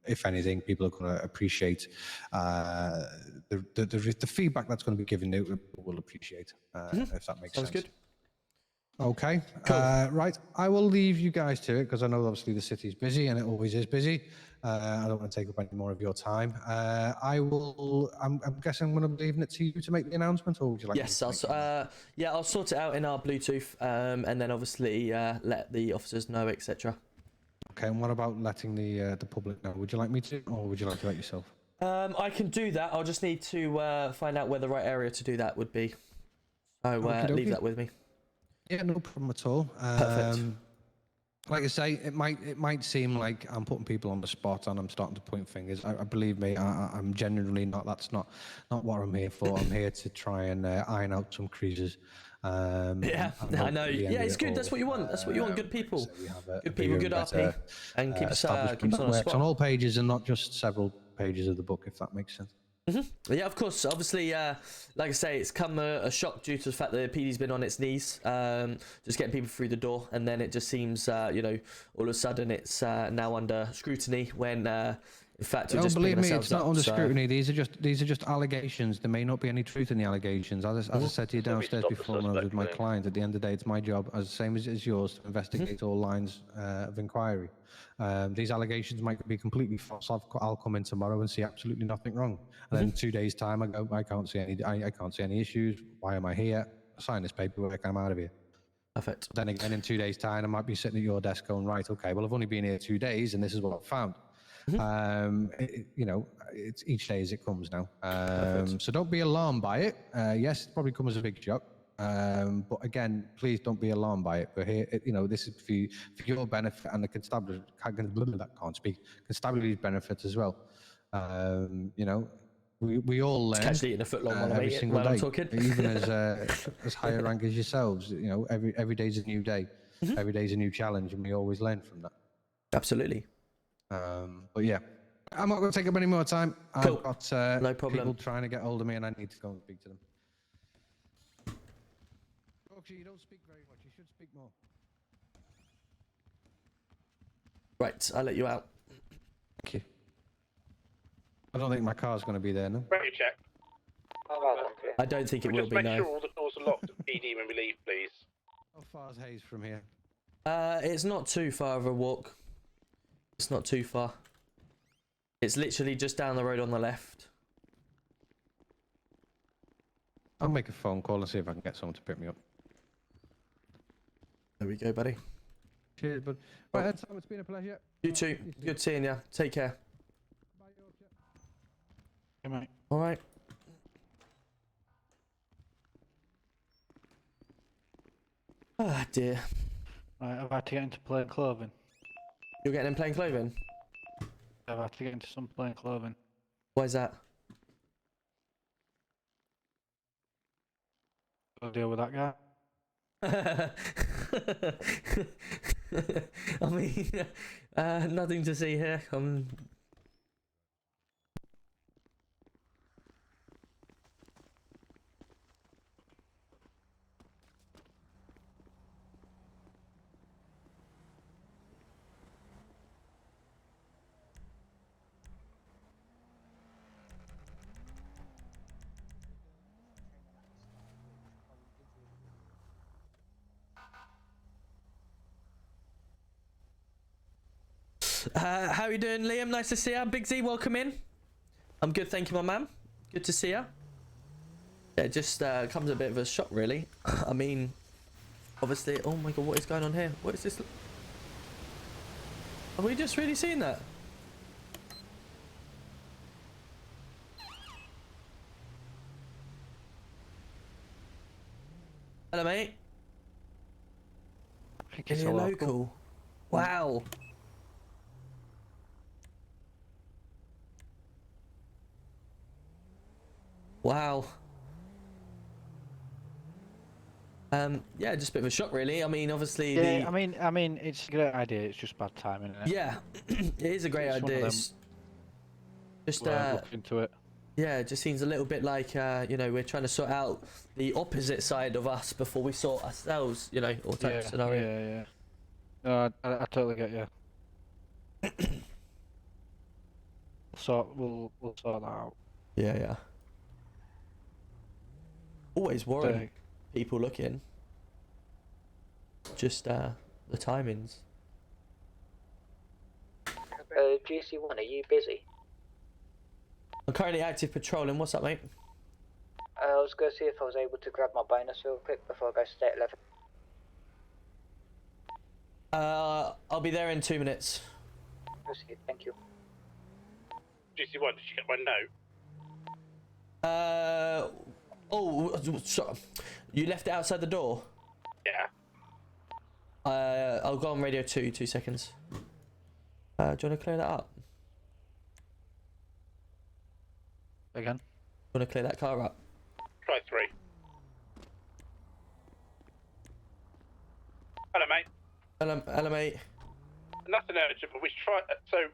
If anything, people are going to appreciate the feedback that's going to be given. They will appreciate if that makes sense. Sounds good. Okay. Cool. Right. I will leave you guys to it because I know obviously the city's busy and it always is busy. I don't want to take up any more of your time. I'm guessing I'm going to be leaving it to you to make the announcement, or would you like? Yes, I'll sort it out in our Bluetooth, and then obviously let the officers know, etc. Okay. And what about letting the public know? Would you like me to, or would you like to let yourself? I can do that. I'll just need to find out where the right area to do that would be. So leave that with me. Yeah, no problem at all. Perfect. Like I say, it might seem like I'm putting people on the spot and I'm starting to point fingers. I believe me, I'm genuinely not. That's not what I'm here for. I'm here to try and iron out some creases. Yeah, I know. Yeah, it's good. That's what you want. That's what you want. Good people. Good people, good RP, and keep us on the spot. On all pages and not just several pages of the book, if that makes sense. Yeah, of course. Obviously, like I say, it's come a shock due to the fact that the PD's been on its knees, just getting people through the door, and then it just seems, all of a sudden it's now under scrutiny when, in fact, we're just believe me, ourselves it's not up, under so... scrutiny. These are just allegations. There may not be any truth in the allegations. As I said to you downstairs before when I was with my client, at the end of the day, it's my job, as the same as yours, to investigate all lines of inquiry. These allegations might be completely false. I'll come in tomorrow and see absolutely nothing wrong. And then 2 days' time, I go, I can't see any issues. Why am I here? Sign this paperwork. I'm out of here. Perfect. Then again, in 2 days' time, I might be sitting at your desk going, right, okay, well, I've only been here 2 days, and this is what I've found. It's each day as it comes now. So don't be alarmed by it. Yes, it probably comes as a big shock. But again, please don't be alarmed by it. We're here, this is for your benefit and the constabulary's benefit as well. We all learn Casually eating a foot long every single day, I'm talking. even as higher rank as yourselves. Every day's a new day. Every day's a new challenge, and we always learn from that. Absolutely. But yeah, I'm not going to take up any more time. Cool. I've got No problem. people trying to get hold of me, and I need to go and speak to them. Actually, you don't speak very much. You should speak more. Right, I'll let you out. Thank you. I don't think my car's going to be there, no? Ready check. I don't think it will just be, make no. sure all the doors are locked at PD when we leave, please. How far is Hayes from here? It's not too far of a walk. It's not too far. It's literally just down the road on the left. I'll make a phone call and see if I can get someone to pick me up. There we go, buddy. Cheers, bud. Right, then, Sam, it's been a pleasure. You too. Good seeing you. Take care. Bye, Yorkshire. Good mate. All right. Ah, dear. Right, I've had to get into plain clothing. You're getting in plain clothing? I've had to get into some plain clothing. Why is that? I'll deal with that guy. I mean, nothing to see here. How are you doing, Liam? Nice to see you. Big Z, welcome in. I'm good, thank you, my man. Good to see you. Yeah, it just comes a bit of a shock, really. I mean, obviously, oh my god, what is going on here? What is this? Have we just really seen that? Hello, mate. I think Is it's he a a local. local? Wow. Wow. Yeah, just a bit of a shock, really. I mean, obviously, Yeah, I mean, it's a great idea. It's just bad timing, isn't it? yeah, it is a great It's one of idea. them. It's just Look into it. yeah, it just seems a little bit like you know, we're trying to sort out the opposite side of us before we sort ourselves, you know, or type scenario. Yeah. No, I totally get you. We'll sort that out. Yeah. Always warn people looking. Just the timings. GC1, are you busy? I'm currently active patrolling. What's up, mate? I was going to see if I was able to grab my bonus real quick before I go to state 11. I'll be there in 2 minutes. Proceed, thank you. GC1, did you get my note? Oh, sorry. You left it outside the door? Yeah. I'll go on radio 2, 2 seconds. Do you want to clear that up? Again? Do you want to clear that car up? Try 3. Hello, mate. Hello, mate. Nothing urgent, but we should try. So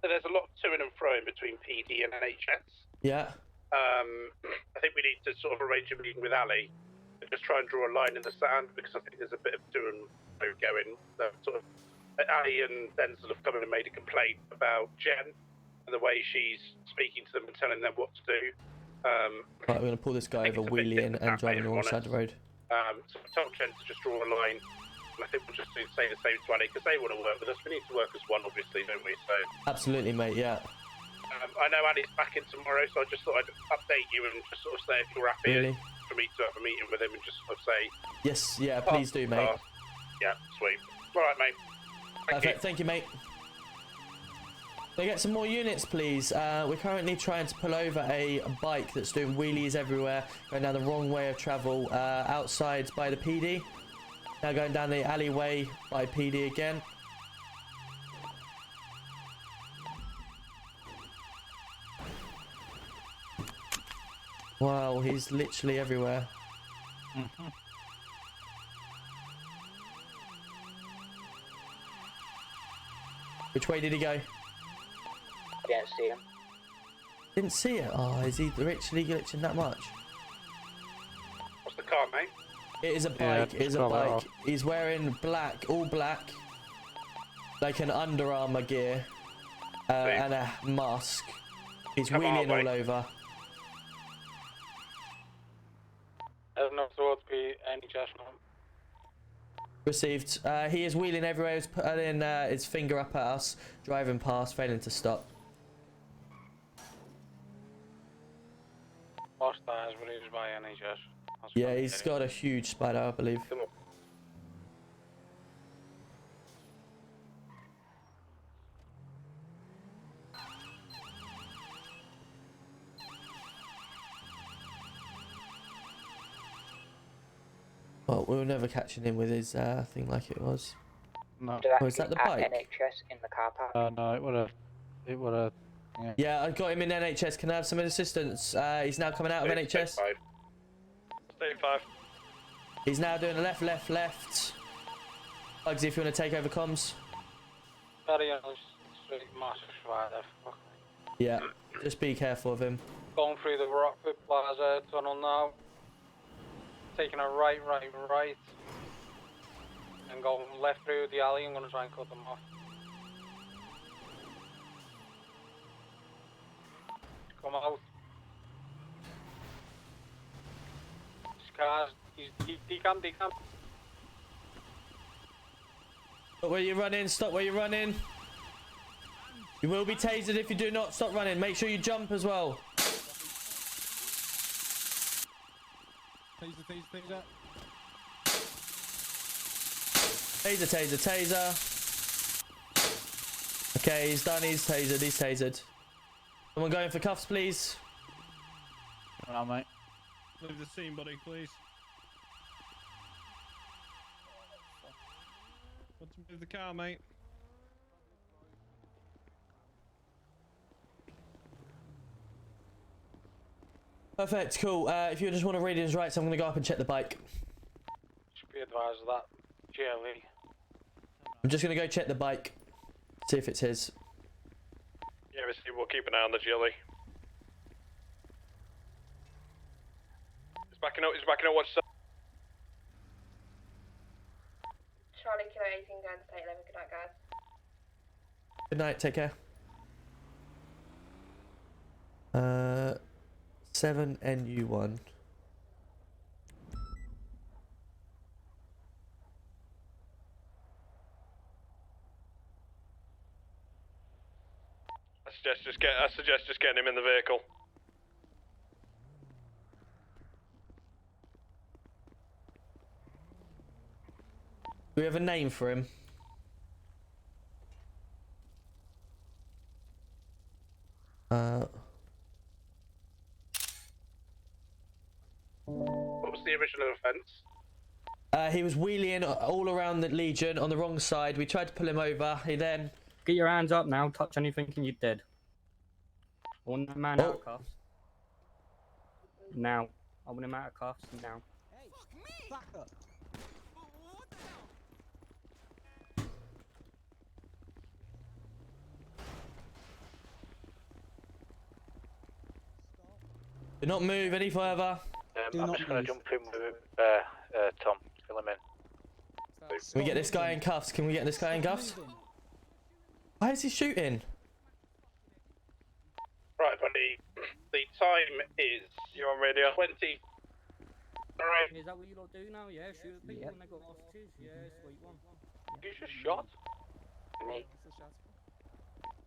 there's a lot of to and fro in between PD and NHS. Yeah. I think we need to sort of arrange a meeting with Ali and just try and draw a line in the sand because I think there's a bit of to and fro going. Sort of Ali and Denzel have come in and made a complaint about Jen and the way she's speaking to them and telling them what to do. Right, we're going to pull this guy over, wheeling and driving the wrong side of the road. So I told Jen to just draw a line, and I think we'll just say the same to Ali because they want to work with us. We need to work as one, obviously, don't we? So. Absolutely, mate. Yeah. I know Ali's back in tomorrow, so I just thought I'd update you and just sort of say if you're happy Really? for me to have a meeting with him and just sort of say. Yes. Yeah. Please do, mate. Yeah. Sweet. All right, mate. Perfect. Thank you, mate. Can I get some more units, please? We're currently trying to pull over a bike that's doing wheelies everywhere, going down the wrong way of travel, outside by the PD. Now going down the alleyway by PD again. Wow, he's literally everywhere. Which way did he go? I didn't see him. Didn't see it. Oh, is he literally glitching that much? What's the car, mate? It is a bike. It is a bike. He's wearing black, all black, like an Under Armour gear, and a mask. He's wheeling all over. There's no supposed to be any judgment. Received. He is wheeling everywhere. He's putting his finger up at us, driving past, failing to stop. Lost eyes, but he was by NHS. Yeah, he's got a huge spider, I believe. Well, we were never catching him with his thing like it was. No. Oh, is that the bike? NHS in the car park. No, it would have. Yeah, I got him in NHS. Can I have some assistance? He's now coming out of NHS. State 5. He's now doing a left. Bugsy, if you want to take over comms. Massive spider. Yeah, just be careful of him. Going through the Rockford Plaza tunnel now. Taking a right. And going left through the alley. I'm going to try and cut them off. Come out. This car's, he can. Stop where you're running, stop where you're running. You will be tasered if you do not stop running. Make sure you jump as well. Taser. Taser. Okay, he's done, he's tasered. Someone going for cuffs, please. Come on, mate. Leave the scene, buddy, please. Want to move the car, mate? Perfect, cool. If you just want to read his rights, I'm going to go up and check the bike. Just be advised of that. GLE. I'm just going to go check the bike, see if it's his. Yeah, we'll keep an eye on the GLE. It's backing up, watch the... Charlie, Kilo 18, going to State 11, good night, guys. Good night, take care. 7NU1. I suggest just getting him in the vehicle. Do we have a name for him? What was the original offence? He was wheeling all around the Legion on the wrong side. We tried to pull him over. He then... Get your hands up now. Touch anything and you're dead. I want that man out of cuffs. Now. I want him out of cuffs now. Back up. Do not move any further. I'm just going to jump in with Tom. Fill him in. Can we get this guy in cuffs? Can we get this guy in cuffs? Why is he shooting? Right, buddy. The time is... You're on radio. 20. Alright. Is that what you lot do now? Yeah, shoot at people when they got hostages? Yeah, sweet one. You just shot? Me.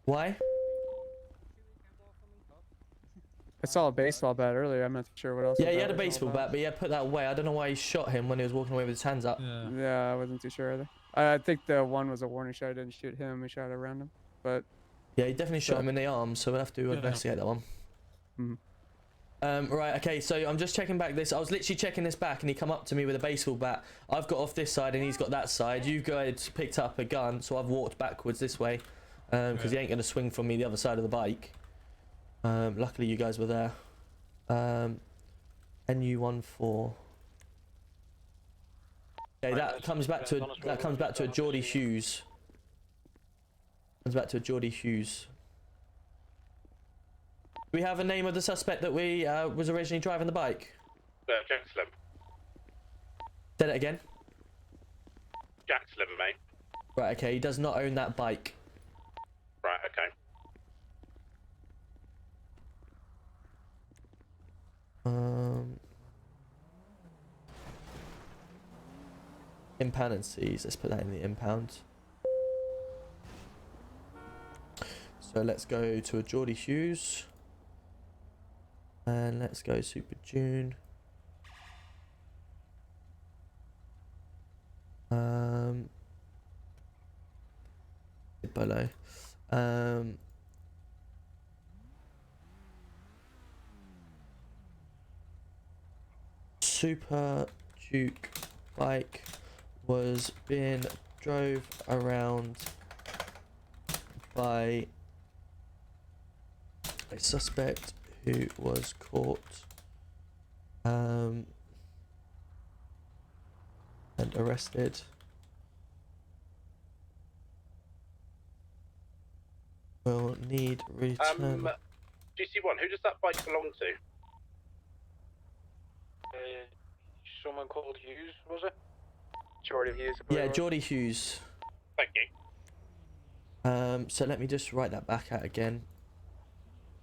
Why? I saw a baseball bat earlier. I'm not sure what else. Yeah, he had a baseball bat, but yeah, put that away. I don't know why he shot him when he was walking away with his hands up. Yeah, I wasn't too sure either. I think the one was a warning shot. I didn't shoot him. We shot around him, but yeah, he definitely shot him in the arm. So we'll have to investigate that one. Right, okay, so I'm just checking back this. I was literally checking this back and he come up to me with a baseball bat. I've got off this side and he's got that side. You guys picked up a gun, so I've walked backwards this way because he ain't going to swing from me the other side of the bike. Luckily you guys were there. NU14. Okay, that comes back to a Geordie Hughes. Comes back to a Geordie Hughes. Do we have a name of the suspect that we was originally driving the bike? Jack Slim. Say that again. Jack Slim, mate. Right, okay, he does not own that bike. Right, okay. Impound and seize. Let's put that in the impound. So let's go to a Geordie Hughes. And let's go Super June. Below. Super Duke bike was being drove around by a suspect who was caught and arrested. Will need return. GC1, who does that bike belong to? Someone called Hughes, was it? Geordie Hughes. Yeah, Geordie Hughes. Thank you. So let me just write that back out again.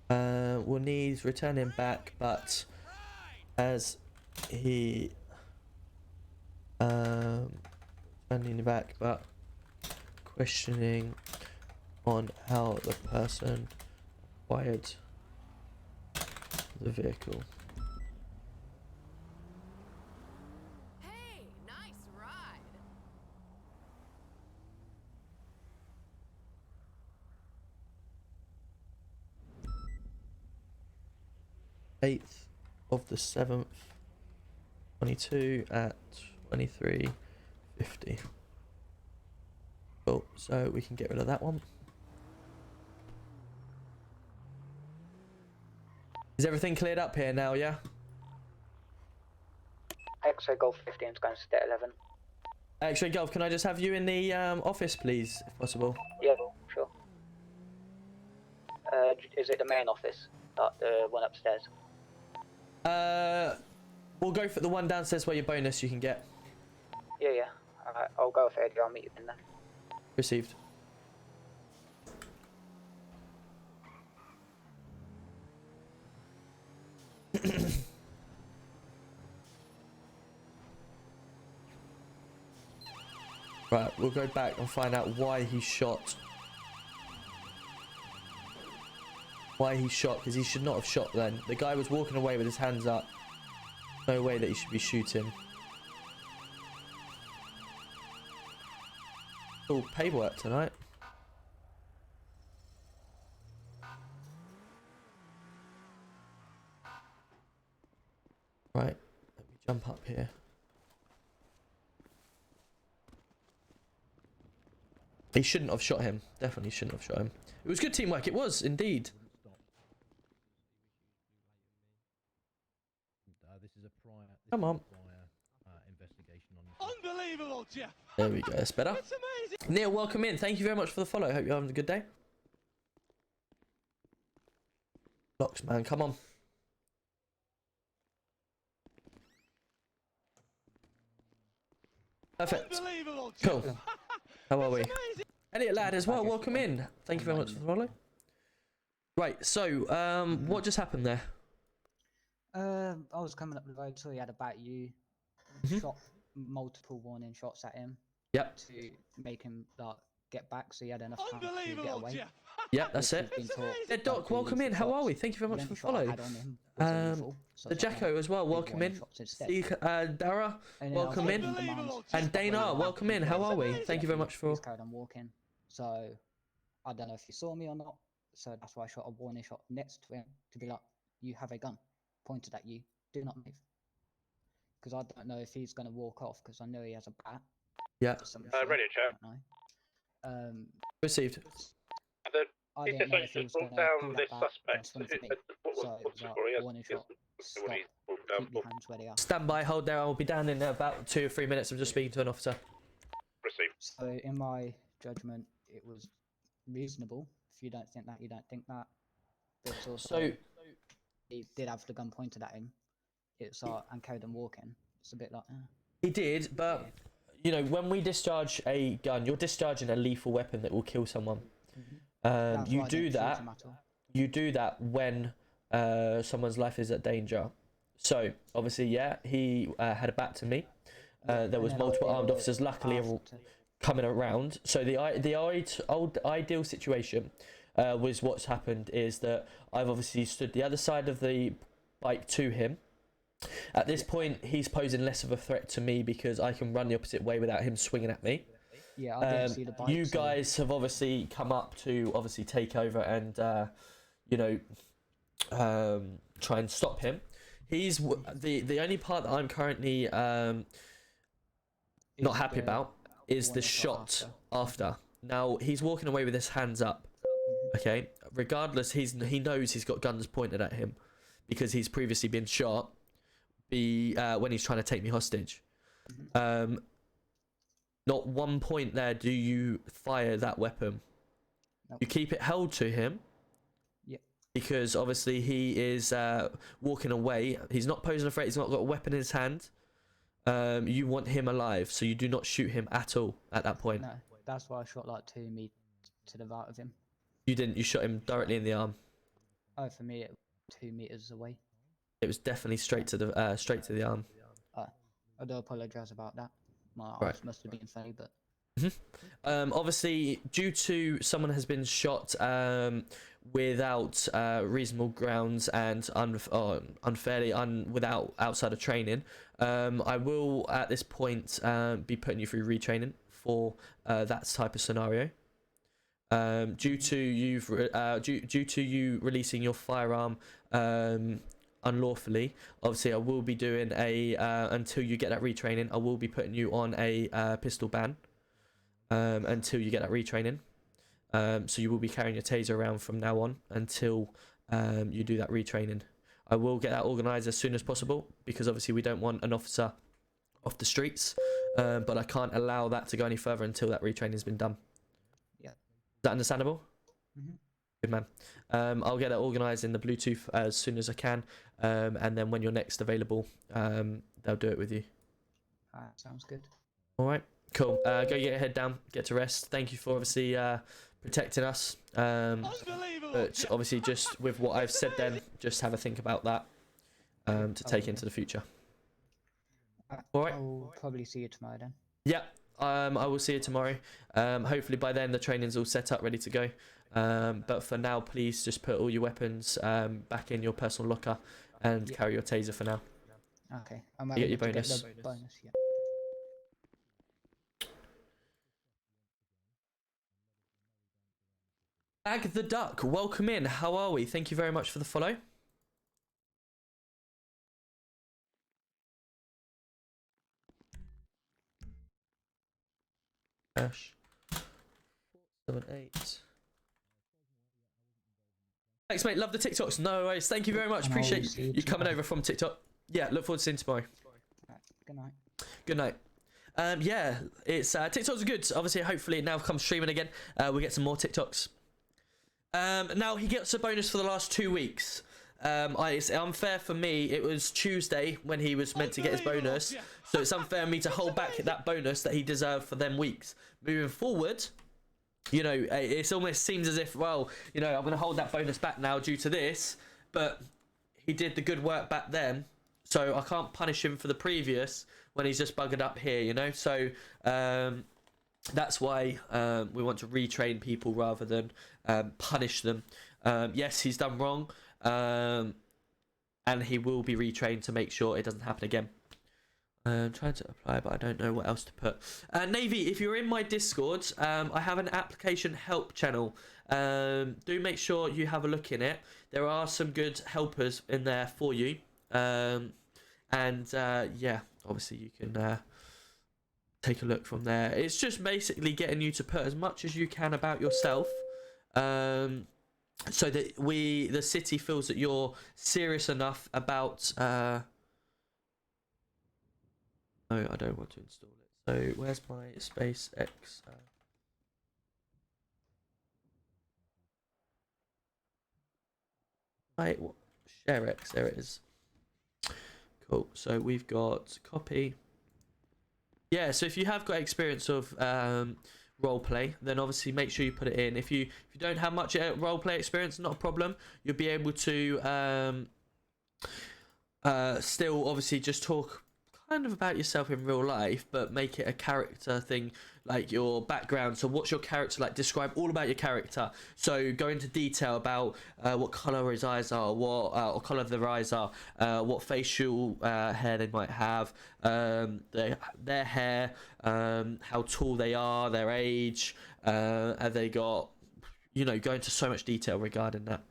We'll need return him back, but as he returning back, but questioning on how the person acquired the vehicle. Hey, nice ride. 8th of the 7th, 22 at 23:50. Cool. So we can get rid of that one. Is everything cleared up here now? Yeah. X-ray Golf 15 is going to stay at 11. X-ray Golf, can I just have you in the office, please, if possible? Yeah, sure. Is it the main office? The one upstairs? We'll go for the one downstairs where your bonus you can get. Yeah, yeah. Alright, I'll go with Eddie. I'll meet you in there. Received. Right, we'll go back and find out why he shot. Why he shot, because he should not have shot then. The guy was walking away with his hands up. No way that he should be shooting. Oh, paperwork tonight. Right, let me jump up here. He shouldn't have shot him. Definitely shouldn't have shot him. It was good teamwork. It was, indeed. This is a prior, Come on. investigation on this. Unbelievable, Jeff. There we go. That's better. Neil, welcome in. Thank you very much for the follow. Hope you're having a good day. Locks, man. Come on. Perfect. Cool. How are we? Elliot Lad as well. Welcome in. Thank you very much for the follow. Right. So, what just happened there? I was coming up the road, so he had a bat you, shot multiple warning shots at him. Yep. To make him like get back, so he had enough time to get away. Yep, that's it. Yeah, Doc, welcome in. How are we? Thank you very much for the follow. The Jacko as well. Welcome in. Dara, welcome in. And Dana, welcome in. How are we? Thank you very much for. Carried on walking, so I don't know if you saw me or not. So that's why I shot a warning shot next to him to be like, "You have a gun pointed at you. Do not move." Because I don't know if he's going to walk off, because I know he has a bat. Yeah. Radio chat. Received. I didn't know if he was going to pull that bat and swing for me. So it was like, warning shot, stop, keep your hands where they are. Stand by, hold there. I'll be down in about 2 or 3 minutes. I'm just speaking to an officer. Received. So in my judgment, it was reasonable. If you don't think that, you don't think that. But it's also, he did have the gun pointed at him. It's and carried on walking. It's a bit like. He did, but you know, when we discharge a gun, you're discharging a lethal weapon that will kill someone. You do that. You do that when someone's life is at danger. So obviously, yeah, he had a bat to me. There was multiple armed officers, luckily, coming around. So the old ideal situation was what's happened is that I've obviously stood the other side of the bike to him. At this point, he's posing less of a threat to me because I can run the opposite way without him swinging at me. Yeah, I didn't see the bike. You guys have obviously come up to obviously take over and you know, try and stop him. He's the only part that I'm currently not happy about is the shot after. Now he's walking away with his hands up. Okay, regardless, he knows he's got guns pointed at him because he's previously been shot. When he's trying to take me hostage. Not one point there do you fire that weapon. Nope. You keep it held to him. Yep. Because obviously he is walking away. He's not posing a threat. He's not got a weapon in his hand. You want him alive, so you do not shoot him at all at that point. No, that's why I shot like 2 meters to the right of him. You didn't. You shot him directly in the arm. Oh, for me, it was 2 meters away. It was definitely straight to the arm. I do apologise about that. My Right. eyes must have been funny, but. Obviously, due to someone has been shot without reasonable grounds and unfairly without outside of training, I will at this point be putting you through retraining for that type of scenario. Due to you releasing your firearm unlawfully, obviously I will be doing until you get that retraining, I will be putting you on a pistol ban. until you get that retraining. So you will be carrying your taser around from now on until you do that retraining. I will get that organised as soon as possible because obviously we don't want an officer off the streets, but I can't allow that to go any further until that retraining has been done. Yeah. Is that understandable? Mm-hmm. Good man. I'll get it organised in the Bluetooth as soon as I can, and then when you're next available, they'll do it with you. Alright, sounds good. All right, cool. Go get your head down, get to rest. Thank you for obviously protecting us. But obviously, just with what I've said, then just have a think about that to take into the future. All right. I'll probably see you tomorrow then. Yeah. I will see you tomorrow. Hopefully by then the training's all set up, ready to go. But for now, please just put all your weapons back in your personal locker and carry your taser for now. Okay. I'm You get your able to bonus. the bonus, yeah. Bag the Duck, welcome in. How are we? Thank you very much for the follow. Dash 478. Thanks, mate. Love the TikToks. No worries. Thank you very much. And I'll Appreciate see you you coming tomorrow. over from TikTok. Yeah, look forward to seeing you tomorrow. Right, good night. Good night. Yeah, it's TikToks are good. Obviously, hopefully it now comes streaming again. We get some more TikToks. Now he gets a bonus for the last 2 weeks. It's unfair for me. It was Tuesday when he was meant to get his bonus, so it's unfair for me to hold back that bonus that he deserved for them weeks. Moving forward, you know, it almost seems as if, well, you know, I'm going to hold that bonus back now due to this, but he did the good work back then, so I can't punish him for the previous when he's just buggered up here, you know. So that's why we want to retrain people rather than punish them. Yes, he's done wrong, and he will be retrained to make sure it doesn't happen again. I'm trying to apply, but I don't know what else to put. Navy, if you're in my Discord, I have an application help channel. Do make sure you have a look in it. There are some good helpers in there for you. Yeah, obviously you can take a look from there. It's just basically getting you to put as much as you can about yourself, so that the city feels that you're serious enough about. No, I don't want to install it. So where's my SpaceX? ShareX, there it is. Cool. So we've got copy. Yeah. So if you have got experience of roleplay, then obviously make sure you put it in. If you don't have much roleplay experience, not a problem. You'll be able to still obviously just talk kind of about yourself in real life, but make it a character thing, like your background. So what's your character like? Describe all about your character. So go into detail about what color his eyes are, what color their eyes are, what facial hair they might have, their hair, how tall they are, their age, have they got, you know, go into so much detail regarding that.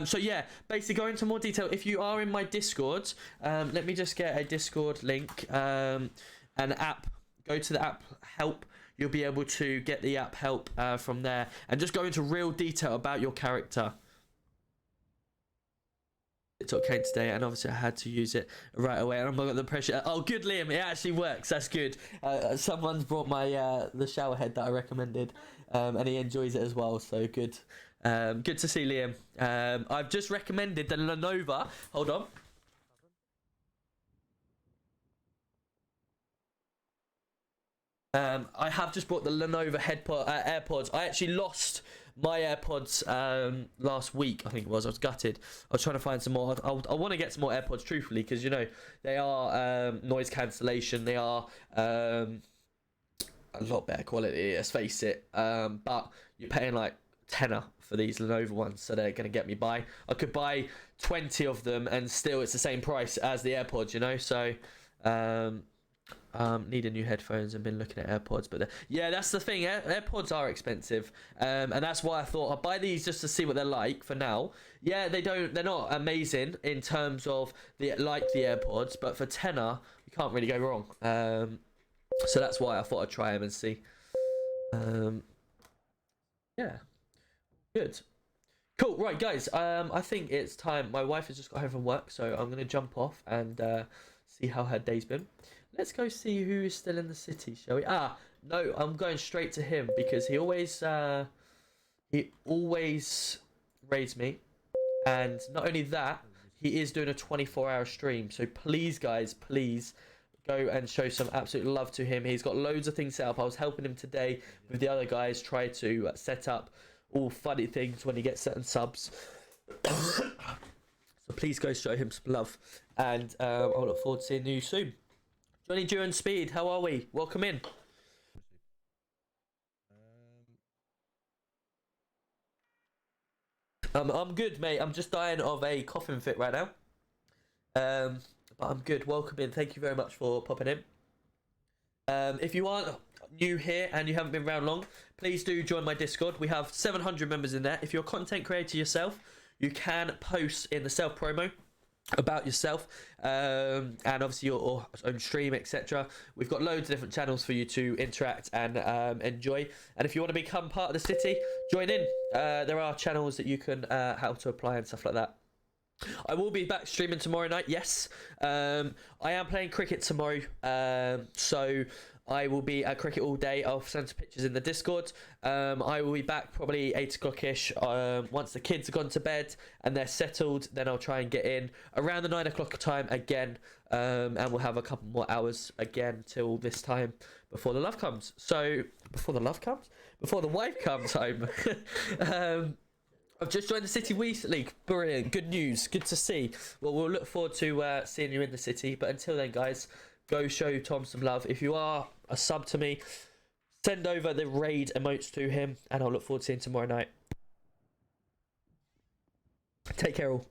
So yeah, basically go into more detail. If you are in my Discord, let me just get a Discord link, an app. Go to the app help. You'll be able to get the app help from there, and just go into real detail about your character. It came today, and obviously I had to use it right away, and I'm not got the pressure. Oh, good, Liam. It actually works. That's good. Someone's brought my the shower head that I recommended, and he enjoys it as well. So good. Good to see Liam. I've just recommended the Lenovo. Hold on. I have just bought the Lenovo AirPods. I actually lost my AirPods last week, I think it was. I was gutted. I was trying to find some more. I want to get some more AirPods, truthfully, because, you know, they are noise cancellation. They are a lot better quality, let's face it. But you're paying like tenner for these Lenovo ones, so they're going to get me by. I could buy 20 of them and still it's the same price as the AirPods, you know. So Needing new headphones and been looking at AirPods, but yeah, that's the thing. AirPods are expensive, and that's why I thought I'll buy these just to see what they're like for now. Yeah, they're not amazing in terms of the AirPods, but for tenner, you can't really go wrong. So that's why I thought I'd try them and see. Yeah, good. Cool, right guys, I think it's time. My wife has just got home from work, so I'm gonna jump off and see how her day's been. Let's go see who is still in the city, shall we? No, I'm going straight to him because he always raids me, and not only that, he is doing a 24-hour stream. So please guys, please go and show some absolute love to him. He's got loads of things set up. I was helping him today with the other guys try to set up all funny things when he gets certain subs. So please go show him some love, and I'll look forward to seeing you soon. Johnny Duran Speed, how are we? Welcome in. I'm good, mate. I'm just dying of a coughing fit right now. But I'm good. Welcome in. Thank you very much for popping in. If you aren't new here and you haven't been around long, please do join my Discord. We have 700 members in there. If you're a content creator yourself, you can post in the self promo about yourself, and obviously your own stream, etc. We've got loads of different channels for you to interact and enjoy. And if you want to become part of the city, join in. There are channels that you can how to apply and stuff like that. I will be back streaming tomorrow night. Yes, I am playing cricket tomorrow, so I will be at cricket all day. I'll send some pictures in the Discord. I will be back probably 8 o'clock-ish. Once the kids have gone to bed and they're settled, then I'll try and get in around the 9 o'clock time again. And we'll have a couple more hours again till this time before the love comes. So, before the love comes? Before the wife comes home. I've just joined the city recently. Brilliant. Good news. Good to see. Well, we'll look forward to seeing you in the city. But until then, guys, go show Tom some love. If you are a sub to me, send over the raid emotes to him, and I'll look forward to seeing him tomorrow night. Take care all.